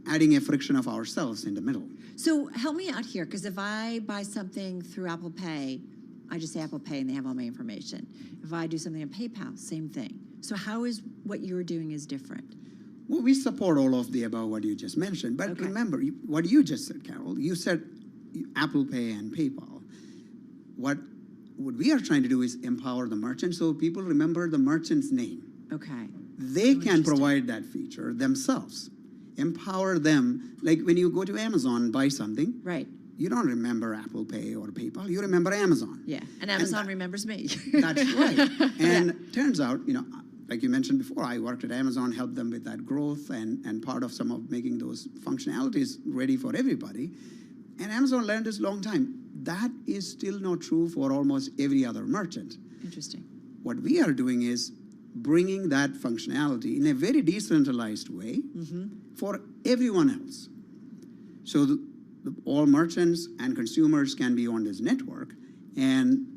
adding a friction of ourselves in the middle. So help me out here, because if I buy something through Apple Pay, I just say Apple Pay and they have all my information. If I do something on PayPal, same thing. So how is what you're doing is different? Well, we support all of the above what you just mentioned. But remember, what you just said, Carol, you said Apple Pay and PayPal. What we are trying to do is empower the merchant so people remember the merchant's name. Okay. They can provide that feature themselves. Empower them. Like when you go to Amazon and buy something, you don't remember Apple Pay or PayPal, you remember Amazon. Yeah, and Amazon remembers me. That's right. And turns out, like you mentioned before, I worked at Amazon, helped them with that growth and part of some of making those functionalities ready for everybody. And Amazon learned this long time. That is still not true for almost every other merchant. Interesting. What we are doing is bringing that functionality in a very decentralized way for everyone else. So all merchants and consumers can be on this network and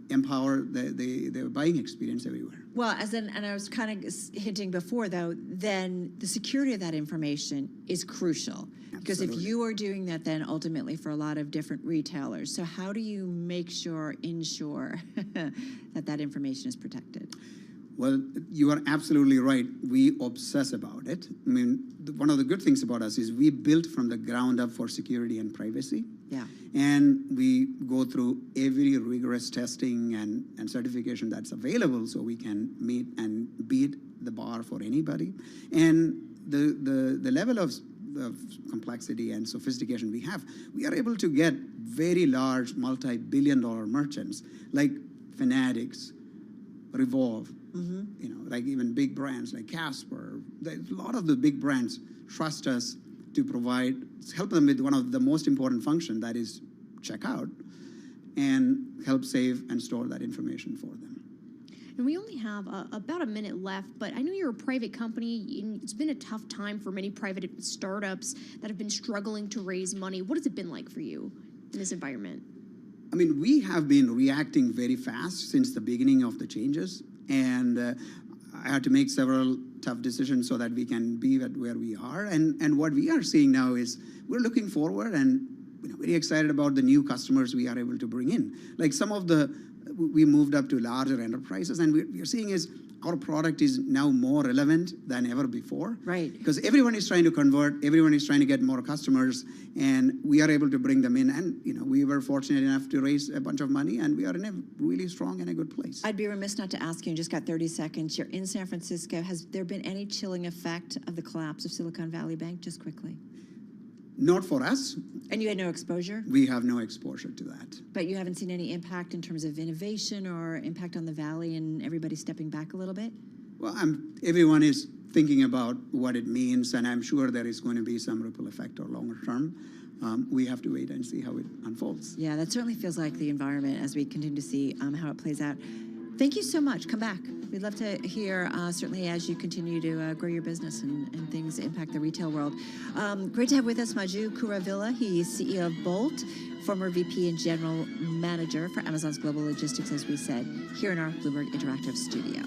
empower the buying experience everywhere. Well, and I was kind of hinting before, though, then the security of that information is crucial. Because if you are doing that, then ultimately for a lot of different retailers. So how do you ensure that information is protected? Well, you are absolutely right. We obsess about it. I mean, one of the good things about us is we built from the ground up for security and privacy. Yeah. And we go through every rigorous testing and certification that's available so we can meet and beat the bar for anybody. And the level of complexity and sophistication we are able to get very large multi-billion-dollar merchants like Fanatics, Revolve, like even big brands like Casper. A lot of the big brands trust us to help them with one of the most important functions, that is checkout, and help save and store that information for them. And we only have about a minute left, but I know you're a private company, and it's been a tough time for many private startups that have been struggling to raise money. What has it been like for you in this environment? I mean, we have been reacting very fast since the beginning of the changes, and I had to make several tough decisions so that we can be at where we are. And what we are seeing now is we're looking forward and very excited about the new customers we are able to bring in. Like we moved up to larger enterprises, and we are seeing is our product is now more relevant than ever before. Right. Because everyone is trying to convert, everyone is trying to get more customers, and we are able to bring them in. And we were fortunate enough to raise a bunch of money, and we are in a really strong and a good place. I'd be remiss not to ask you, just got 30 seconds. You're in San Francisco. Has there been any chilling effect of the collapse of Silicon Valley Bank, just quickly? Not for us. And you had no exposure? We have no exposure to that. But you haven't seen any impact in terms of innovation or impact on the Valley and everybody stepping back a little bit? Well, everyone is thinking about what it means, and I'm sure there is going to be some ripple effect or longer term. We have to wait and see how it unfolds. Yeah, that certainly feels like the environment as we continue to see how it plays out. Thank you so much. Come back. We'd love to hear, certainly as you continue to grow your business and things impact the retail world. Great to have with us Maju Kuravilla. He's CEO of Bolt, former VP and General Manager for Amazon's Global Logistics, as we said, here in our Bloomberg Interactive studio.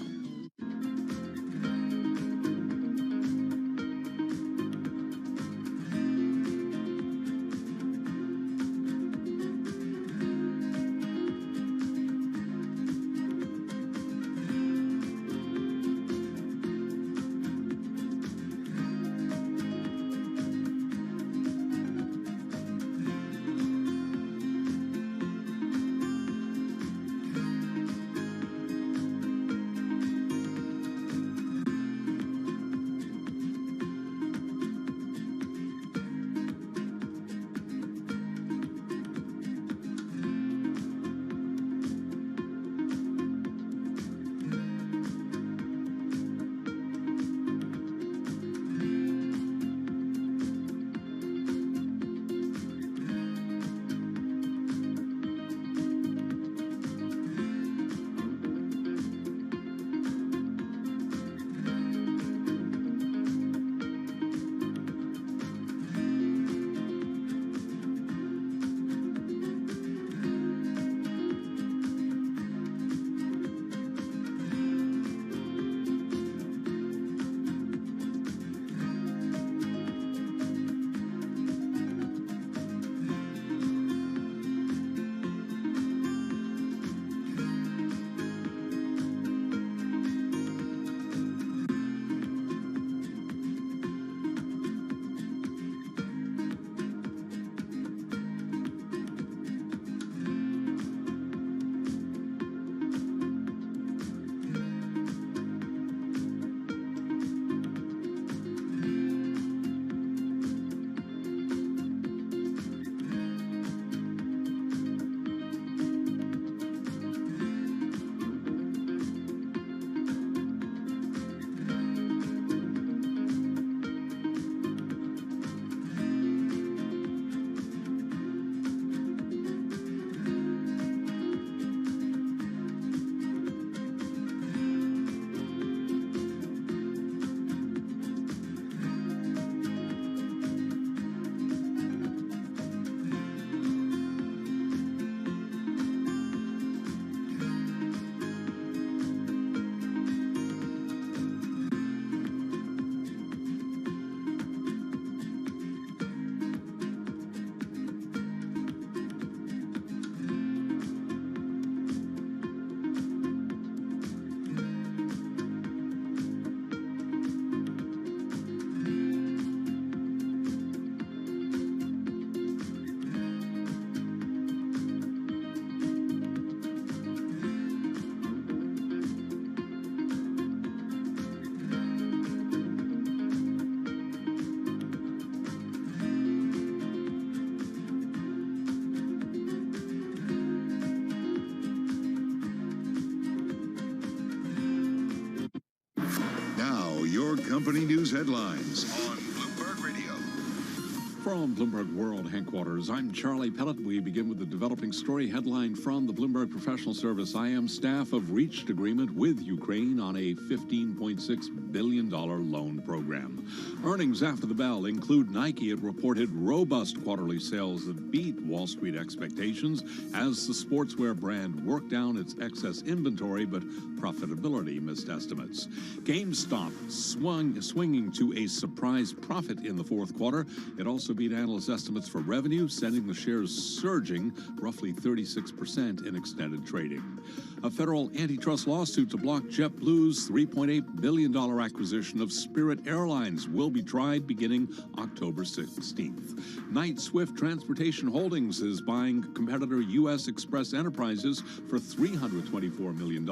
company news headlines on Bloomberg Radio. From Bloomberg World Headquarters, I'm Charlie Pellet. We begin with the developing story headline from the Bloomberg Professional Service. IM staff have reached agreement with Ukraine on a $15.6 billion loan program. Earnings after the bell include Nike. It reported robust quarterly sales that beat Wall Street expectations as the sportswear brand worked down its excess inventory, but profitability missed estimates. GameStop swinging to a surprise profit in the fourth quarter. It also beat analyst estimates for revenue, sending the shares surging roughly 36% in extended trading. A federal antitrust lawsuit to block JetBlue's $3.8 billion acquisition of Spirit Airlines will be tried beginning October 16th. Knight-Swift Transportation Holdings is buying competitor U.S. Express Enterprises for $324 million.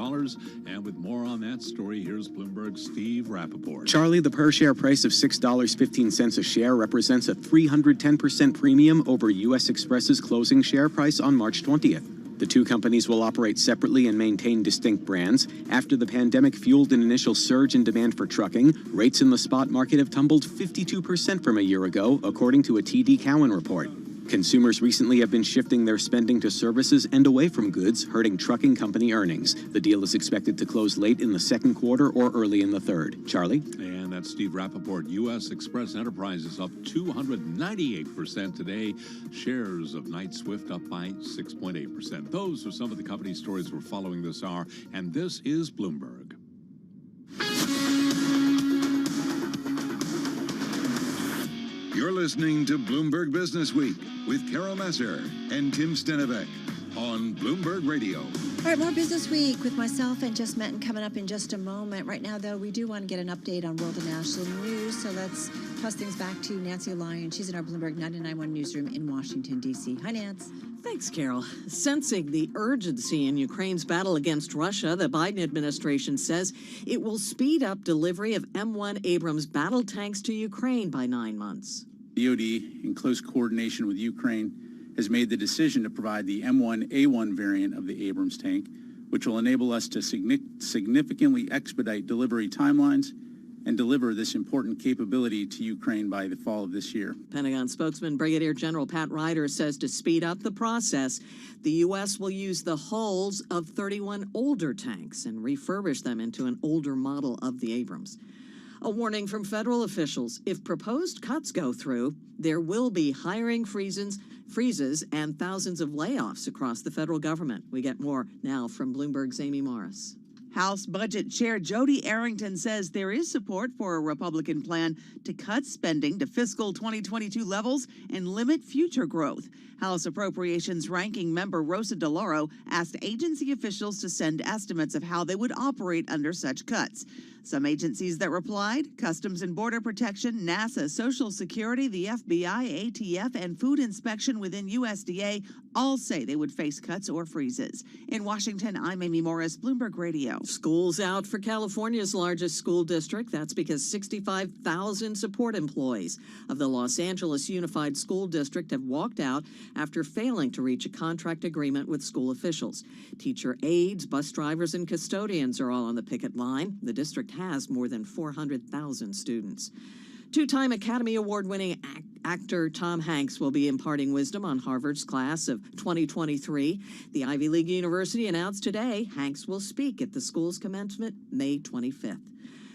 And with more on that story, here's Bloomberg's Steve Rappaport. Charlie, the per-share price of $6.15 a share represents a 310% premium over U.S. Express's closing share price on March 20th. The two companies will operate separately and maintain distinct brands. After the pandemic fueled an initial surge in demand for trucking, rates in the spot market have tumbled 52% from a year ago, according to a TD Cowen report. Consumers recently have been shifting their spending to services and away from goods, hurting trucking company earnings. The deal is expected to close late in the second quarter or early in the third. Charlie? And that's Steve Rappaport. U.S. Express Enterprises up 298% today. Shares of Knight-Swift up by 6.8%. Those are some of the company stories we're following this hour, and this is Bloomberg. You're listening to Bloomberg Business Week with Carol Messer and Tim Stenevec on Bloomberg Radio. All right, more Business Week with myself and Jess Metton coming up in just a moment. Right now, though, we do want to get an update on world and national news, so let's toss things back to Nancy Lyon. She's in our Bloomberg 99.1 newsroom in Washington, D.C. Hi, Nance. Thanks, Carol. Sensing the urgency in Ukraine's battle against Russia, the Biden administration says it will speed up delivery of M1 Abrams battle tanks to Ukraine by 9 months. DoD, in close coordination with Ukraine, has made the decision to provide the M1A1 variant of the Abrams tank, which will enable us to significantly expedite delivery timelines and deliver this important capability to Ukraine by the fall of this year. Pentagon spokesman Brigadier General Pat Ryder says to speed up the process, the U.S. will use the hulls of 31 older tanks and refurbish them into an older model of the Abrams. A warning from federal officials: if proposed cuts go through, there will be hiring freezes and thousands of layoffs across the federal government. We get more now from Bloomberg's Amy Morris. House Budget Chair Jody Arrington says there is support for a Republican plan to cut spending to fiscal 2022 levels and limit future growth. House Appropriations Ranking Member Rosa DeLauro asked agency officials to send estimates of how they would operate under such cuts. Some agencies that replied: Customs and Border Protection, NASA, Social Security, the FBI, ATF, and Food Inspection within USDA all say they would face cuts or freezes. In Washington, I'm Amy Morris, Bloomberg Radio. School's out for California's largest school district. That's because 65,000 support employees of the Los Angeles Unified School District have walked out after failing to reach a contract agreement with school officials. Teacher aides, bus drivers, and custodians are all on the picket line. The district has more than 400,000 students. Two-time Academy Award-winning actor Tom Hanks will be imparting wisdom on Harvard's class of 2023. The Ivy League University announced today Hanks will speak at the school's commencement May 25th.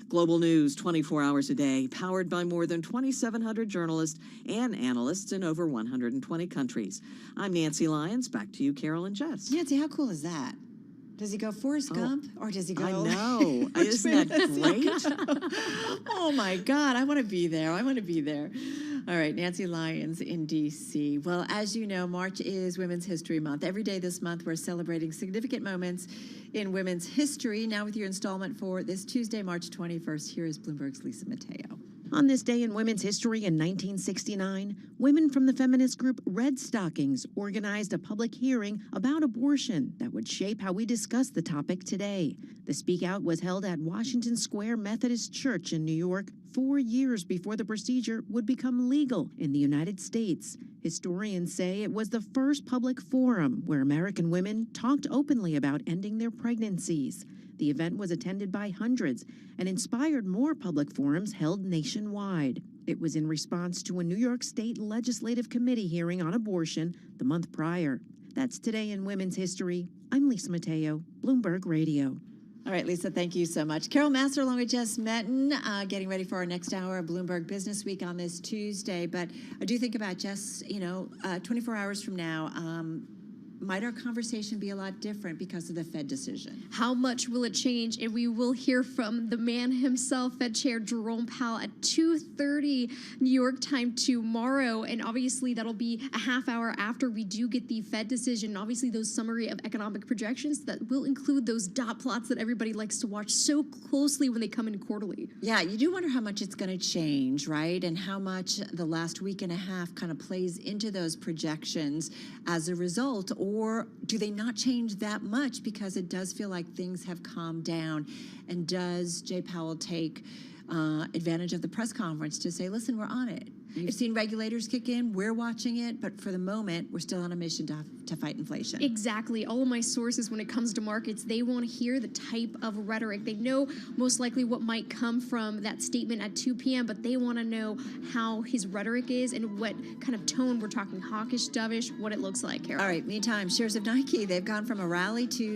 Global news 24 hours a day, powered by more than 2,700 journalists and analysts in over 120 countries. I'm Nancy Lyons. Back to you, Carol and Jess. Nancy, how cool is that? Does he go Forrest Gump or does he go? I know. Isn't that great? Oh, my God. I want to be there. All right, Nancy Lyons in D.C. Well, as you know, March is Women's History Month. Every day this month, we're celebrating significant moments in women's history. Now with your installment for this Tuesday, March 21st, here is Bloomberg's Lisa Mateo. On this day in women's history in 1969, women from the feminist group Red Stockings organized a public hearing about abortion that would shape how we discuss the topic today. The Speak Out was held at Washington Square Methodist Church in New York 4 years before the procedure would become legal in the United States. Historians say it was the first public forum where American women talked openly about ending their pregnancies. The event was attended by hundreds and inspired more public forums held nationwide. It was in response to a New York State Legislative Committee hearing on abortion the month prior. That's Today in Women's History. I'm Lisa Mateo, Bloomberg Radio. All right, Lisa, thank you so much. Carol Master along with Jess Metten, getting ready for our next hour of Bloomberg Business Week on this Tuesday. But I do think about Jess, 24 hours from now, might our conversation be a lot different because of the Fed decision? How much will it change? And we will hear from the man himself, Fed Chair Jerome Powell, at 2:30 New York time tomorrow. And obviously, that'll be a half hour after we do get the Fed decision. Obviously, those summary of economic projections that will include those dot plots that everybody likes to watch so closely when they come in quarterly. Yeah, you do wonder how much it's going to change, right? And how much the last week and a half kind of plays into those projections as a result. Or do they not change that much because it does feel like things have calmed down? And does Jay Powell take advantage of the press conference to say, listen, we're on it? You've seen regulators kick in. We're watching it. But for the moment, we're still on a mission to fight inflation. Exactly. All of my sources, when it comes to markets, they want to hear the type of rhetoric. They know most likely what might come from that statement at 2 p.m., but they want to know how his rhetoric is and what kind of tone we're talking, hawkish, dovish, what it looks like, Carol. All right. Meantime, shares of Nike, they've gone from a rally to